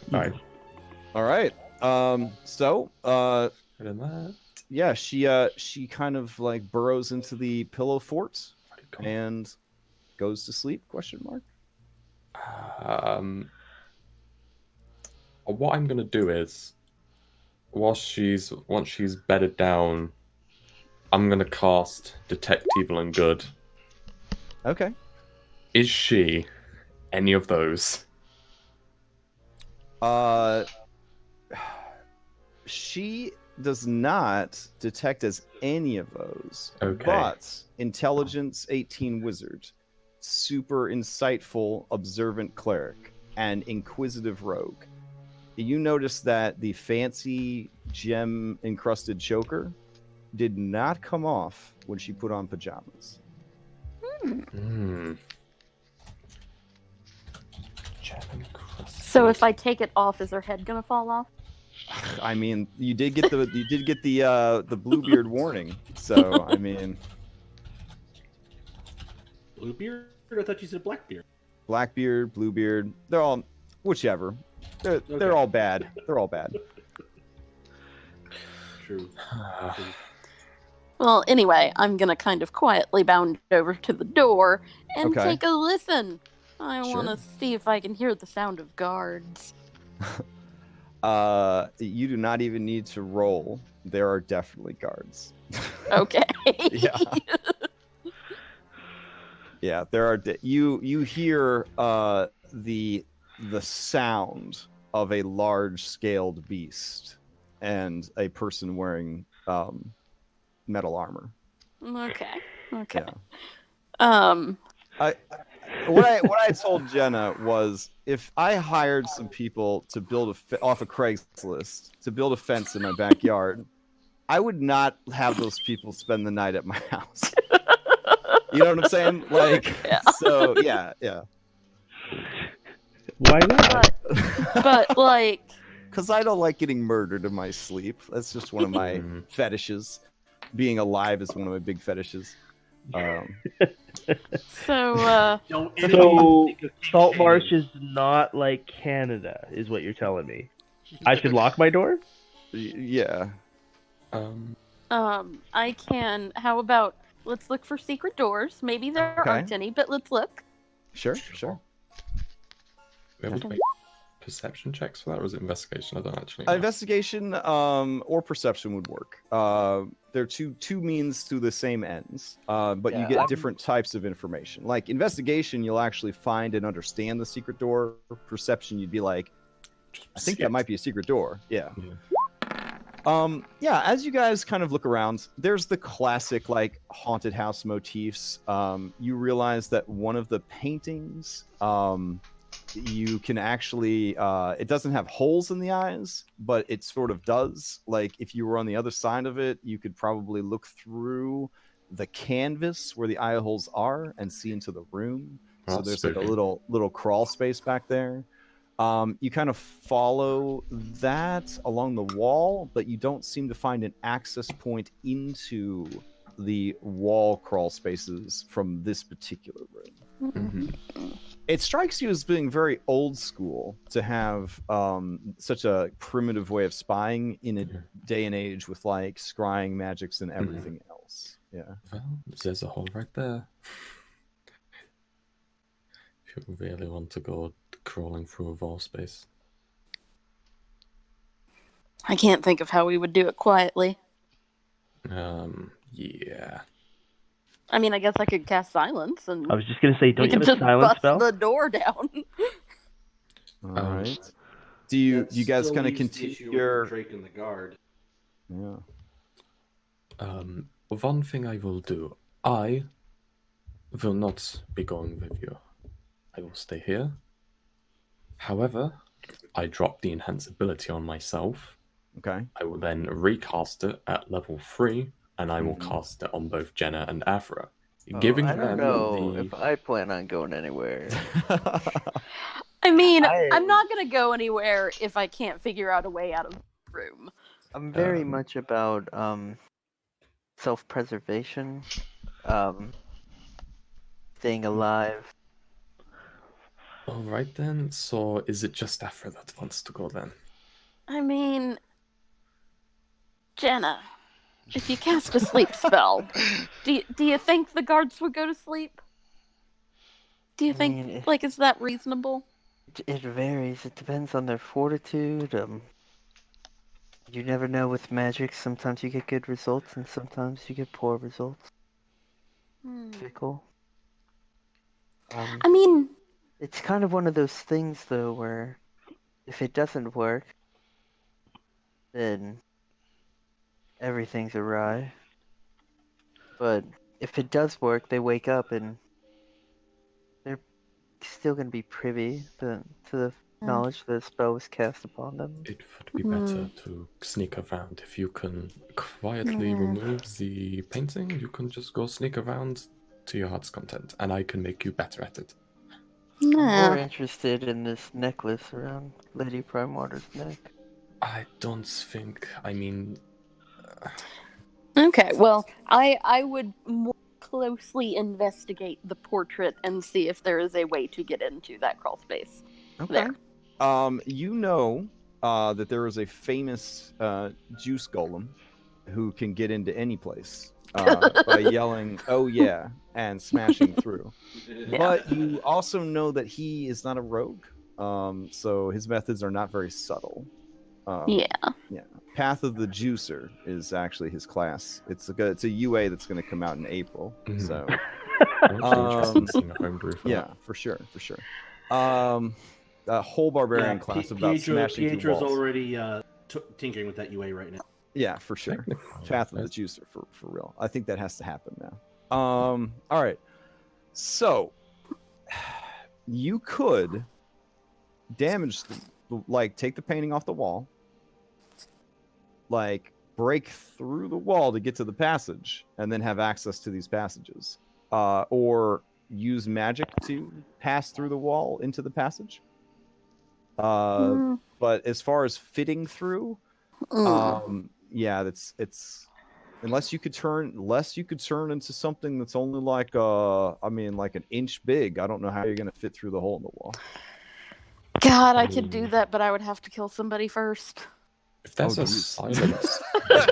F: Nice.
B: All right. So,
F: Other than that,
B: yeah, she kind of like burrows into the pillow fort and goes to sleep? Question mark.
F: What I'm gonna do is, once she's bedded down, I'm gonna cast Detect Evil and Good.
B: Okay.
F: Is she any of those?
B: She does not detect as any of those.
F: Okay.
B: But intelligence 18 wizard, super insightful observant cleric, and inquisitive rogue. You notice that the fancy gem encrusted choker did not come off when she put on pajamas.
G: So if I take it off, is her head gonna fall off?
B: I mean, you did get the Bluebeard warning. So I mean,
E: Bluebeard? I thought you said Blackbeard.
B: Blackbeard, Bluebeard, they're all whichever. They're
E: Okay.
B: all bad. They're all bad.
E: True.
G: Well, anyway, I'm gonna kind of quietly bound over to the door and
B: Okay.
G: take a listen. I
B: Sure.
G: want to see if I can hear the sound of guards.
B: You do not even need to roll. There are definitely guards.
G: Okay.
B: Yeah. Yeah, there are. You hear the sound of a large scaled beast and a person wearing metal armor.
G: Okay. Okay.
B: Yeah. What I told Jenna was, if I hired some people to build off of Craigslist to build a fence in my backyard, I would not have those people spend the night at my house. You know what I'm saying? Like,
G: Yeah.
B: So yeah.
D: Why not?
G: But like,
B: Because I don't like getting murdered in my sleep. That's just one of my fetishes. Being alive is one of my big fetishes.
G: so
D: Saltmarsh is not like Canada, is what you're telling me. I should lock my door?
B: Yeah.
G: I can. How about let's look for secret doors? Maybe there
B: Okay.
G: aren't any, but let's look.
B: Sure.
F: We able to make perception checks for that, or is it investigation? I don't actually.
B: Investigation or perception would work. They're two means to the same ends, but you get different types of information. Like investigation, you'll actually find and understand the secret door. Perception, you'd be like, I think that might be a secret door. Yeah. As you guys kind of look around, there's the classic like haunted house motifs. You realize that one of the paintings, you can actually, it doesn't have holes in the eyes, but it sort of does. Like if you were on the other side of it, you could probably look through the canvas where the eye holes are and see into the room. So
F: That's
B: there's
F: spooky.
B: like a little crawl space back there. You kind of follow that along the wall, but you don't seem to find an access point into the wall crawl spaces from this particular room.
F: Mm-hmm.
B: It strikes you as being very old school to have such a primitive way of spying in a day and age with like scrying magics and everything else. Yeah.
F: Well, there's a hole right there. If you really want to go crawling through a wall space.
G: I can't think of how we would do it quietly.
F: Yeah.
G: I mean, I guess I could cast silence, and
D: I was just gonna say, don't
G: we
D: you
G: could
D: have a
G: just
D: silence
G: bust
D: spell?
G: the door down.
B: All right. Do you guys kind of continue your
E: Drake and the guard?
B: Yeah.
F: One thing I will do. I will not be going with you. I will stay here. However, I drop the enhance ability on myself.
B: Okay.
F: I will then recast it at level 3, and I will cast it on both Jenna and Afra. Giving
C: I don't
F: them
C: know
F: the...
C: if I plan on going anywhere.
G: I mean, I'm not gonna go anywhere if I can't figure out a way out of the room.
C: I'm very much about self-preservation, staying alive.
F: Alright then, so is it just Afra that wants to go then?
G: I mean, Jenna, if you cast a sleep spell, do you think the guards would go to sleep? Do you think, is that reasonable?
C: It varies. It depends on their fortitude. You never know with magic. Sometimes you get good results, and sometimes you get poor results. Fickle.
G: I mean,
C: it's kind of one of those things, though, where if it doesn't work, then everything's awry. But if it does work, they wake up and they're still going to be privy to the knowledge that a spell was cast upon them.
F: It would be better to sneak around. If you can quietly remove the painting, you can just go sneak around to your heart's content, and I can make you better at it.
C: I'm more interested in this necklace around Lady Primewater's neck.
F: I don't think, I mean...
G: Okay, well, I would more closely investigate the portrait and see if there is a way to get into that crawl space.
B: Okay.
G: There.
B: You know that there is a famous juice golem who can get into any place by yelling, "Oh yeah," and smashing through.
G: Yeah.
B: But you also know that he is not a rogue, so his methods are not very subtle. Yeah. Path of the Juicer is actually his class. It's a UA that's going to come out in April. So, yeah, for sure. A whole barbarian class about smashing through
E: Pietro's
B: walls.
E: already tinkering with that UA right now.
B: Yeah, for sure. Path of the Juicer for real. I think that has to happen now. All right. So you could damage take the painting off the wall, break through the wall to get to the passage, and then have access to these passages, or use magic to pass through the wall into the passage. But as far as fitting through, yeah, it's unless you could turn into something that's only like an inch big. I don't know how you're gonna fit through the hole in the wall.
G: God, I could do that, but I would have to kill somebody first.
F: If there's if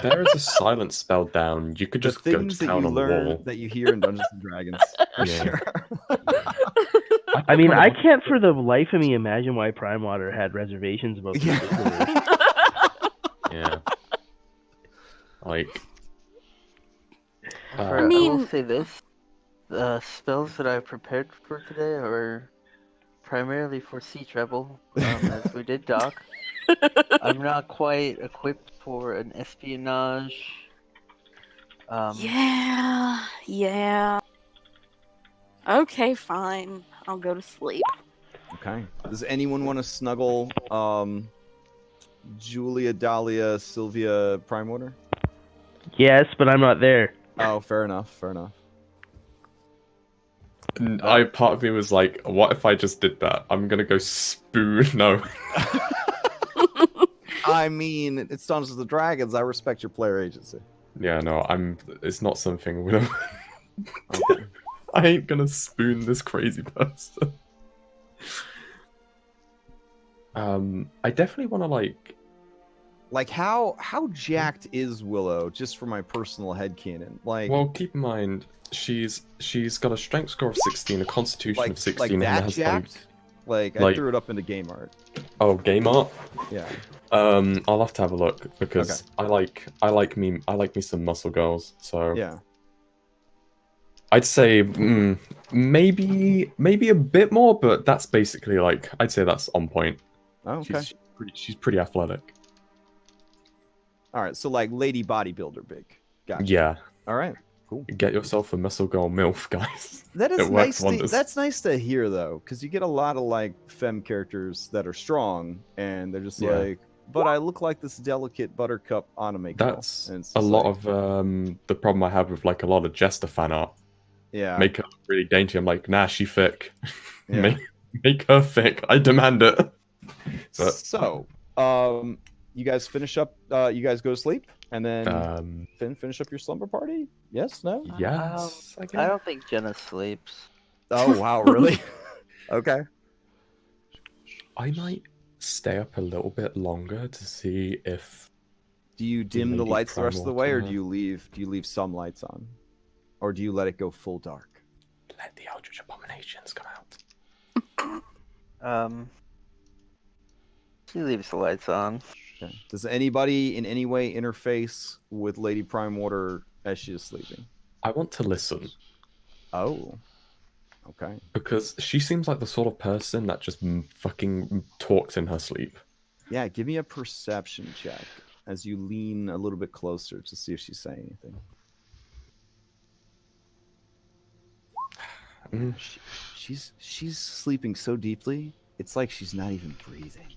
F: there is a silence spell down, you could just go to town on the wall.
B: That you hear in Dungeons and Dragons, for sure.
D: I mean, I can't for the life of me imagine why Primewater had reservations about this.
F: Yeah.
C: I will say this: the spells that I prepared for today are primarily for sea travel, as we did dock. I'm not quite equipped for an espionage.
G: Yeah. Okay, fine. I'll go to sleep.
B: Okay. Does anyone want to snuggle Julia, Dahlia, Sylvia, Primewater?
D: Yes, but I'm not there.
B: Oh, fair enough.
F: Part of me was like, what if I just did that? I'm gonna go spoon. No.
B: I mean, it's Dungeons and Dragons. I respect your player agency.
F: Yeah, no, it's not something we're
B: Okay.
F: I ain't gonna spoon this crazy person. I definitely want to
B: like how jacked is Willow? Just for my personal headcanon. Like,
F: well, keep in mind she's got a strength score of 16, a constitution of 16,
B: like
F: and
B: that
F: has
B: jacked. Like I threw it up into game art.
F: Oh, game art.
B: Yeah.
F: I'll have to have a look because
B: Okay.
F: I like me some muscle girls. So
B: yeah.
F: I'd say maybe a bit more, but that's basically like I'd say that's on point.
B: Oh, okay.
F: She's pretty athletic.
B: All right, so like lady bodybuilder big. Gotcha.
F: Yeah.
B: All right. Cool.
F: Get yourself a muscle girl MILF, guys.
B: That is
F: It works
B: nice.
F: wonders.
B: That's nice to hear though, because you get a lot of like femme characters that are strong, and they're just
F: Yeah.
B: like, but I look like this delicate buttercup anime girl.
F: That's
B: And it's
F: a
B: just
F: lot
B: like,
F: of the problem I have with like a lot of Jester fan art.
B: yeah.
F: Make her look really dainty. I'm like, nah, she thick.
B: Yeah.
F: make her thick. I demand it. But,
B: So, you guys finish up. You guys go to sleep, and then finish up your slumber party. Yes. No.
F: Yes.
C: I don't think Jenna sleeps.
B: Oh wow! Really? Okay.
F: I might stay up a little bit longer to see if.
B: Do you dim the
F: Lady
B: lights the rest of the way, or
F: Primewater-
B: do you leave some lights on, or do you let it go full dark?
F: Let the Eldritch Abominations come out.
C: She leaves the lights on.
B: Okay. Does anybody in any way interface with Lady Primewater as she is sleeping?
F: I want to listen.
B: Oh. Okay.
F: Because she seems like the sort of person that just fucking talks in her sleep.
B: Yeah, give me a perception check as you lean a little bit closer to see if she's saying anything. She's sleeping so deeply, it's like she's not even breathing.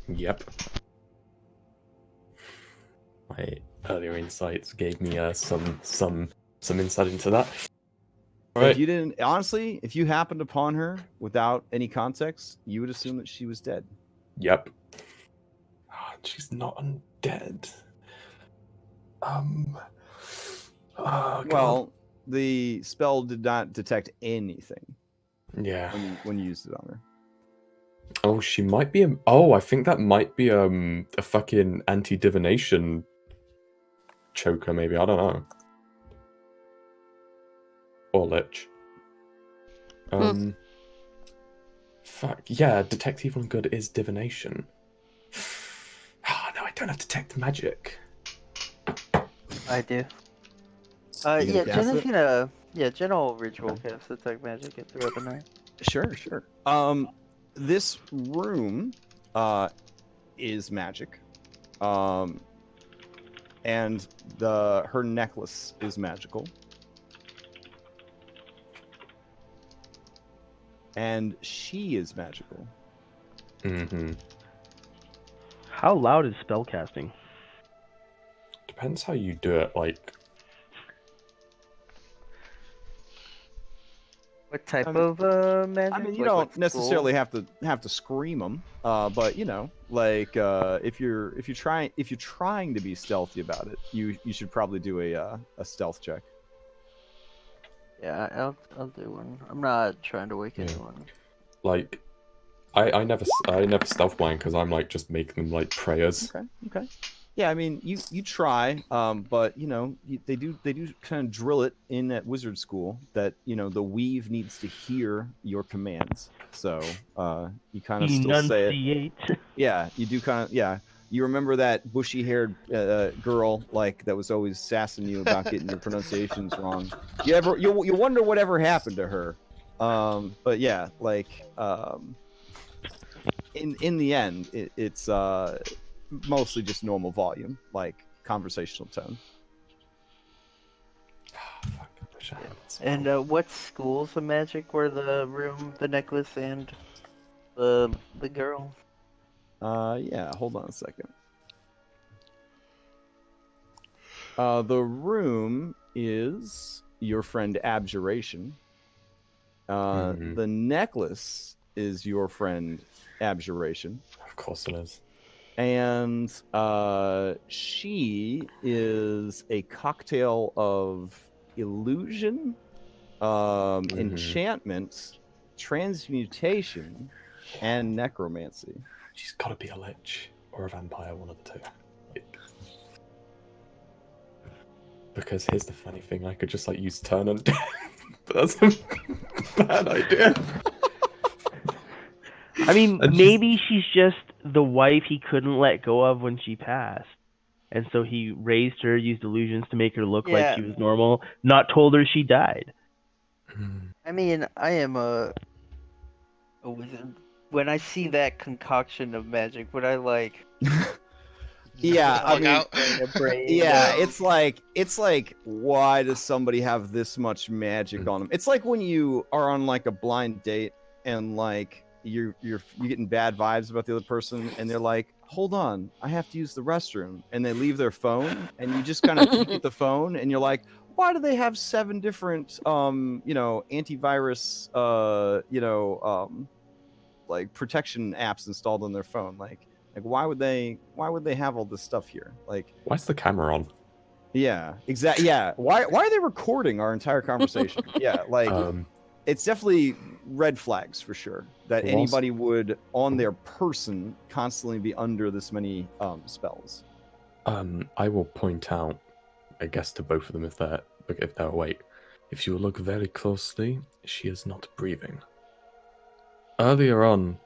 F: Yep. My earlier insights gave me some insight into that.
B: If you didn't, honestly, if you happened upon her without any context, you would assume that she was dead.
F: Yep. Oh, she's not undead. Oh,
B: well, the spell did not detect anything.
F: Yeah.
B: When you used it on her.
F: Oh, she might be. Oh, I think that might be a fucking anti-divination choker. Maybe, I don't know. Or lich. Fuck yeah, detect evil and good is divination. Ah, no, I don't have detect magic.
C: I do. Yeah, Jenna's gonna. Yeah, Jenna will ritual cast detect magic throughout the night.
B: Sure. This room is magic. And her necklace is magical. And she is magical.
F: Mm-hmm.
D: How loud is spellcasting?
F: Depends how you do it, like...
C: What type of magic?
B: I mean, you don't necessarily have to scream them, but you know, like if you're trying to be stealthy about it, you should probably do a stealth check.
C: Yeah, I'll do one. I'm not trying to wake anyone.
F: Like, I never stealth blind because I'm like just making them like prayers.
B: Okay. Yeah, I mean, you try, but you know, they do kind of drill it in at wizard school that you know the weave needs to hear your commands. So you kind of still say it. Yeah, you do kind of. Yeah, you remember that bushy-haired girl like that was always sassing you about getting your pronunciations wrong. You wonder whatever happened to her. But yeah, like in the end, it's mostly just normal volume, like conversational tone.
C: And what schools of magic were the room, the necklace, and the girl?
B: Yeah, hold on a second. The room is your friend Abjuration. The necklace is your friend Abjuration.
F: Of course it is.
B: And she is a cocktail of illusion, enchantment, transmutation, and necromancy.
F: She's got to be a lich or a vampire, one of the two. Because here's the funny thing, I could just use turn undead, but that's a bad idea.
D: I mean, maybe she's just the wife he couldn't let go of when she passed. And so he raised her, used illusions to make her look like she was normal, not told her she died.
C: I mean, I am a wizard. When I see that concoction of magic, would I
B: Yeah, I mean,
C: yeah,
B: it's like, why does somebody have this much magic on them? It's like when you are on a blind date and you're getting bad vibes about the other person, and they're like, hold on, I have to use the restroom, and they leave their phone, and you just kind of peek at the phone, and you're like, why do they have 7 different antivirus protection apps installed on their phone? Why would they have all this stuff here?
F: Why's the camera on?
B: Yeah, exactly. Yeah, why are they recording our entire conversation? Yeah, it's definitely red flags for sure that anybody would on their person constantly be under this many spells.
F: I will point out, I guess, to both of them if they're awake. If you look very closely, she is not breathing. Earlier on,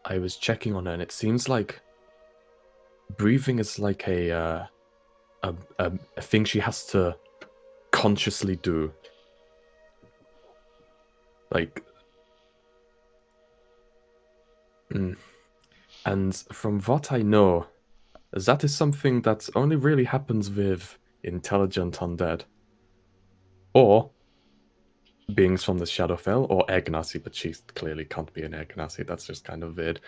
F: I was checking on her, and it seems like breathing is like a thing she has to consciously do. And from what I know, that is something that only really happens with intelligent undead. Or beings from the Shadowfell, or Egnasi, but she clearly can't be an Egnasi, that's just kind of weird.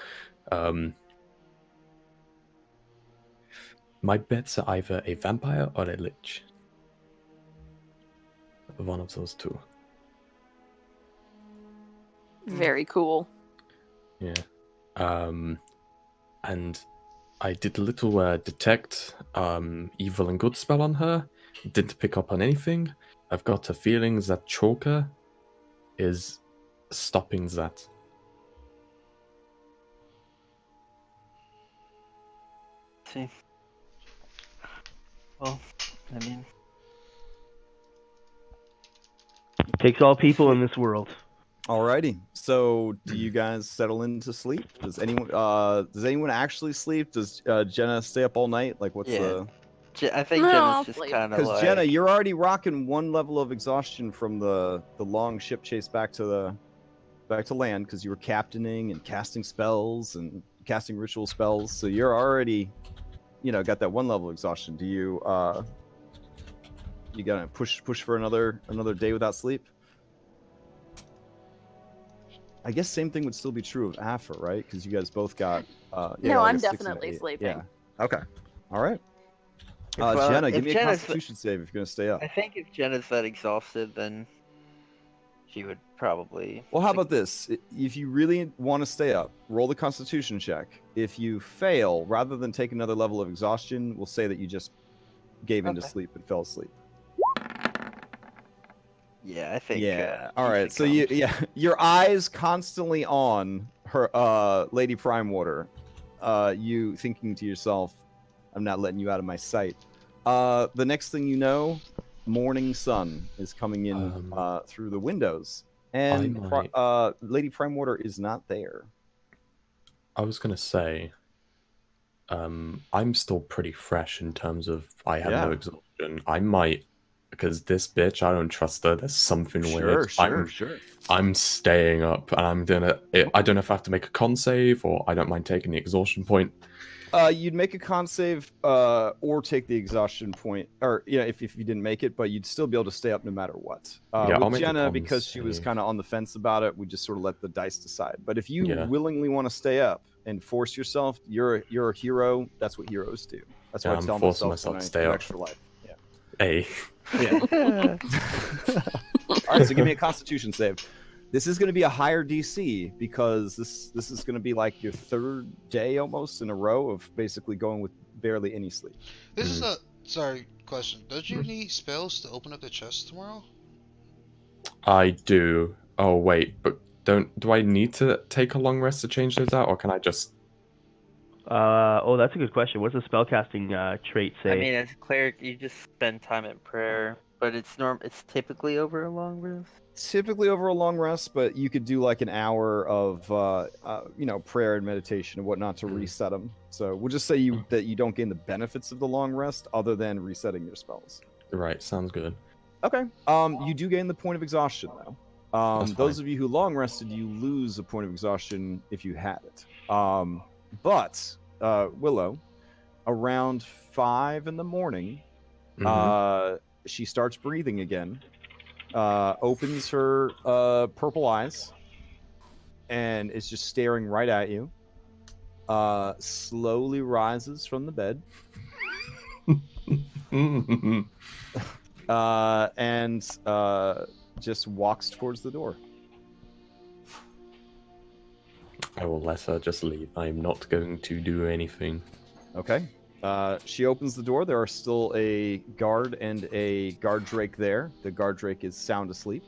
F: My bets are either a vampire or a lich. One of those two.
G: Very cool.
F: Yeah. And I did a little detect evil and good spell on her. Didn't pick up on anything. I've got a feeling that Choker is stopping that.
C: See. Well, I mean,
D: Takes all people in this world.
B: Alrighty. So, do you guys settle into sleep? Does anyone actually sleep? Does Jenna stay up all night? What's the?
C: I think Jenna's just kind of
B: because Jenna, you're already rocking 1 level of exhaustion from the long ship chase back to land because you were captaining and casting spells and casting ritual spells. So you're already, got that 1 level of exhaustion. Do you gonna push for another day without sleep? I guess same thing would still be true of Afa, right? Because you guys both got.
G: No, I'm definitely sleeping.
B: Yeah. Okay. All right. Jenna, give me a Constitution save if you're gonna stay up.
C: I think if Jenna's that exhausted, then she would probably.
B: Well, how about this? If you really want to stay up, roll the Constitution check. If you fail, rather than take another level of exhaustion, we'll say that you just gave into sleep and fell asleep.
C: Yeah, I think.
B: Yeah. All right. So your eyes constantly on her, Lady Primewater. You thinking to yourself, "I'm not letting you out of my sight." The next thing you know, morning sun is coming in through the windows, and Lady Primewater is not there.
F: I was gonna say, I'm still pretty fresh in terms of I have no exhaustion. I might. Because this bitch, I don't trust her. There's something weird.
B: Sure.
F: I'm staying up, and I'm gonna. I don't know if I have to make a con save, or I don't mind taking the exhaustion point.
B: You'd make a con save, or take the exhaustion point, or if you didn't make it, but you'd still be able to stay up no matter what. With Jenna, because she was kind of on the fence about it, we just sort of let the dice decide. But if you willingly want to stay up and force yourself, you're a hero. That's what heroes do. That's what I tell myself to stay up. Extra life. Yeah.
F: Hey.
B: Yeah. All right, so give me a Constitution save. This is going to be a higher DC because this is going to be like your third day almost in a row of basically going with barely any sleep.
A: This is a question. Don't you need spells to open up the chest tomorrow?
F: I do. Oh wait, but do I need to take a long rest to change those out, or can I just?
D: That's a good question. What's the spellcasting trait say?
C: I mean, as a cleric, you just spend time in prayer, but it's typically over a long rest.
B: Typically over a long rest, but you could do like an hour of prayer and meditation and whatnot to reset them. So we'll just say that you don't gain the benefits of the long rest other than resetting your spells.
F: Right, sounds good.
B: Okay. You do gain the point of exhaustion though. Those of you who long rested, you lose a point of exhaustion if you had it. But Willow, around 5 in the morning, she starts breathing again, opens her purple eyes, and is just staring right at you. Slowly rises from the bed. And just walks towards the door.
F: I will let her just leave. I'm not going to do anything.
B: Okay. She opens the door. There are still a guard and a guard drake there. The guard drake is sound asleep.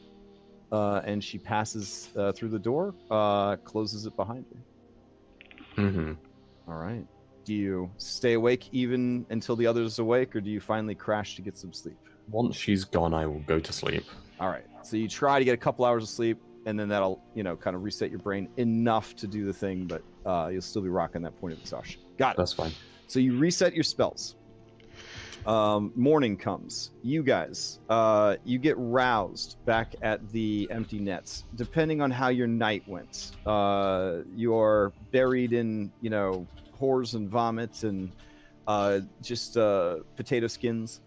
B: And she passes through the door, closes it behind her.
F: Mm-hmm.
B: All right. Do you stay awake even until the others awake, or do you finally crash to get some sleep?
F: Once she's gone, I will go to sleep.
B: All right. So you try to get a couple hours of sleep, and then that'll, kind of reset your brain enough to do the thing, but you'll still be rocking that point of exhaustion. Got it.
F: That's fine.
B: So you reset your spells. Morning comes. You guys, you get roused back at the empty nets. Depending on how your night went, you are buried in, whores and vomit and just potato skins.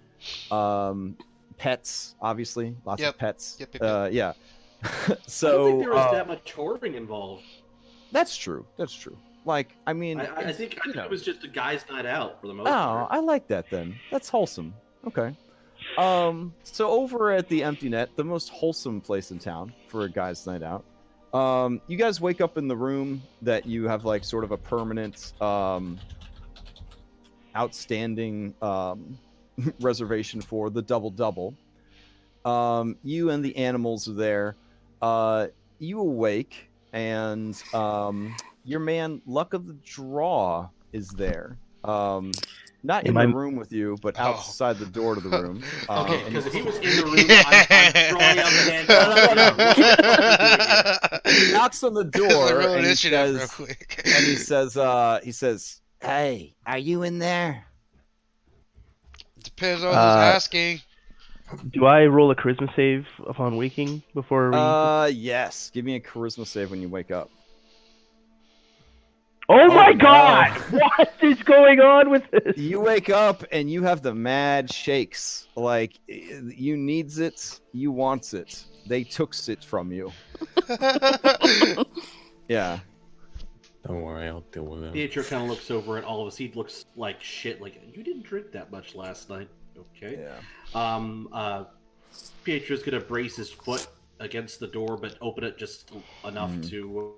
B: Pets, obviously, lots of pets.
A: Yep.
B: Yeah. So
E: I don't think there was that much whoring involved.
B: That's true. Like, I mean,
E: I think it was just a guy's night out for the most
B: Oh,
E: part.
B: I like that then. That's wholesome. Okay. So over at the Empty Net, the most wholesome place in town for a guy's night out, you guys wake up in the room that you have like sort of a permanent, outstanding reservation for, the double. You and the animals are there. You awake, and your man Luck of the Draw is there. Not in the room with you, but outside the door to the room.
E: Okay, because if he was in the room, I'm drawing out the hand.
B: He knocks on the door and he says,
H: "Hey, are you in there?"
A: Depends on who's asking.
D: Do I roll a charisma save upon waking before we...
B: Yes. Give me a charisma save when you wake up.
D: Oh my god! What is going on with this?
B: You wake up and you have the mad shakes. Like, you needs it, you wants it. They tooks it from you. Yeah.
F: Don't worry, I'll deal with it.
E: Pietro kind of looks over at all of us. He looks like shit. Like, you didn't drink that much last night. Okay.
B: Yeah.
E: Pietro's gonna brace his foot against the door, but open it just enough to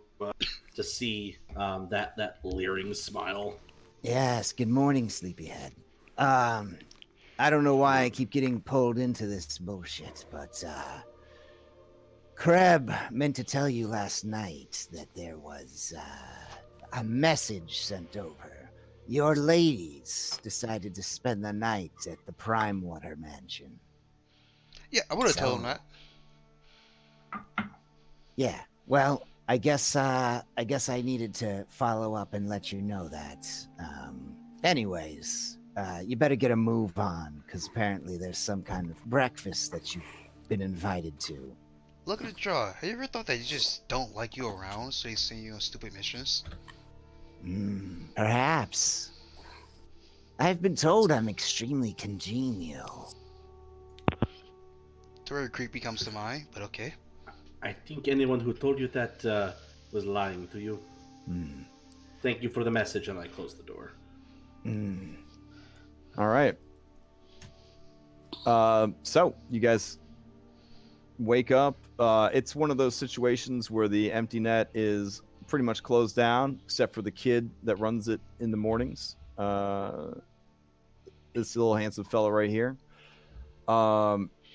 E: see that leering smile.
H: Yes. Good morning, sleepyhead. I don't know why I keep getting pulled into this bullshit, but Kreb meant to tell you last night that there was a message sent over. Your ladies decided to spend the night at the Primewaters Mansion.
A: Yeah, I would have told him that.
H: Yeah, well, I guess I needed to follow up and let you know that. Anyways, you better get a move on, because apparently there's some kind of breakfast that you've been invited to.
A: Look at the draw. Have you ever thought that you just don't like you around, so he's sending you on stupid missions?
H: Perhaps. I've been told I'm extremely congenial.
A: The word creepy comes to mind, but okay.
E: I think anyone who told you that was lying to you. Thank you for the message, and I close the door.
B: All right. So you guys wake up. It's one of those situations where the empty net is pretty much closed down, except for the kid that runs it in the mornings. This little handsome fella right here.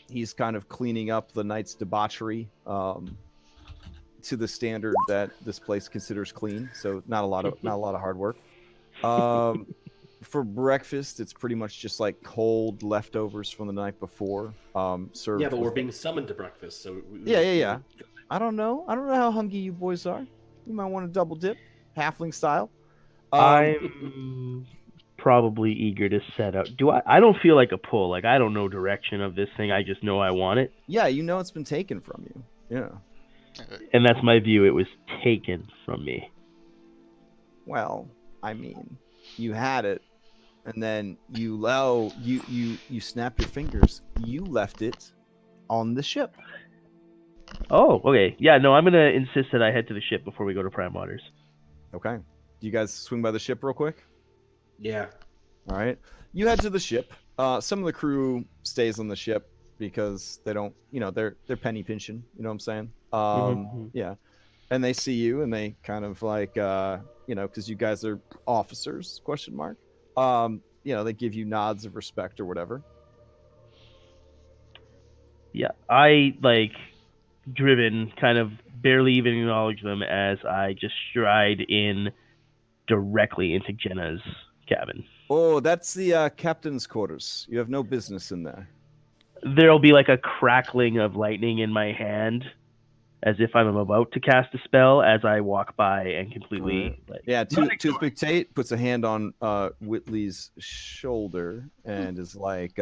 B: He's kind of cleaning up the night's debauchery to the standard that this place considers clean. So not a lot of hard work. For breakfast, it's pretty much just like cold leftovers from the night before. Served.
E: Yeah, but we're being summoned to breakfast, so
B: yeah. I don't know how hungry you boys are. You might want to double dip, halfling style.
D: I'm probably eager to set out. I don't feel like a pull. Like, I don't know direction of this thing. I just know I want it.
B: Yeah, you know it's been taken from you. Yeah.
D: And that's my view. It was taken from me.
B: Well, I mean, you had it, and then you snap your fingers. You left it on the ship.
D: Oh, okay. Yeah, no, I'm gonna insist that I head to the ship before we go to Primewaters.
B: Okay. Do you guys swing by the ship real quick?
E: Yeah.
B: All right. You head to the ship. Some of the crew stays on the ship because they don't, they're penny pinching. You know what I'm saying? Yeah. And they see you, and they kind of like, because you guys are officers? ? They give you nods of respect or whatever.
D: Yeah, I driven kind of barely even acknowledge them as I just stride in directly into Jenna's cabin.
B: Oh, that's the captain's quarters. You have no business in there.
D: There'll be like a crackling of lightning in my hand as if I'm about to cast a spell as I walk by and completely...
B: Toothpick Tate puts a hand on Whitley's shoulder and is like,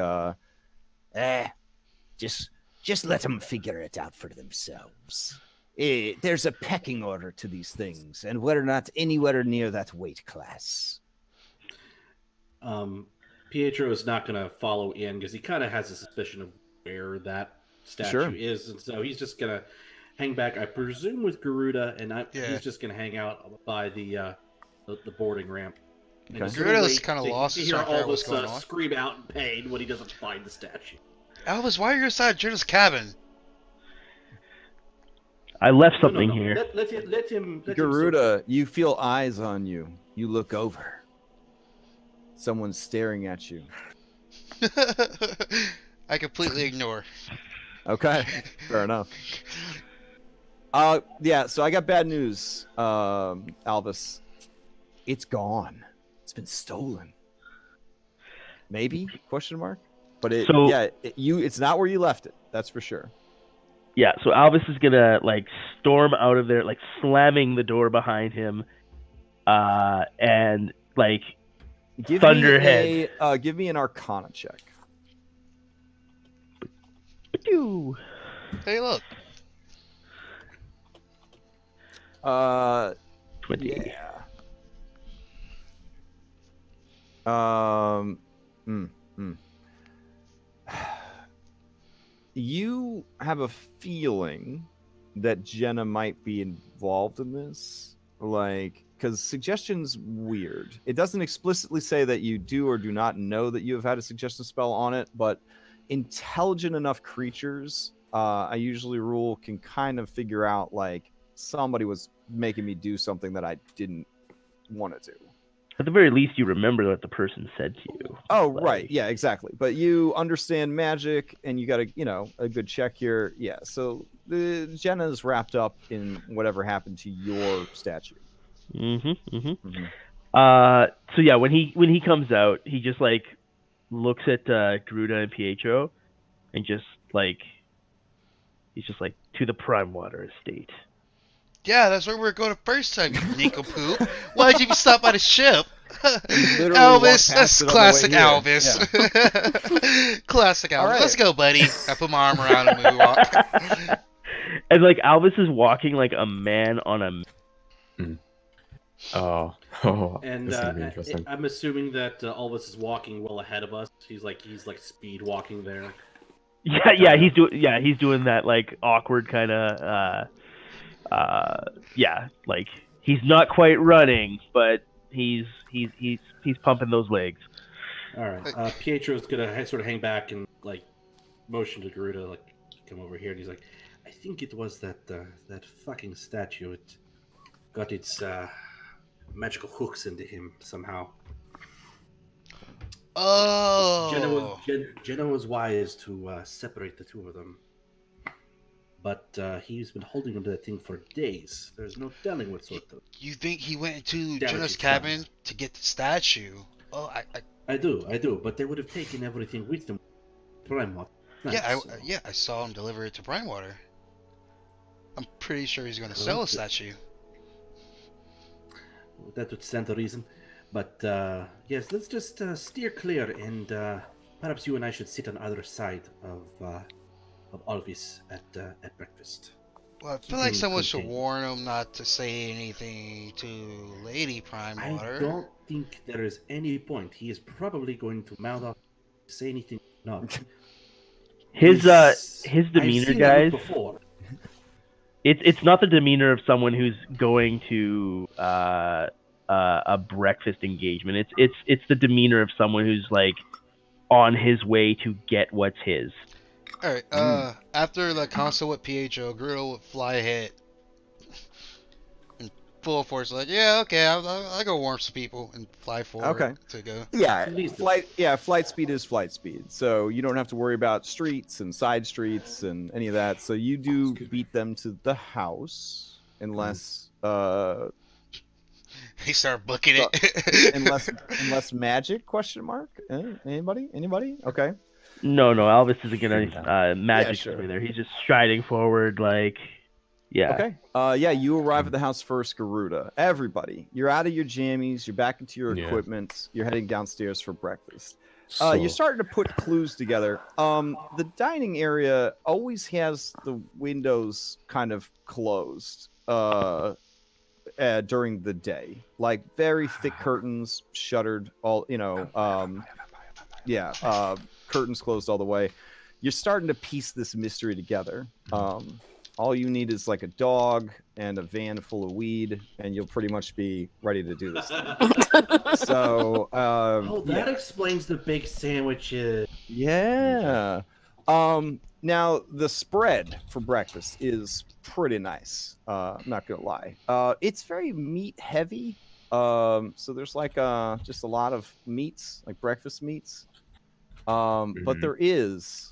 H: just let them figure it out for themselves. There's a pecking order to these things, and we're not anywhere near that weight class.
E: Pietro is not going to follow in because he kind of has a suspicion of where that statue is, and so he's just going to hang back, I presume, with Garuda, and he's just going to hang out by the boarding ramp.
A: Okay. Garuda's kind of lost.
E: You hear all of us scream out in pain when he doesn't find the statue.
A: Elvis, why are you inside Jenna's cabin?
D: I left something here.
E: Let him.
B: Garuda, you feel eyes on you. You look over. Someone's staring at you.
A: I completely ignore.
B: Okay, fair enough. So I got bad news, Alvis. It's gone. It's been stolen. Maybe? ? But it's not where you left it. That's for sure.
D: Yeah, so Alvis is gonna storm out of there, slamming the door behind him, and thunderhead.
B: Give me an Arcana check.
A: Hey, look.
D: 20.
B: Yeah. You have a feeling that Jenna might be involved in this, because suggestion's weird. It doesn't explicitly say that you do or do not know that you have had a suggestion spell on it, but intelligent enough creatures, I usually rule, can kind of figure out somebody was making me do something that I didn't want to do.
D: At the very least, you remember what the person said to you.
B: Oh, right. Yeah, exactly. But you understand magic, and you got a good check here. Yeah, so Jenna's wrapped up in whatever happened to your statue.
D: So yeah, when he comes out, he just looks at Garuda and Pietro, and he's just to the Primewater estate.
A: Yeah, that's where we were going the first time, you nincompoop. Why did you stop by the ship? Elvis, that's classic Elvis. Yeah. Classic Elvis. Right. Let's go, buddy. I put my arm around him and we walk.
D: And Elvis is walking like a man on a...
E: And I'm assuming that Elvis is walking well ahead of us. He's speed walking there.
D: He's doing that awkward kind of he's not quite running, but he's pumping those legs.
E: All right. Pietro's gonna sort of hang back and motion to Garuda, come over here, and he's like, I think it was that fucking statue. It got its magical hooks into him somehow.
A: Oh.
E: Jenna was wise to separate the two of them. But he's been holding onto that thing for days. There's no telling what sort of...
A: You think he went into
E: damage
A: Jenna's
E: it's done.
A: cabin to get the statue? Oh,
E: I do. But they would have taken everything with them. Primewaters.
A: I saw him deliver it to Brinewater. I'm pretty sure he's going to sell a statue.
E: That would stand to reason. But yes, let's just steer clear, and perhaps you and I should sit on either side of Alvis at breakfast.
A: Well, I feel like someone should warn him not to say anything to Lady Primewater.
E: I don't think there is any point. He is probably going to mouth off, say anything. No.
D: His demeanor, guys. It's not the demeanor of someone who's going to a breakfast engagement. It's the demeanor of someone who's like on his way to get what's his.
A: All right. After the consult with PHO, Griddle would fly ahead in full force. Like, yeah, okay, I'll go warn some people and fly forward to go.
B: Yeah, flight speed is flight speed. So you don't have to worry about streets and side streets and any of that. So you do beat them to the house, unless
A: He started booking it.
B: unless magic ? Anybody? Okay.
D: No, Alvis isn't gonna magic over there. He's just striding forward, like, yeah.
B: Okay. You arrive at the house first, Garuda. Everybody, you're out of your jammies. You're back into your equipment. You're heading downstairs for breakfast. You're starting to put clues together. The dining area always has the windows kind of closed during the day, like very thick curtains, shuttered. Curtains closed all the way. You're starting to piece this mystery together. All you need is like a dog and a van full of weed, and you'll pretty much be ready to do this thing. So,
E: that explains the big sandwiches.
B: Yeah. Now the spread for breakfast is pretty nice. I'm not gonna lie. It's very meat heavy. So there's like just a lot of meats, like breakfast meats. But there is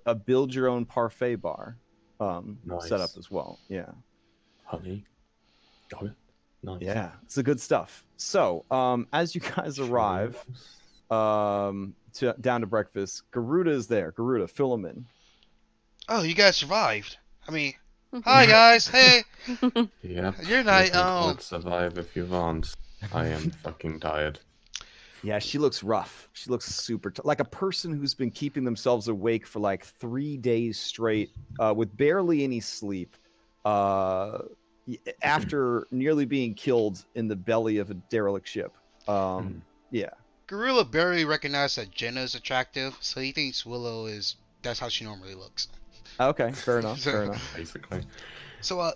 B: a build your own parfait bar set up as well. Yeah.
F: Honey. Got it. Nice.
B: Yeah, it's the good stuff. So, as you guys arrive down to breakfast, Garuda is there. Garuda, fill him in.
A: Oh, you guys survived. I mean, hi guys. Hey.
F: Yeah.
A: You're not.
F: Let's survive if you want. I am fucking tired.
B: Yeah, she looks rough. She looks super like a person who's been keeping themselves awake for like 3 days straight with barely any sleep after nearly being killed in the belly of a derelict ship. Yeah.
A: Gorilla barely recognized that Jenna is attractive, so he thinks Willow that's how she normally looks.
B: Okay, fair enough.
F: Basically.
A: So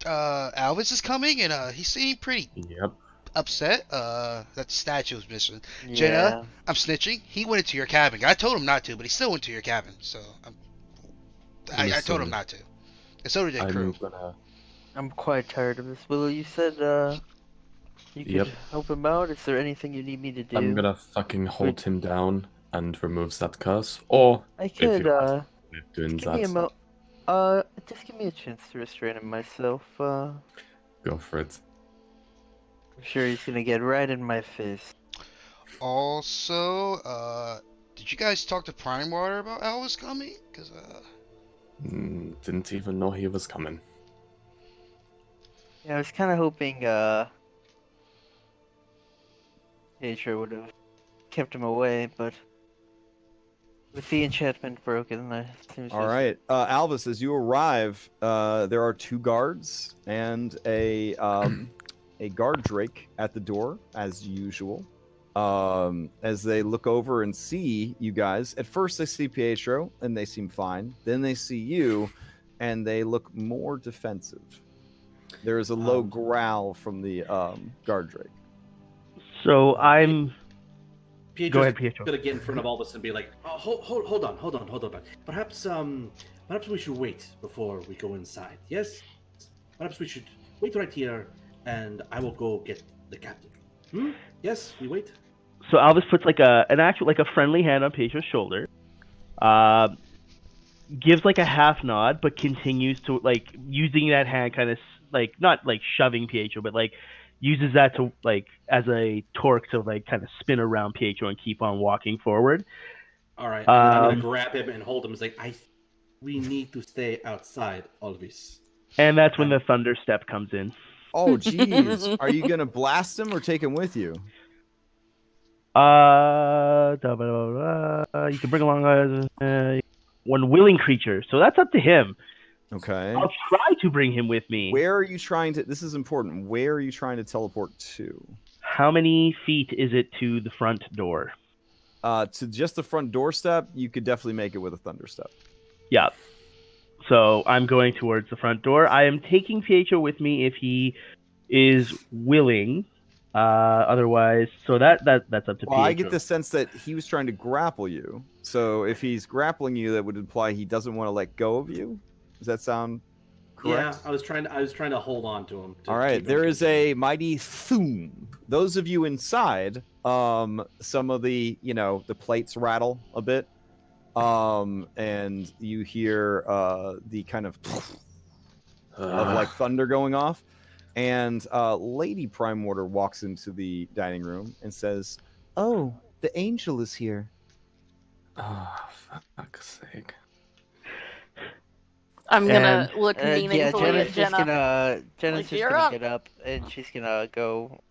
A: Alvis is coming, and he seemed pretty upset that the statue was missing.
C: Yeah.
A: Jenna, I'm snitching. He went into your cabin. I told him not to, but he still went to your cabin. So I told him not to. And so did the crew.
C: I'm quite tired of this. Willow, you said you could help him out. Is there anything you need me to do?
F: I'm gonna fucking hold him down and remove that curse. Or
C: I could
F: doing
C: give me just give me a chance to restrain him myself.
F: Go for it.
C: I'm sure he's gonna get right in my face.
A: Also, did you guys talk to Primewater about Alvis coming? Cause
F: didn't even know he was coming.
C: Yeah, I was kind of hoping Nature would have kept him away, but with the enchantment broken,
B: all right, Alvis, as you arrive, there are 2 guards and a guard drake at the door as usual. As they look over and see you guys, at first they see Pietro and they seem fine. Then they see you, and they look more defensive. There is a low growl from the guard drake.
D: So I'm
E: Pietro's
D: ahead, Pietro.
E: gonna get in front of all of us and be like, "Oh, hold on. Perhaps we should wait before we go inside. Yes, perhaps we should wait right here, and I will go get the captain. Yes, we wait."
D: So Alvis puts like a friendly hand on Pietro's shoulder, gives like a half nod, but continues to like using that hand kind of like not like shoving Pietro, but like uses that to like as a torque to like kind of spin around Pietro and keep on walking forward.
E: All right, and then I'm gonna grab him and hold him. It's like we need to stay outside, Alvis.
D: And that's when the thunder step comes in.
B: Oh, jeez. Are you going to blast him or take him with you?
D: You can bring along one willing creature. So that's up to him.
B: Okay.
D: I'll try to bring him with me.
B: Where are you trying to... This is important. Where are you trying to teleport to?
D: How many feet is it to the front door?
B: To just the front doorstep, you could definitely make it with a thunder step.
D: Yeah. So I'm going towards the front door. I am taking Pietro with me if he is willing. Otherwise, so that's up to Pietro.
B: I get the sense that he was trying to grapple you. So if he's grappling you, that would imply he doesn't want to let go of you. Does that sound correct?
E: Yeah, I was trying to hold on to him.
B: All right, there is a mighty thoom. Those of you inside, some of the the plates rattle a bit. And you hear the kind of like thunder going off, and Lady Primewater walks into the dining room and says, "Oh, the angel is here."
F: Oh, fuck's sake!
G: I'm gonna look meaningfully
C: Jenna's
G: at Jenna.
C: Jenna's just gonna get up and she's gonna go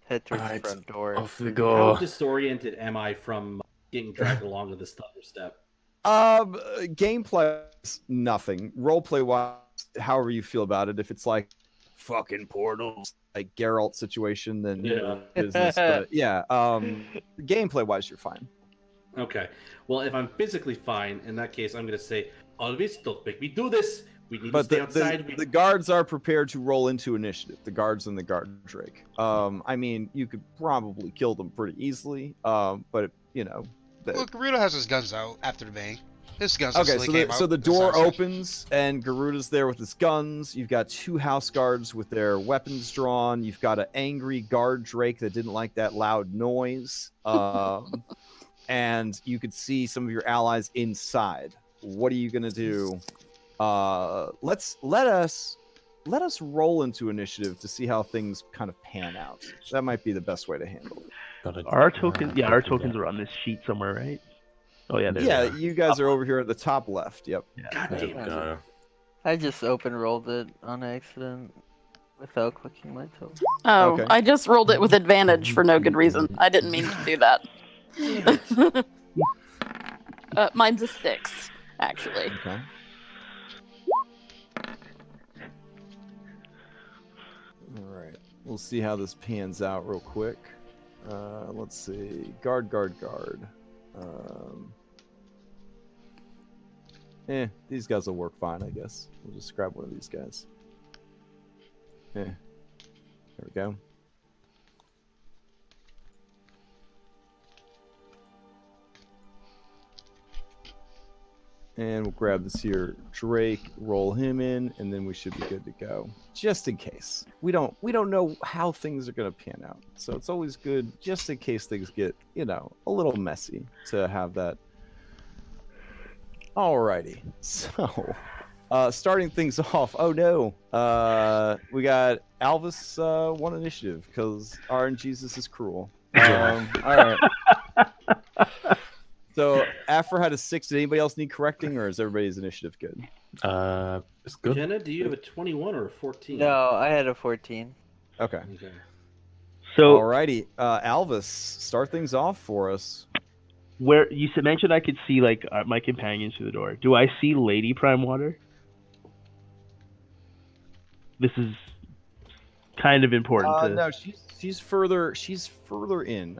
C: head towards the front door.
F: Off we go.
E: How disoriented am I from getting dragged along to this thunder step?
B: Gameplay, nothing. Roleplay wise, however you feel about it. If it's like fucking portals, like Geralt situation, then business. But yeah, gameplay wise, you're fine.
E: Okay. Well, if I'm physically fine, in that case, I'm gonna say, Alvis, don't make me do this. We need to stay outside.
B: The guards are prepared to roll into initiative. The guards and the guard drake. I mean, you could probably kill them pretty easily. But
A: Well, Garuda has his guns out after the bang. His guns.
B: Okay, so the door opens and Garuda's there with his guns. You've got two house guards with their weapons drawn. You've got an angry guard drake that didn't like that loud noise. And you could see some of your allies inside. What are you gonna do? Let us roll into initiative to see how things kind of pan out. That might be the best way to handle it.
D: Our tokens are on this sheet somewhere, right? Oh yeah,
B: yeah. You guys are over here at the top left. Yep.
E: God damn it.
C: I just open rolled it on accident without clicking my toe.
G: Oh,
B: Okay.
G: I just rolled it with advantage for no good reason. I didn't mean to do that. Mine's a 6, actually.
B: Okay. All right. We'll see how this pans out real quick. Let's see. Guard. These guys will work fine, I guess. We'll just grab one of these guys. There we go. And we'll grab this here Drake, roll him in, and then we should be good to go. Just in case. We don't know how things are gonna pan out. So it's always good, just in case things get, a little messy, to have that. Alrighty. So starting things off. Oh no. We got Alvis one initiative because RNGesus is cruel. Alright. So Afra had a 6. Did anybody else need correcting, or is everybody's initiative good?
F: It's good.
E: Jenna, do you have a 21 or a 14?
C: No, I had a 14.
B: Okay.
D: So
B: alrighty, Alvis, start things off for us.
D: Where you mentioned I could see like my companions through the door. Do I see Lady Primewater? This is kind of important.
B: No, she's further in.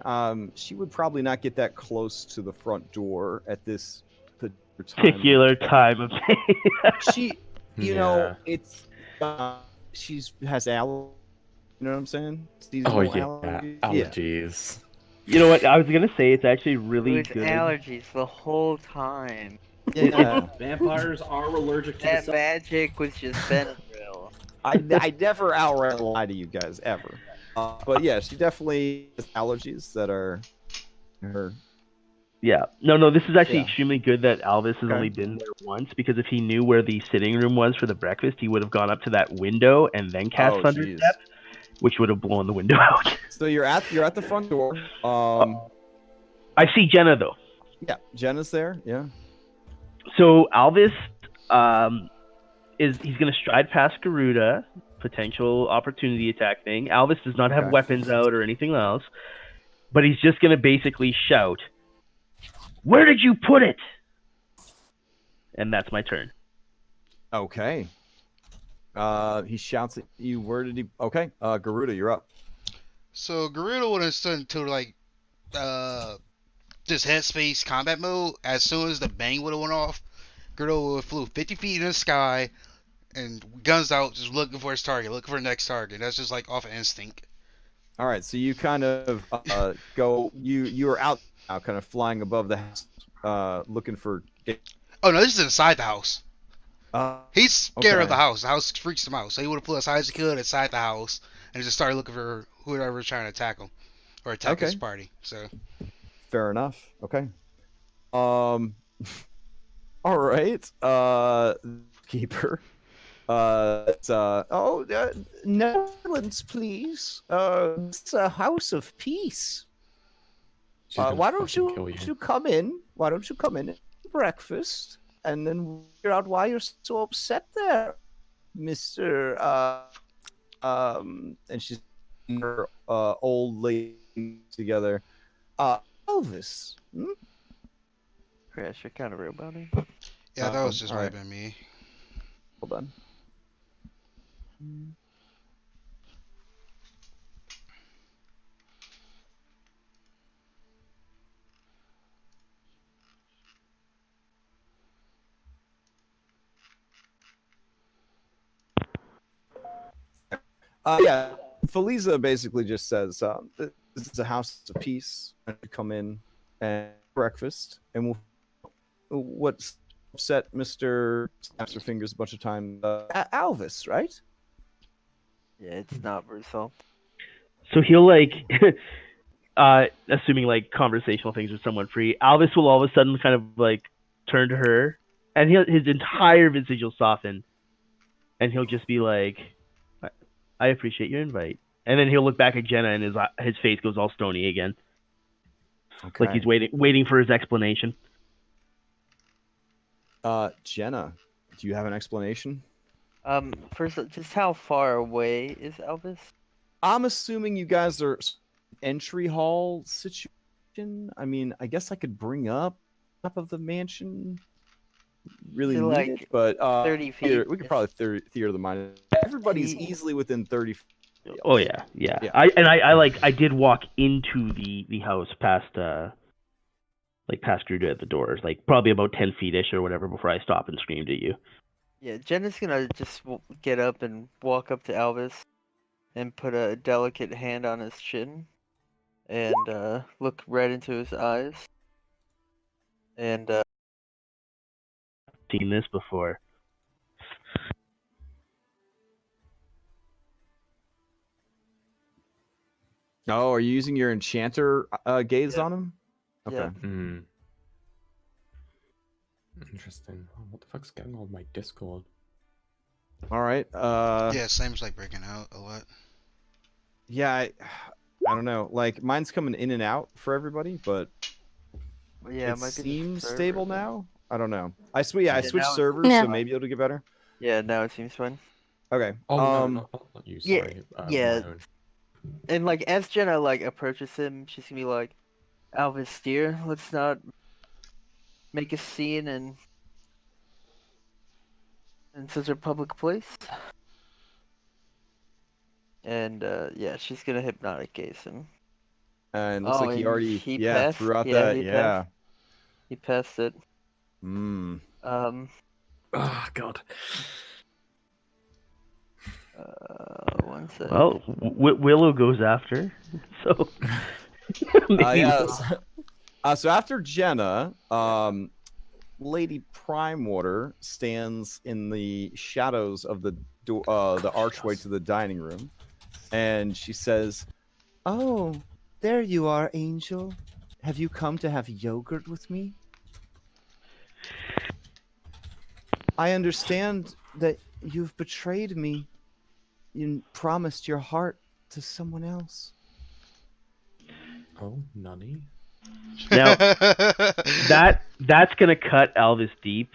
B: She would probably not get that close to the front door at this
D: particular time of day.
B: She, it's she's has allergies. You know what I'm saying?
F: Allergies.
D: You know what? I was gonna say it's actually really
C: It was
D: good.
C: allergies the whole time.
B: Yeah.
E: Vampires are allergic to the
C: That
E: sun.
C: magic was just Benadryl.
B: I never outright lie to you guys ever. But yeah, she definitely has allergies that are her.
D: Yeah. No. This is actually
B: Yeah.
D: extremely good that Alvis has
B: Okay.
D: only been there once, because if he knew where the sitting room was for the breakfast, he would have gone up to that window and then cast
B: Oh,
D: Thunder
B: jeez.
D: Step, which would have blown the window out.
B: So you're at the front door.
D: I see Jenna though.
B: Yeah, Jenna's there. Yeah.
D: So Alvis, he's gonna stride past Garuda, potential opportunity attack thing. Alvis does not have
B: Okay.
D: weapons out or anything else, but he's just gonna basically shout, "Where did you put it?" And that's my turn.
B: Okay. He shouts at you. Where did he? Okay. Garuda, you're up.
A: So Garuda would have stood into like this headspace combat mode as soon as the bang would have went off. Garuda would have flew 50 feet in the sky and guns out, just looking for his target, looking for the next target. That's just like off of instinct.
B: All right. So you kind of go. You are out now, kind of flying above the house, looking for.
A: Oh no, this is inside the house. He's scared of
B: okay.
A: the house. The house freaks him out, so he would have flew as high as he could inside the house and just started looking for whoever was trying to attack him or attack his party. So
B: Fair enough. Okay. All right. Keeper. No violence, please. It's a house of peace. Why don't you come in? Why don't you come in at breakfast and then figure out why you're so upset there, Mister? And she's her old lady together. Elvis.
C: Crash, you're kind of real about it.
A: yeah, that was just
B: all
A: might
B: right.
A: have been me.
B: Hold on. Yeah, Feliza basically just says, "This is a house of peace. I come in and breakfast, and we'll what's upset Mister snaps her fingers a bunch of times. Alvis, right?
C: Yeah, it's not Brussels.
D: So he'll assuming like conversational things with someone free, Alvis will all of a sudden kind of like turn to her, and his entire visage will soften, and he'll just be like, "I appreciate your invite." And then he'll look back at Jenna, and his face goes all stony again,
B: Okay.
D: like he's waiting for his explanation.
B: Jenna, do you have an explanation?
C: First, just how far away is Elvis?
B: I'm assuming you guys are entry hall situation. I mean, I guess I could bring up top of the mansion. Really need
C: like
B: it, but
C: 30 feet.
B: we could probably theater the mind. Everybody's easily within 30 feet.
D: Oh yeah. I did walk into the house past Garuda at the doors, like probably about 10 feet-ish or whatever before I stopped and screamed at you.
C: Yeah, Jenna's gonna just get up and walk up to Elvis and put a delicate hand on his chin and look right into his eyes. And
D: seen this before.
B: Oh, are you using your enchanter gaze on him? Okay.
C: Yeah.
F: Interesting. Oh, what the fuck's going on with my Discord?
B: All right.
A: Yeah, Sam's like breaking out a lot.
B: Yeah, I don't know. Like mine's coming in and out for everybody, but
C: yeah,
B: it seems stable now. I don't know. I switched
C: now-
B: servers,
G: Yeah.
B: so maybe it'll get better.
C: Yeah, now it seems fine.
B: Okay.
F: Oh, no, not you.
C: yeah,
F: Sorry.
C: yeah.
F: My own.
C: And like as Jenna like approaches him, she's gonna be like, "Elvis, dear, let's not make a scene in such a public place." And yeah, she's gonna hypnotic gaze him.
B: And looks like he already
C: passed.
B: threw out
C: Yeah,
B: that.
C: he
B: Yeah.
C: passed. He passed it.
B: Mm.
F: Oh, God.
C: 1 second.
D: Well, Willow goes after, so
B: Yes. So after Jenna, Lady Primewater stands in the shadows of the archway to the dining room, and she says, "Oh, there you are, Angel. Have you come to have yogurt with me? I understand that you've betrayed me. You promised your heart to someone else."
F: Oh, Nani?
D: Now that's gonna cut Elvis deep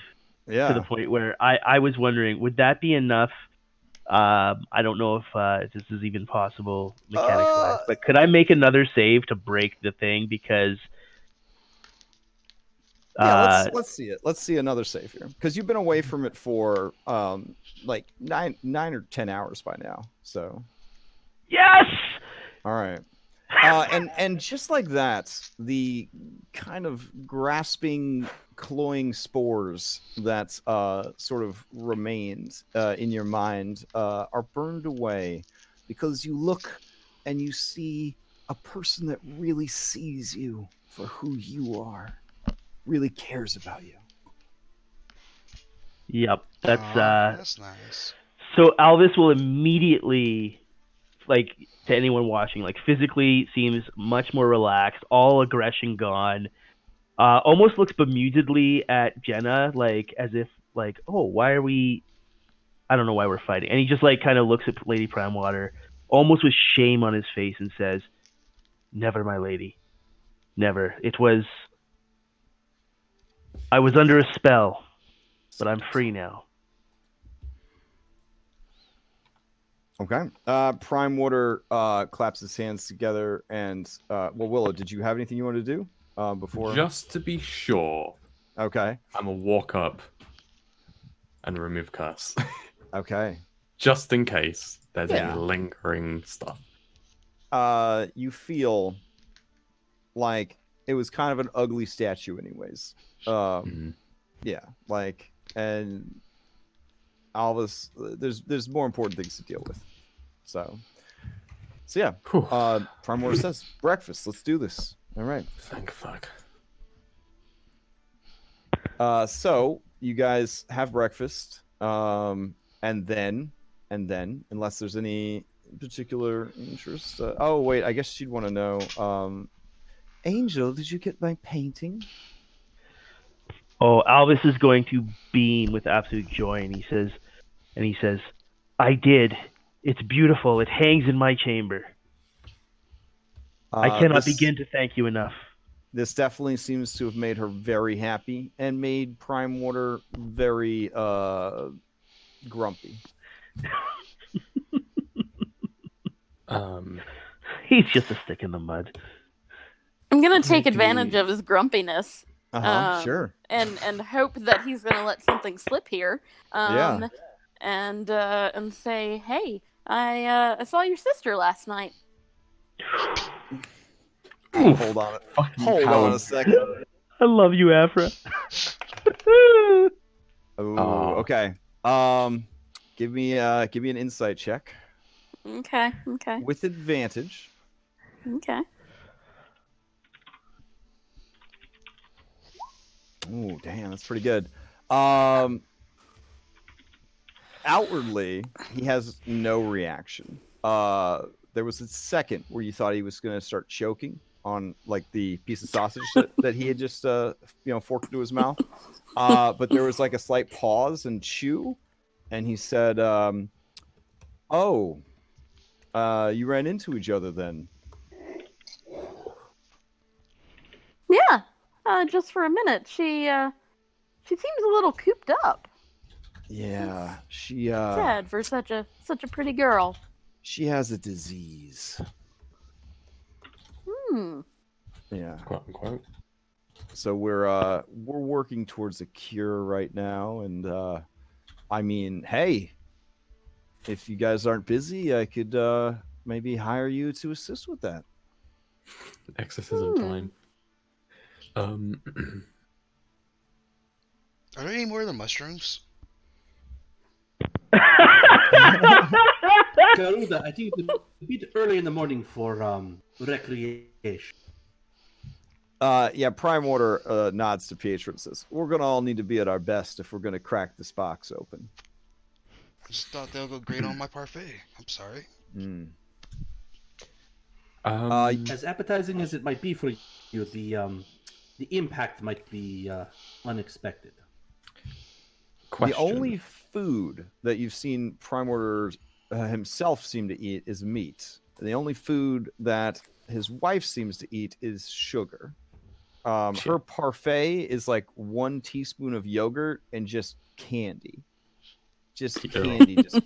D: to the point where I was wondering, would that be enough? I don't know if this is even possible mechanics wise, but could I make another save to break the thing? Because
B: let's see it. Let's see another save here, because you've been away from it for like 9 or 10 hours by now. So
D: yes.
B: All right. And just like that, the kind of grasping, cloying spores that sort of remained in your mind are burned away, because you look and you see a person that really sees you for who you are, really cares about you.
D: Yep, that's
A: nice.
D: So Elvis will immediately, like, to anyone watching, like, physically seems much more relaxed, all aggression gone. Almost looks bemusedly at Jenna, like as if, like, oh, why are we? I don't know why we're fighting. And he just like kind of looks at Lady Primewater, almost with shame on his face, and says, "Never, my lady, never. I was under a spell, but I'm free now."
B: Okay. Primewater claps his hands together, and well, Willow, did you have anything you wanted to do before?
F: Just to be sure.
B: Okay.
F: I'm gonna walk up and remove curse.
B: Okay.
F: Just in case there's any lingering stuff.
B: You feel like it was kind of an ugly statue, anyways. Yeah, like, and Alvis, there's more important things to deal with. So yeah. Primewaters says, "Breakfast. Let's do this." All right.
F: Thank fuck.
B: So you guys have breakfast, and then, unless there's any particular interest. Oh wait, I guess she'd want to know. Angel, did you get my painting?
D: Oh, Alvis is going to beam with absolute joy, and he says, "I did. It's beautiful. It hangs in my chamber. I cannot begin to thank you enough."
B: This definitely seems to have made her very happy and made Primewater very grumpy.
D: He's just a stick in the mud.
G: I'm gonna take advantage of his grumpiness.
B: Sure.
G: And hope that he's gonna let something slip here. And say, "Hey, I saw your sister last night."
B: Hold on a second.
D: I love you, Afra.
B: Oh, okay. Give me an insight check.
G: Okay.
B: With advantage.
G: Okay.
B: Oh, damn, that's pretty good. Outwardly, he has no reaction. There was a second where you thought he was going to start choking on like the piece of sausage that he had just forked into his mouth. But there was like a slight pause and chew, and he said, "Oh, you ran into each other then?"
G: Yeah. Just for a minute. She seems a little cooped up.
B: Yeah, she
G: sad for such a pretty girl.
B: She has a disease. Yeah.
F: Quote unquote.
B: So we're working towards a cure right now, and I mean, hey, if you guys aren't busy, I could maybe hire you to assist with that.
F: Exorcism time.
A: Are there any more of the mushrooms?
E: Garuda, I think it's a bit early in the morning for recreation. Ish.
B: Yeah, Primewater nods to Pietro and says, "We're gonna all need to be at our best if we're gonna crack this box open."
A: I just thought they'll go great on my parfait. I'm sorry.
B: Mm.
E: As appetizing as it might be for you, the impact might be unexpected.
B: The only food that you've seen Primewater himself seem to eat is meat. The only food that his wife seems to eat is sugar. Her parfait is like 1 teaspoon of yogurt and just candy. Just candy just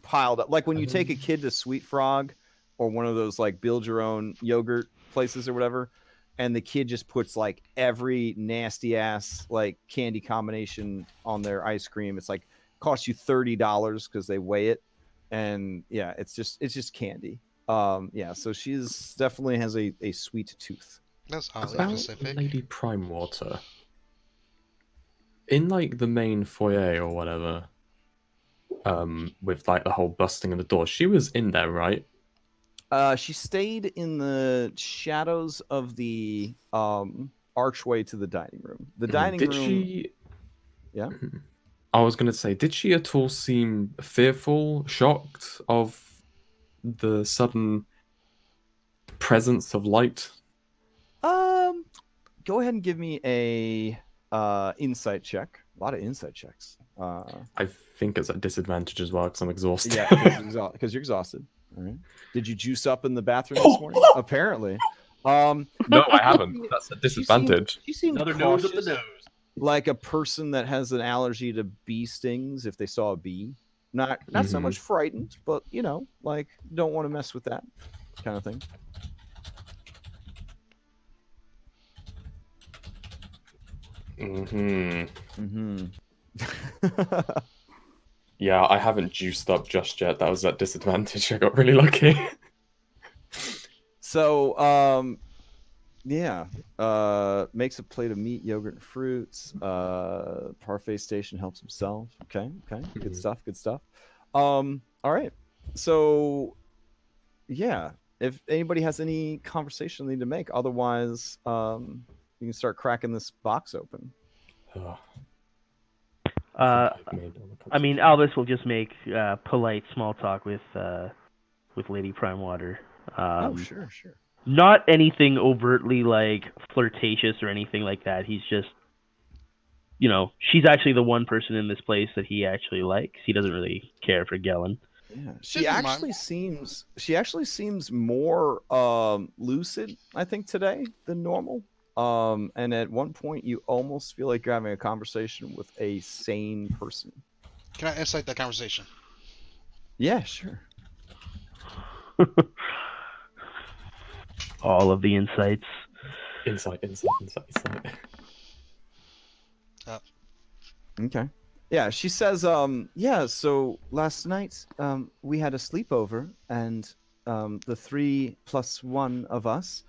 B: piled up. Like when you take a kid to Sweet Frog or one of those like build your own yogurt places or whatever, and the kid just puts like every nasty ass like candy combination on their ice cream. It's like costs you $30 because they weigh it. And yeah, it's just candy. Yeah, so she's definitely has a sweet tooth.
A: That's oddly
F: About
A: specific.
F: Lady Primewater. In like the main foyer or whatever, with like the whole busting of the door, she was in there, right?
B: She stayed in the shadows of the archway to the dining room. The dining room. Did
F: she?
B: Yeah.
F: I was gonna say, did she at all seem fearful, shocked of the sudden presence of light?
B: Go ahead and give me a insight check. A lot of insight checks.
F: I think it's at disadvantage as well because I'm exhausted.
B: Yeah, because you're exhausted. All right. Did you juice up in the bathroom this morning? Apparently.
F: No, I haven't. That's a disadvantage.
B: She seemed
E: Another
B: cautious,
E: nose up the nose.
B: like a person that has an allergy to bee stings if they saw a bee. Not so much frightened, but you know, like don't want to mess with that kind of thing.
F: Yeah, I haven't juiced up just yet. That was at disadvantage. I got really lucky.
B: So, yeah, makes a plate of meat, yogurt, and fruits. Parfait station helps himself. Okay, good stuff. All right. So, yeah, if anybody has any conversation they need to make, otherwise, you can start cracking this box open.
D: I mean, Albus will just make polite small talk with Lady Primewater.
B: Sure.
D: Not anything overtly like flirtatious or anything like that. He's just, you know, she's actually the one person in this place that he actually likes. He doesn't really care for Gellin.
B: Yeah, she actually seems more lucid, I think, today than normal. And at one point, you almost feel like you're having a conversation with a sane person.
A: Can I insight that conversation?
B: Yeah, sure.
D: All of the insights.
F: Insight.
B: Okay. Yeah, she says, yeah, so last night we had a sleepover, and the 3+1 of us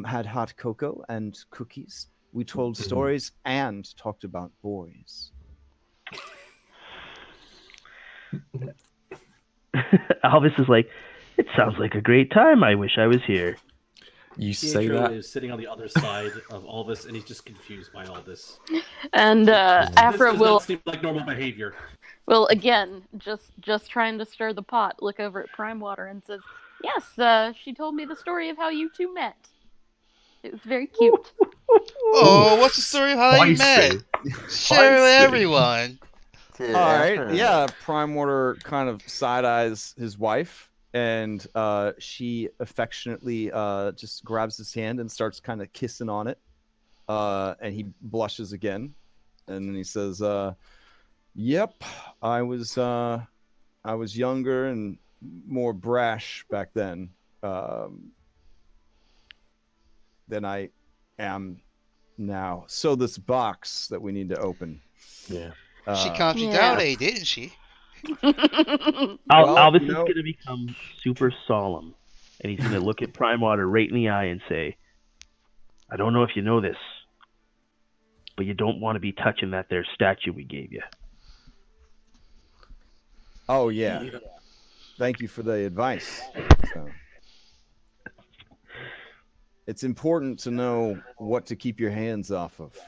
B: had hot cocoa and cookies. We told stories and talked about boys.
D: Albus is like, it sounds like a great time. I wish I was here.
F: You
E: Pietro
F: say that?
E: is sitting on the other side of all this, and he's just confused by all this.
G: And Afra
E: this does
G: will
E: not seem like normal behavior.
G: Well, again, just trying to stir the pot. Look over at Primewater and says, "Yes, she told me the story of how you two met. It was very cute."
A: Oh, what's the story of how you met? Share with everyone.
B: All right, yeah. Primewater kind of side eyes his wife, and she affectionately just grabs his hand and starts kind of kissing on it. And he blushes again, and then he says, "Yep, I was younger and more brash back then than I am now. So this box that we need to open."
F: Yeah.
A: She calmed you down, didn't she?
D: Albus is going to become super solemn, and he's going to look at Primewater right in the eye and say, "I don't know if you know this, but you don't want to be touching that there statue we gave you."
B: Oh, yeah. Thank you for the advice. So. It's important to know what to keep your hands off of.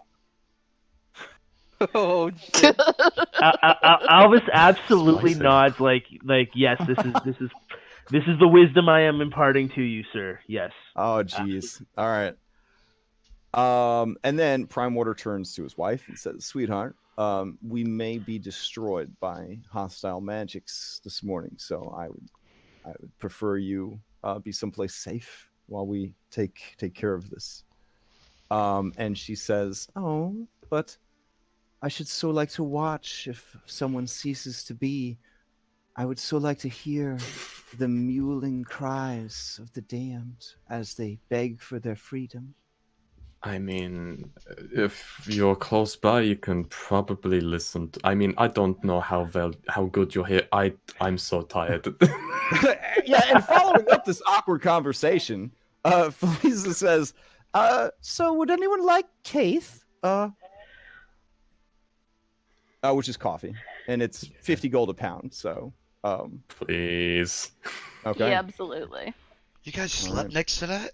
C: Oh shit!
D: Alvis absolutely
F: Spicy.
D: nods, like yes, this is the wisdom I am imparting to you, sir. Yes.
B: Oh, jeez. All right. And then Primewater turns to his wife and says, "Sweetheart, we may be destroyed by hostile magics this morning, so I would prefer you be someplace safe while we take care of this." And she says, "Oh, but I should so like to watch if someone ceases to be. I would so like to hear the mewling cries of the damned as they beg for their freedom."
F: I mean, if you're close by, you can probably listen. I mean, I don't know how good you're here. I'm so tired.
B: Yeah, and following up this awkward conversation, Felisa says, "So would anyone like Kaith? Which is coffee, and it's 50 gold a pound. So,
F: Please.
B: okay.
K: Yeah, absolutely.
A: You guys slept next to that?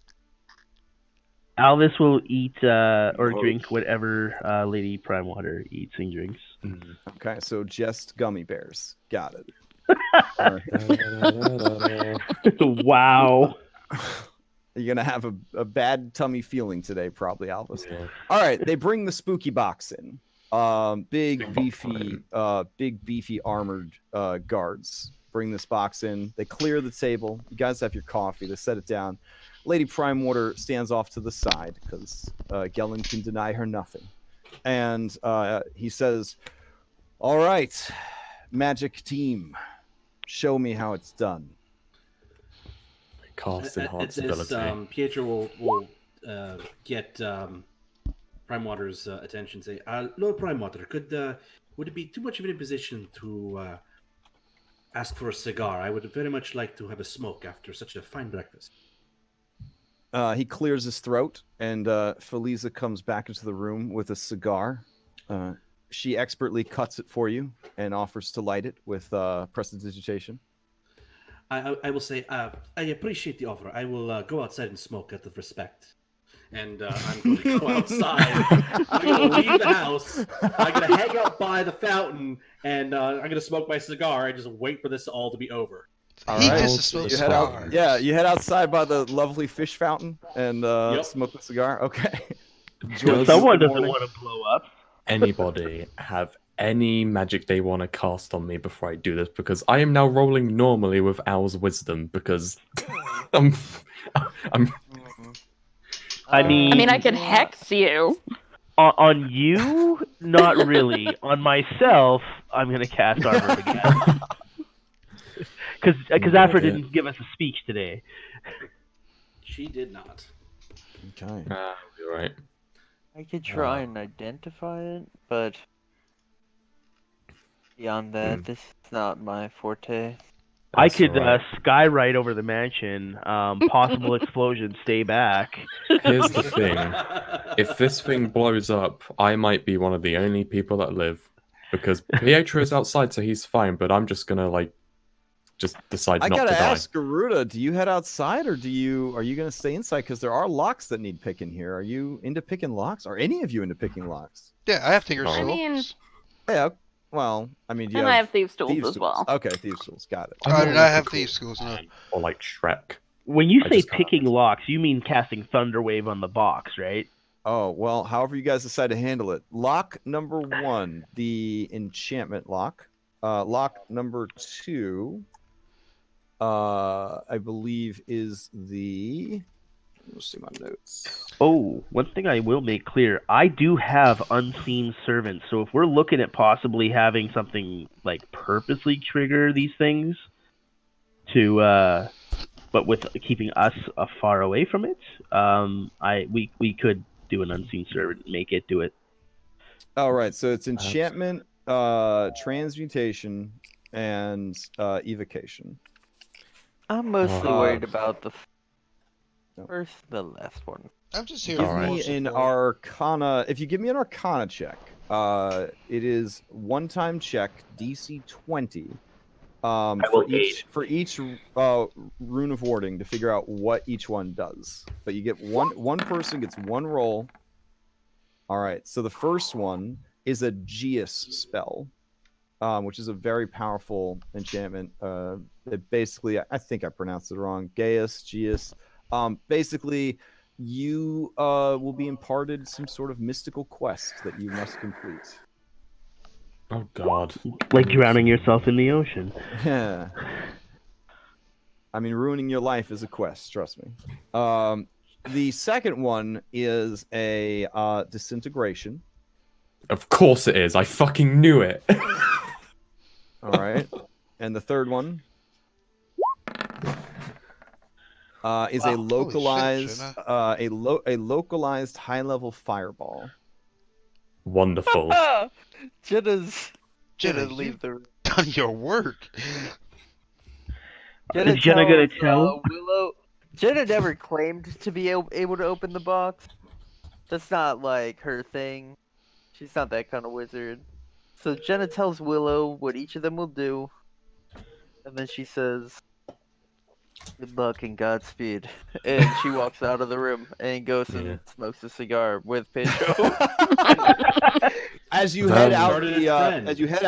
D: Alvis will eat or drink whatever Lady Primewater eats and drinks.
B: Okay, so just gummy bears. Got it.
D: Wow.
B: You're gonna have a bad tummy feeling today, probably, Alvis. Yeah. All right, they bring the spooky box in. Big beefy armored guards bring this box in. They clear the table. You guys have your coffee. They set it down. Lady Primewater stands off to the side because Gellin can deny her nothing. And he says, "All right, magic team, show me how it's done."
F: Cast enhance ability.
E: Pietro will get Primewater's attention. Say, Lord Primewater, would it be too much of an imposition to ask for a cigar? I would very much like to have a smoke after such a fine breakfast.
B: He clears his throat, and Felisa comes back into the room with a cigar. She expertly cuts it for you and offers to light it with prestidigitation.
E: I will say, I appreciate the offer. I will go outside and smoke out of respect. And I'm going to go outside. I'm going to leave the house. I'm going to hang out by the fountain, and I'm going to smoke my cigar and just wait for this all to be over.
B: All
A: He
B: right.
A: just smoked
B: You head outside by the lovely fish fountain and smoke the cigar. Okay.
D: Someone doesn't want to blow up.
F: Anybody have any magic they want to cast on me before I do this? Because I am now rolling normally with Owl's wisdom because I'm
D: I mean,
K: I could hex you.
D: On you, not really. On myself, I'm gonna cast armor again. Because Afra didn't give us a speech today.
E: She did not.
B: Okay.
F: You're right.
C: I could try and identify it, but beyond that, this is not my forte.
D: I could skyride over the mansion. Possible explosion. Stay back.
F: Here's the thing: if this thing blows up, I might be one of the only people that live. Because Pietro is outside, so he's fine. But I'm just gonna just decide not to die.
B: I gotta ask Garuda, do you head outside or are you gonna stay inside? Because there are locks that need picking here. Are you into picking locks? Are any of you into picking locks?
A: Yeah, I have Tinker's
K: I
A: tools.
K: mean,
B: Yeah. Well, I mean, do you
K: and I have thieves' tools as well.
B: Okay, thieves' tools. Got it.
A: I did not have thieves' tools, no.
F: Or like Shrek.
D: When you
F: I
D: say
F: just can't.
D: picking locks, you mean casting Thunderwave on the box, right?
B: Oh, well, however you guys decide to handle it. Lock number 1, the enchantment lock. Lock number 2, I believe, is the... Let's see my notes.
D: Oh, one thing I will make clear, I do have unseen servants, so if we're looking at possibly having something like purposely trigger these things to but with keeping us far away from it, we could do an unseen servant, make it do it.
B: All right, so it's enchantment, transmutation, and evocation.
C: I'm mostly worried about the the last one.
A: I'm just here
B: Give
A: for
B: me an Arcana. If you give me an Arcana check, it is one-time check, DC 20. for each rune of warding to figure out what each one does. But you get one person gets one roll. All right. So the first one is a Geas spell, which is a very powerful enchantment. It basically, I think I pronounced it wrong. Geas. Basically, you will be imparted some sort of mystical quest that you must complete.
F: Oh God!
D: Like drowning yourself in the ocean.
B: Yeah. I mean, ruining your life is a quest. Trust me. The second one is a disintegration.
F: Of course it is. I fucking knew it.
B: All right. And the third one is a localized a localized high-level fireball.
F: Wonderful.
C: Jenna's
A: Jenna,
C: leave the room.
A: Done your work.
C: Jenna
D: Is Jenna gonna tell?
C: Willow? Jenna never claimed to be able to open the box. That's not like her thing. She's not that kind of wizard. So Jenna tells Willow what each of them will do, and then she says, "Good luck and Godspeed." And she walks out of the room and goes and smokes a cigar with Pedro.
B: As you head out as you head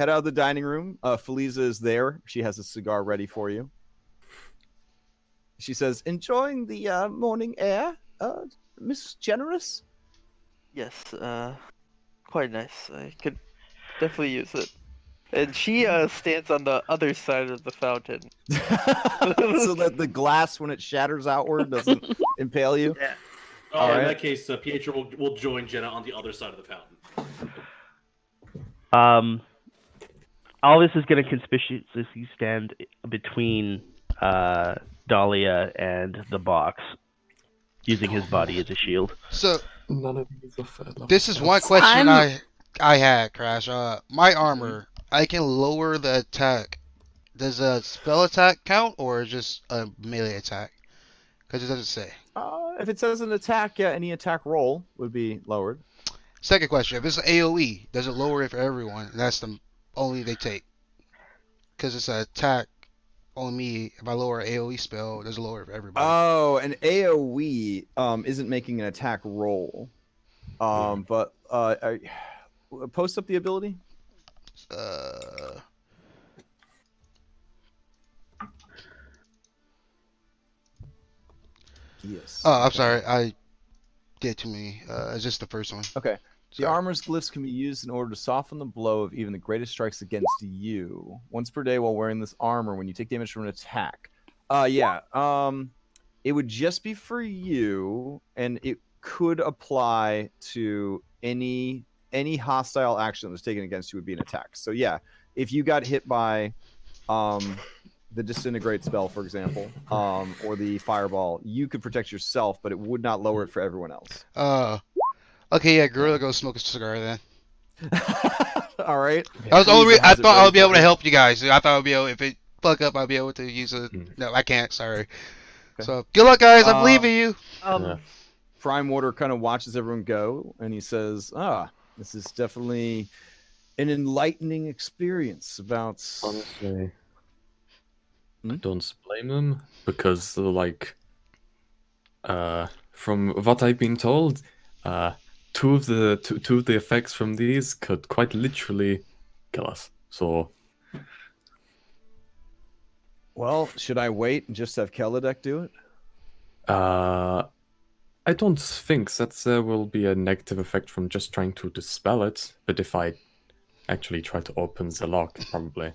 B: out of the dining room, Feliza is there. She has a cigar ready for you. She says, "Enjoying the morning air, Miss Generous?"
C: Yes, quite nice. I could definitely use it. And she stands on the other side of the fountain.
B: So that the glass, when it shatters outward, doesn't impale you?
C: Yeah.
E: Oh, in that case, Pietro will join Jenna on the other side of the fountain.
D: Alvis is going to conspicuously stand between Dahlia and the box, using his body as a shield.
A: So,
F: none of these are third level
A: this is one question I had, Crash. My armor, I can lower the attack. Does a spell attack count, or just a melee attack? Because it doesn't say.
B: If it says an attack, yeah, any attack roll would be lowered.
A: Second question: if it's an AOE, does it lower it for everyone? And that's the only they take. Because it's an attack on me. If I lower an AOE spell, does it lower it for everybody?
B: Oh, an AOE isn't making an attack roll. But post up the ability. Yes.
A: Oh, I'm sorry. I did too many. It's just the first one.
B: Okay. The armor's glyphs can be used in order to soften the blow of even the greatest strikes against you. Once per day while wearing this armor, when you take damage from an attack. It would just be for you, and it could apply to any hostile action that was taken against you would be an attack. So yeah, if you got hit by the disintegrate spell, for example, or the fireball, you could protect yourself, but it would not lower it for everyone else.
A: Okay, yeah, Gorilla, go smoke a cigar then.
B: All right.
A: That was the only reason I thought I would be able to help you guys. I thought I'd be able, if it fuck up, I'd be able to use it. No, I can't. Sorry. Okay. So good luck, guys. I'm leaving you.
B: Primewater kind of watches everyone go, and he says, this is definitely an enlightening experience about...
F: Honestly, I don't blame them, because, like, from what I've been told, two of the effects from these could quite literally kill us. So...
B: Well, should I wait and just have Kelladek do it?
F: I don't think that there will be a negative effect from just trying to dispel it, but if I actually try to open the lock, probably.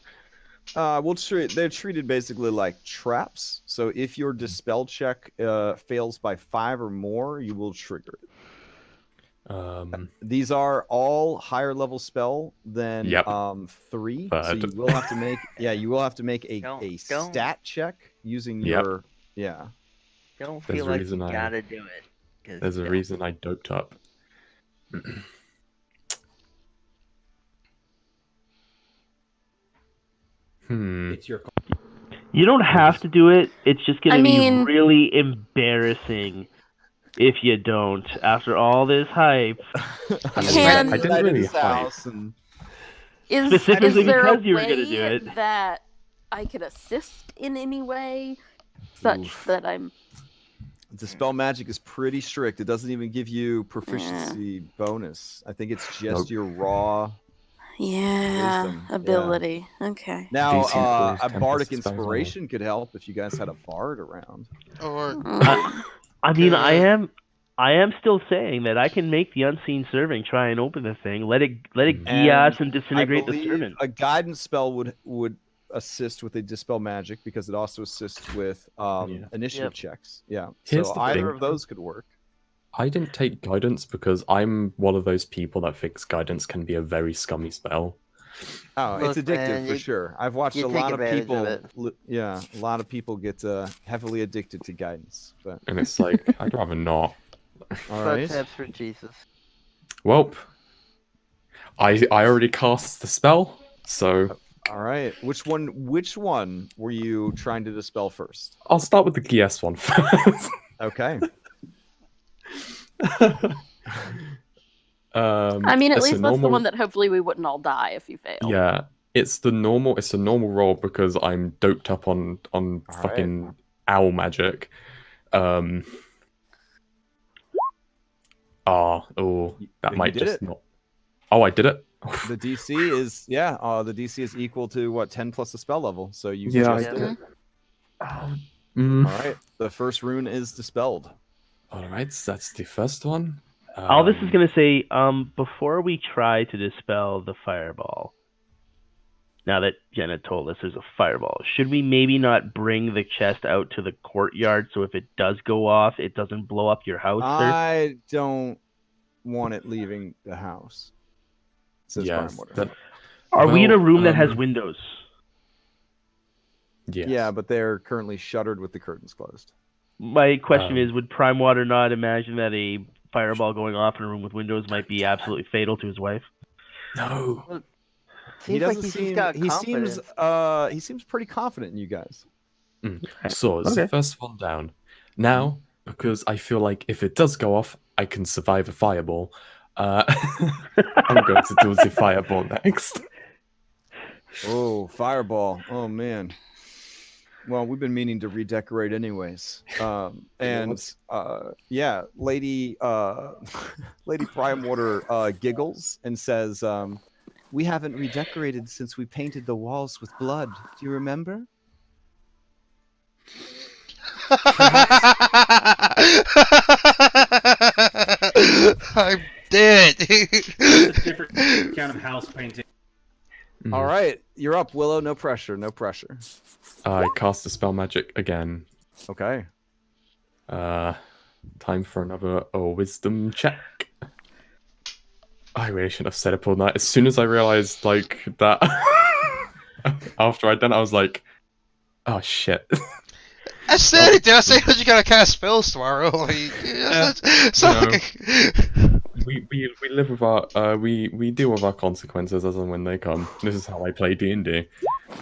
B: They're treated basically like traps, so if your dispel check fails by 5 or more, you will trigger it. These are all higher level spell than 3, so you will have to make a stat check using your
C: Don't feel like you gotta do it.
F: There's a reason I doped up.
E: It's your call.
D: You don't have to do it. It's just gonna be really embarrassing if you don't. After all this hype,
F: I didn't really hype.
G: Is
D: Specifically
G: there
D: because
G: a
D: you were gonna
G: way
D: do it.
G: that I could assist in any way, such that I'm.
B: Dispel magic is pretty strict. It doesn't even give you proficiency bonus. I think it's just your raw wisdom.
G: Ability. Yeah. Okay.
B: Now, a bardic inspiration could help if you guys had a bard around.
A: Or
D: I mean, I am still saying that I can make the unseen servant try and open the thing. Let it geas and disintegrate the servant.
B: A guidance spell would assist with a dispel magic because it also assists with initiative checks. Yeah.
F: Here's
B: so
F: the
B: either
F: thing.
B: of those could work.
F: I didn't take guidance because I'm one of those people that thinks guidance can be a very scummy spell.
B: Oh,
C: Look,
B: it's addictive
C: man,
B: for sure. I've watched a lot of people. A lot of people get heavily addicted to guidance. But
F: and it's like I'd rather not.
B: All right.
C: Tabs for Jesus.
F: Well, I already cast the spell, so.
B: All right. Which one were you trying to dispel first?
F: I'll start with the GS one first.
B: Okay.
G: I mean, at least that's the one that hopefully we wouldn't all die if you fail.
F: Yeah, it's a normal roll because I'm doped up on fucking owl magic. That might just not. Oh, I did it.
B: The DC is the DC is equal to what 10 plus the spell level. So you
F: just
B: did it.
F: All
B: right. The first rune is dispelled.
F: All right, so that's the first one.
D: All this is going to say, before we try to dispel the fireball, now that Jenna told us there's a fireball, should we maybe not bring the chest out to the courtyard so if it does go off, it doesn't blow up your house?
B: I don't want it leaving the house. Says Primewaters.
D: Are we in a room that has windows?
F: Yes.
B: Yeah, but they're currently shuttered with the curtains closed.
D: My question is, would Primewater not imagine that a fireball going off in a room with windows might be absolutely fatal to his wife?
F: No.
C: Well,
B: He doesn't
C: seem.
B: He seems pretty confident in you guys.
F: So it's the first one down. Now, because I feel like if it does go off, I can survive a fireball. I'm going to do the fireball next.
B: Oh, fireball! Oh man. Well, we've been meaning to redecorate anyways. Lady Lady Primewater giggles and says, "We haven't redecorated since we painted the walls with blood. Do you remember?"
A: I'm dead.
E: It's a different kind of house painting.
B: All right, you're up, Willow. No pressure. No pressure.
F: I cast the spell magic again.
B: Okay.
F: Time for another wisdom check. I really shouldn't have said it all night. As soon as I realized like that, after I'd done it, I was like, "Oh shit."
A: I said it. Did I say that you gotta cast spells tomorrow? Like,
F: we live with our we deal with our consequences as and when they come. This is how I play D&D.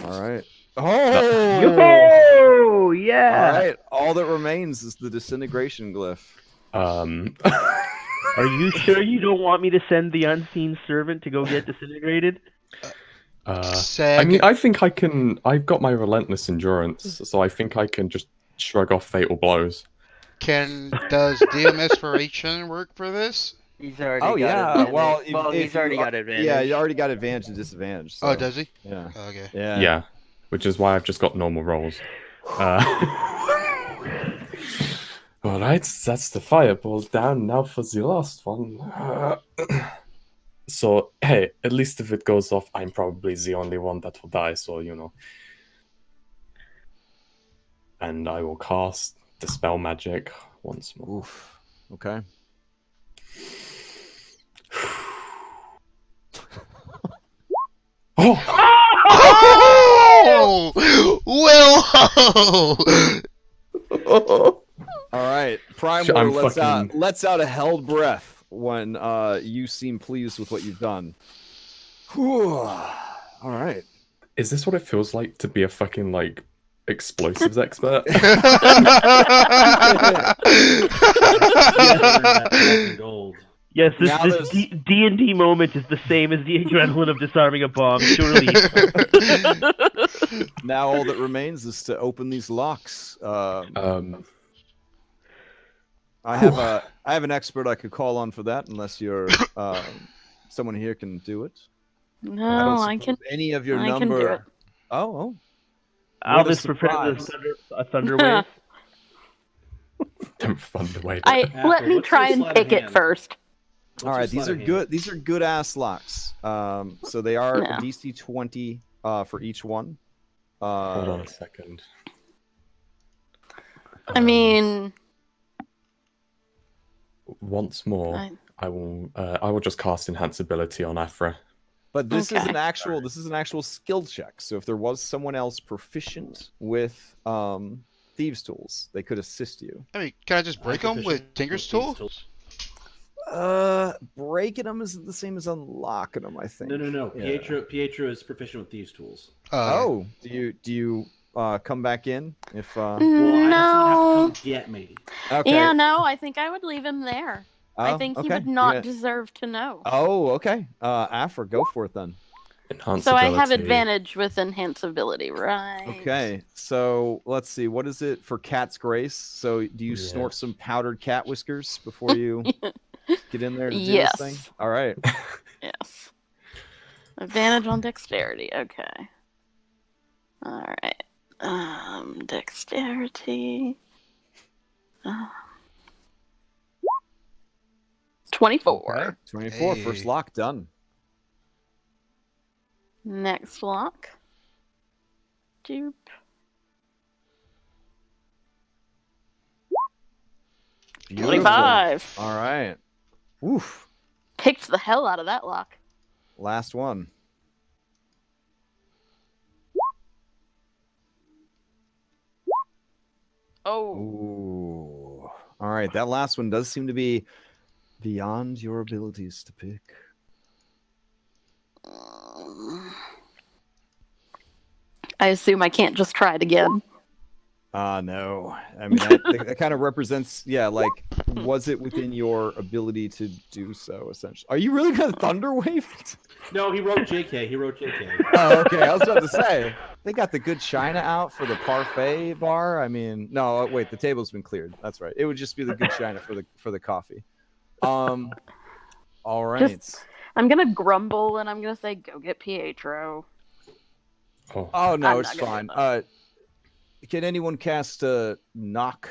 B: All right.
D: Oh, yeah.
B: All right. All that remains is the disintegration glyph.
D: Are you sure you don't want me to send the unseen servant to go get disintegrated?
F: I mean, I think I can. I've got my relentless endurance, so I think I can just shrug off fatal blows.
A: Does DM inspiration work for this?
C: He's already got advantage.
B: Well,
C: he's already got advantage.
B: Yeah, he already got advantage and disadvantage. So.
A: Oh, does he?
B: Yeah.
A: Oh, okay.
B: Yeah.
F: Which is why I've just got normal rolls. Alright, that's the fireball down. Now for the last one. So, hey, at least if it goes off, I'm probably the only one that will die, so, you know. And I will cast Dispel Magic once more.
B: Oof. Okay.
A: Oh! Will!
B: All right, Primewaters lets out a held breath when you seem pleased with what you've done. Whew. All right.
F: Is this what it feels like to be a fucking like explosives expert?
E: Gold.
D: Yes, this D&D moment is the same as the adrenaline of disarming a bomb, surely.
B: Now all that remains is to open these locks. I have an expert I could call on for that, unless you're someone here can do it.
K: No, I can.
B: Any of your
K: I
B: number.
K: can do it.
B: Oh.
D: Alvis prepares a thunder wave.
F: Don't thunder wave.
K: Let me try and pick it first.
B: All right, these are good. These are good ass locks. So they are a DC 20 for each one.
F: Hold on a second.
K: I mean,
F: once more, I will just cast enhance ability on Aphra.
B: But this is an actual skill check. So if there was someone else proficient with thieves' tools, they could assist you.
A: I mean, can I just break them with Tinker's tools?
B: Breaking them isn't the same as unlocking them, I think.
E: No. Pietro is proficient with thieves' tools.
B: Do you come back in if?
E: Well, I have to come get me.
B: Okay.
K: Yeah, no, I think I would leave him there. I think he would not deserve to know.
B: Oh, okay. Aphra, go for it then.
K: So I have advantage with enhance ability, right?
B: Okay, so let's see. What is it for Cat's Grace? So do you snort some powdered cat whiskers before you get in there to do this thing? All right.
K: Yes. Advantage on dexterity. Okay. All right. Dexterity. 24.
B: Okay. 24. Hey. First lock done.
K: Next lock. Dupe.
B: Beautiful.
K: 25.
B: All right. Oof.
K: Picked the hell out of that lock.
B: Last one.
K: Oh.
B: Ooh. All right. That last one does seem to be beyond your abilities to pick.
K: I assume I can't just try it again.
B: No. I mean, that kind of represents, like, was it within your ability to do so, essentially? Are you really going to thunder wave it?
E: No, he wrote JK.
B: Oh, okay. I was about to say, they got the good china out for the parfait bar. I mean, no, wait, the table's been cleared. That's right. It would just be the good china for the coffee. All right.
K: I'm going to grumble and I'm going to say, go get Pietro.
B: Oh no, it's fine. Can anyone cast a knock?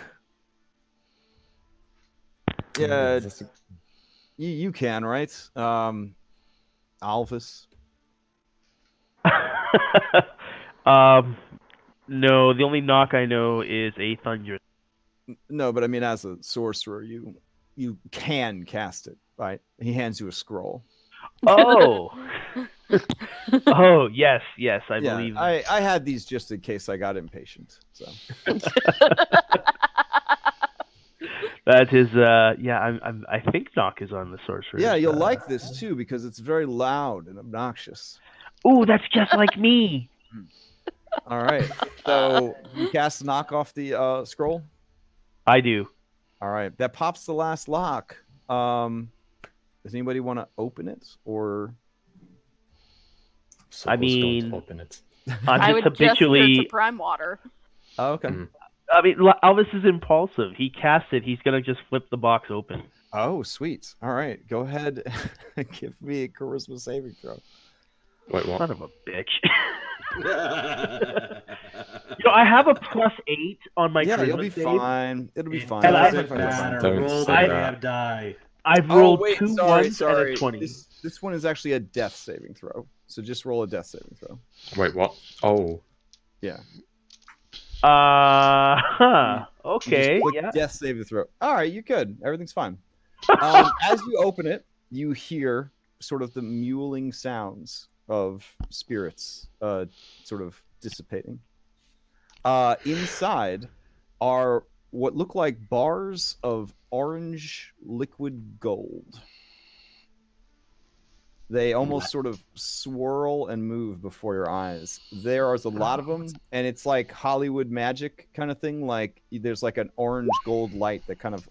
B: Yeah, you can, right? Alvis.
D: No, the only knock I know is a thunder.
B: No, but I mean, as a sorcerer, you can cast it, right? He hands you a scroll.
D: Oh. Oh, yes, I believe.
B: I had these just in case I got impatient. So.
D: That is, I think knock is on the sorcerer.
B: Yeah, you'll like this too because it's very loud and obnoxious.
D: Ooh, that's just like me.
B: All right, so you cast knock off the scroll.
D: I do.
B: All right, that pops the last lock. Does anybody want to open it or?
F: So
D: I mean,
F: open it.
K: I would habitually gesture to Primewater.
B: Oh, okay.
D: I mean, Elvis is impulsive. He casts it. He's gonna just flip the box open.
B: Oh, sweet. All right, go ahead and give me a charisma saving throw.
F: Wait, what?
D: Son of a bitch. I have a +8 on my charisma.
B: Yeah, you'll be fine. It'll be fine.
D: I've rolled 2 1s and a 20.
B: This one is actually a death saving throw. So just roll a death saving throw.
F: Wait, what? Oh.
B: Yeah.
D: Okay. Yeah.
B: Death saving throw. All right, you're good. Everything's fine. As you open it, you hear sort of the mewling sounds of spirits sort of dissipating. Inside are what look like bars of orange liquid gold. They almost sort of swirl and move before your eyes. There is a lot of them, and it's like Hollywood magic kind of thing. Like there's like an orange gold light that kind of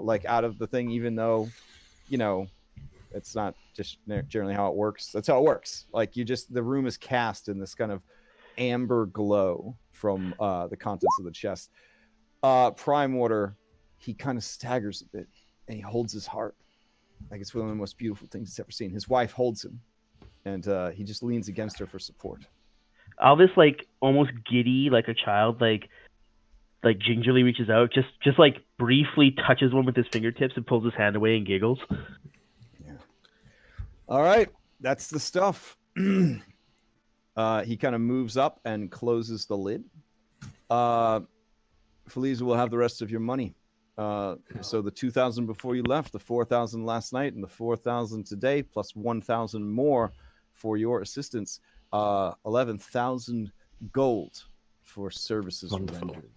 B: like out of the thing, even though, it's not just generally how it works. That's how it works. Like the room is cast in this kind of amber glow from the contents of the chest. Primewater, he kind of staggers a bit, and he holds his heart like it's one of the most beautiful things he's ever seen. His wife holds him, and he just leans against her for support.
D: Alvis, like, almost giddy, like a child, like gingerly reaches out, just like briefly touches one with his fingertips and pulls his hand away and giggles.
B: Yeah. All right, that's the stuff. He kind of moves up and closes the lid. Feliz will have the rest of your money. So the 2,000 before you left, the 4,000 last night, and the 4,000 today, plus 1,000 more for your assistance. 11,000 gold for services rendered.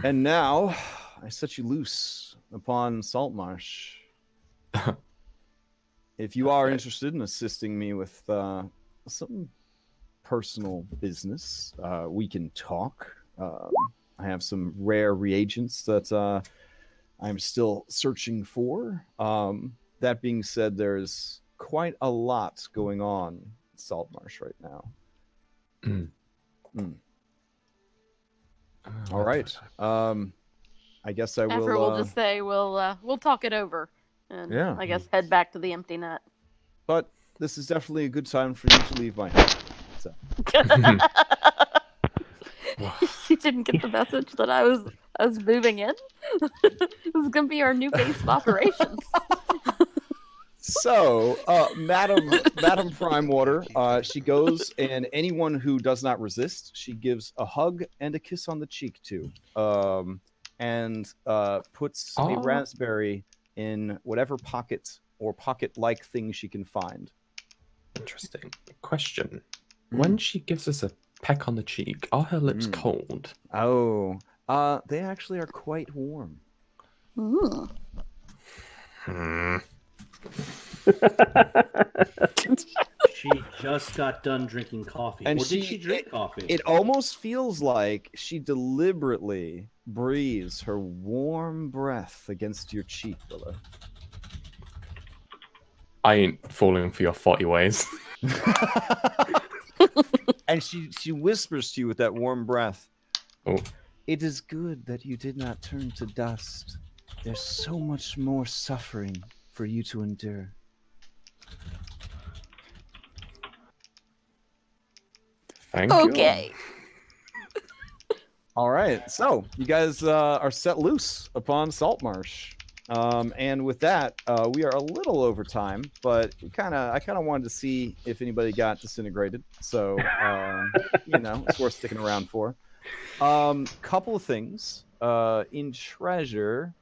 B: And now I set you loose upon Saltmarsh. If you are interested in assisting me with some personal business, we can talk. I have some rare reagents that I'm still searching for. That being said, there's quite a lot going on in Saltmarsh right now. All right. I guess I will.
K: After we'll just say we'll talk it over, and I guess head back to the empty net.
B: But this is definitely a good time for you to leave my house. So.
K: You didn't get the message that I was moving in. This is gonna be our new base of operations.
B: So, Madam Primewater, she goes, and anyone who does not resist, she gives a hug and a kiss on the cheek to, and puts a raspberry in whatever pocket or pocket-like thing she can find.
F: Interesting. Question. When she gives us a peck on the cheek, are her lips cold?
B: Oh, they actually are quite warm.
E: She just got done drinking coffee.
B: And
E: or did she drink coffee?
B: It almost feels like she deliberately breathes her warm breath against your cheek, Willa.
F: I ain't falling for your 40 ways.
B: And she whispers to you with that warm breath.
F: Oh.
B: It is good that you did not turn to dust. There's so much more suffering for you to endure.
F: Thank you.
K: Okay.
B: All right, so you guys are set loose upon Saltmarsh. And with that, we are a little over time, but I kind of wanted to see if anybody got disintegrated. So, it's worth sticking around for. Couple of things. In Treasure,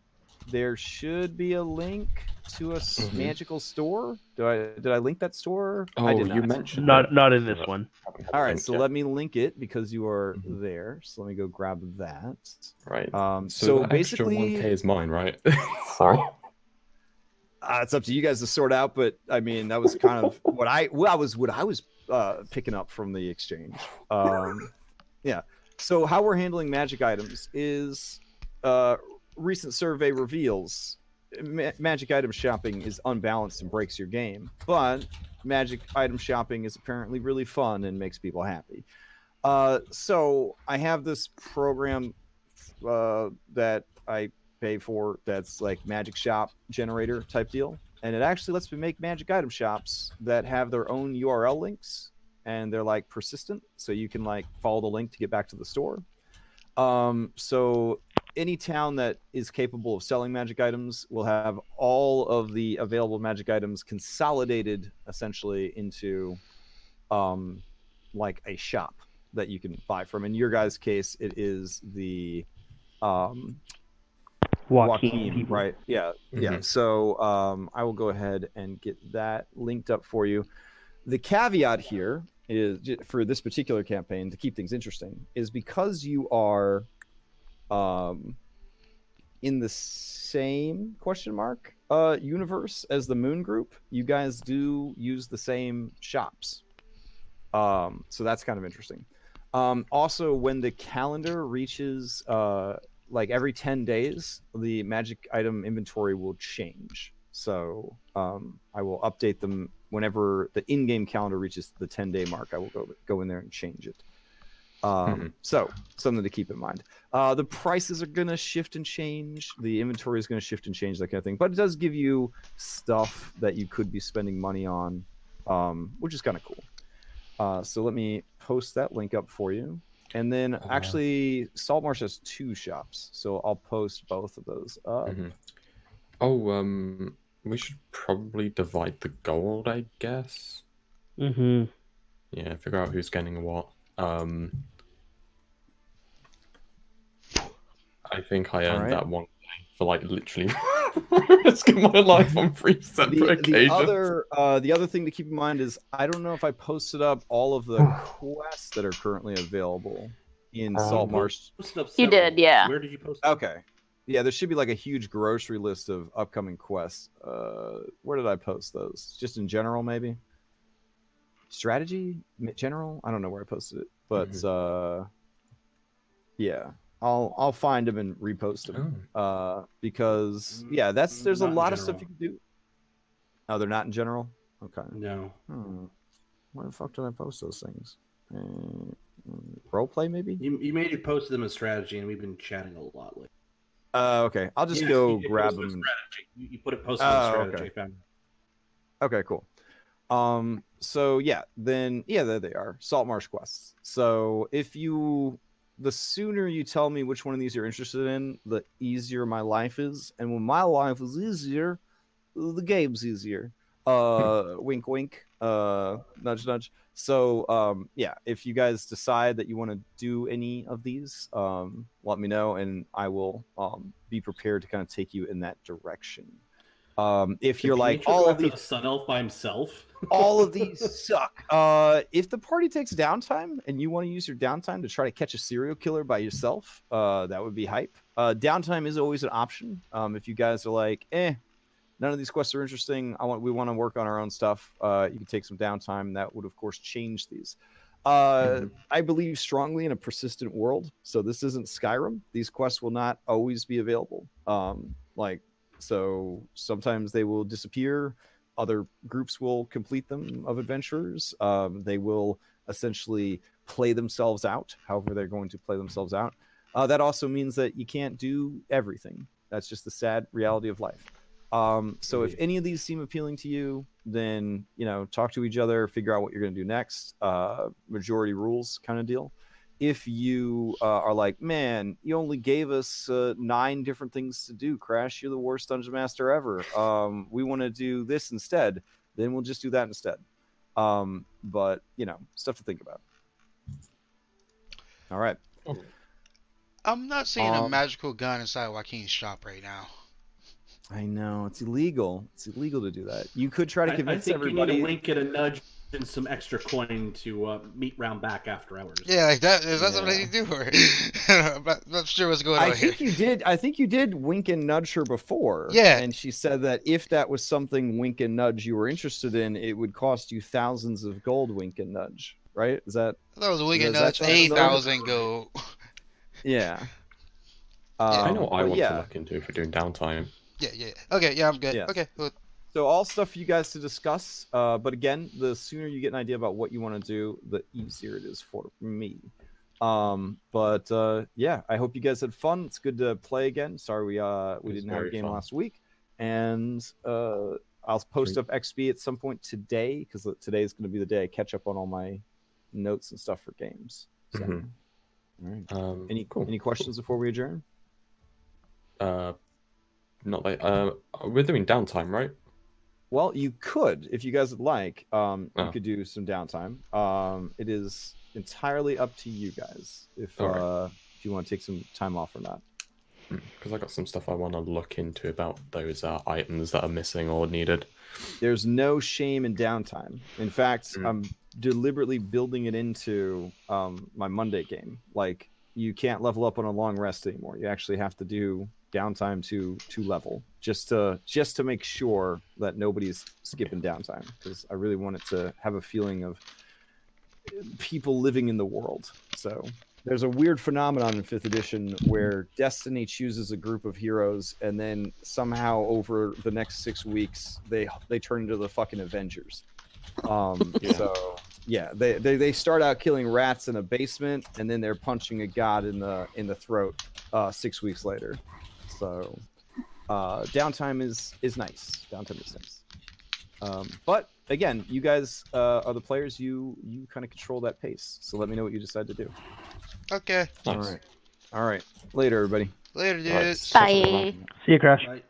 B: there should be a link to a magical store. Did I link that store?
F: Oh,
B: I did
F: you
B: not.
F: mentioned
D: not in this one.
B: All right, so let me link it because you are there. So let me go grab that.
F: Right.
B: So
F: that
B: basically,
F: extra 1K is mine, right? Sorry.
B: It's up to you guys to sort out, but I mean that was kind of what I was picking up from the exchange. Yeah. So how we're handling magic items is recent survey reveals magic item shopping is unbalanced and breaks your game, but magic item shopping is apparently really fun and makes people happy. So I have this program that I pay for that's like magic shop generator type deal, and it actually lets me make magic item shops that have their own URL links, and they're like persistent, so you can like follow the link to get back to the store. So any town that is capable of selling magic items will have all of the available magic items consolidated essentially into like a shop that you can buy from. In your guys' case, it is the Joaquin, right? Yeah, yeah. So I will go ahead and get that linked up for you. The caveat here is for this particular campaign, to keep things interesting, is because you are in the same universe as the Moon Group, you guys do use the same shops. So that's kind of interesting. Also, when the calendar reaches like every 10 days, the magic item inventory will change. So I will update them whenever the in-game calendar reaches the 10-day mark, I will go in there and change it. So something to keep in mind. The prices are going to shift and change. The inventory is going to shift and change, that kind of thing. But it does give you stuff that you could be spending money on, which is kind of cool. So let me post that link up for you. And then actually, Saltmarsh has 2 shops, so I'll post both of those up.
F: Oh, we should probably divide the gold, I guess. Yeah, figure out who's getting what. I think I earned that one for like literally risking my life on 3 separate occasions.
B: The other thing to keep in mind is I don't know if I posted up all of the quests that are currently available in Saltmarsh.
K: You did, yeah.
E: Where did you post?
B: Okay. Yeah, there should be like a huge grocery list of upcoming quests. Where did I post those? Just in general, maybe? Strategy? General? I don't know where I posted it. But yeah. I'll find them and repost them. Because yeah, there's a lot of stuff you can do. Oh, they're not in general? Okay.
E: No.
B: Where the fuck did I post those things? Roleplay, maybe?
E: You made it post them as strategy, and we've been chatting a lot lately.
B: Okay. I'll just go grab them.
E: You put it posted as strategy.
B: Okay, cool. So yeah, then there they are. Saltmarsh quests. So the sooner you tell me which one of these you're interested in, the easier my life is. And when my life is easier, the game's easier. Wink, wink. Nudge, nudge. So, yeah, if you guys decide that you want to do any of these, let me know, and I will be prepared to kind of take you in that direction. If you're like, all of these,
E: a sun elf by himself,
B: all of these suck. If the party takes downtime and you want to use your downtime to try to catch a serial killer by yourself, that would be hype. Downtime is always an option. If you guys are like, none of these quests are interesting, we want to work on our own stuff, you can take some downtime. That would of course change these. I believe strongly in a persistent world, so this isn't Skyrim. These quests will not always be available. So sometimes they will disappear. Other groups will complete them of adventurers. They will essentially play themselves out, however they're going to play themselves out. That also means that you can't do everything. That's just the sad reality of life. So if any of these seem appealing to you, then, talk to each other, figure out what you're going to do next. Majority rules kind of deal. If you are like, man, you only gave us 9 different things to do, Crash, you're the worst dungeon master ever. We want to do this instead, then we'll just do that instead. But, stuff to think about. All right.
A: I'm not seeing a magical gun inside Joaquin's shop right now.
B: I know, it's illegal. It's illegal to do that. You could try to convince everybody.
E: You need a wink and a nudge and some extra coin to meet round back after hours.
A: Yeah, like that. Is that something you do? Or I'm not sure what's going on here.
B: I think you did wink and nudge her before.
A: Yeah.
B: And she said that if that was something wink and nudge you were interested in, it would cost you thousands of gold. Wink and nudge, right? Is that?
A: That was wink and nudge. 8,000 gold.
B: Yeah.
F: I know what I want to look into for doing downtime.
A: Yeah. Okay, yeah, I'm good.
B: Yes.
A: Okay, good.
B: So all stuff for you guys to discuss. But again, the sooner you get an idea about what you want to do, the easier it is for me. Yeah, I hope you guys had fun. It's good to play again. Sorry we didn't have a game last week. And I'll post up XP at some point today, because today is going to be the day I catch up on all my notes and stuff for games. So, all right. Any questions before we adjourn?
F: Not like we're doing downtime, right?
B: Well, you could, if you guys would like. You could do some downtime. It is entirely up to you guys if you want to take some time off or not.
F: Because I got some stuff I want to look into about those items that are missing or needed.
B: There's no shame in downtime. In fact, I'm deliberately building it into my Monday game. Like, you can't level up on a long rest anymore. You actually have to do downtime to level, just to make sure that nobody's skipping downtime, because I really want it to have a feeling of people living in the world. So there's a weird phenomenon in 5th edition where Destiny chooses a group of heroes, and then somehow over the next 6 weeks they turn into the fucking Avengers. So yeah, they start out killing rats in a basement, and then they're punching a god in the throat 6 weeks later. So downtime is nice. Downtime is nice. But again, you guys are the players. You kind of control that pace. So let me know what you decide to do.
A: Okay.
B: All right. Later, everybody.
A: Later, dudes.
K: Bye.
D: See you, Crash.
E: Right.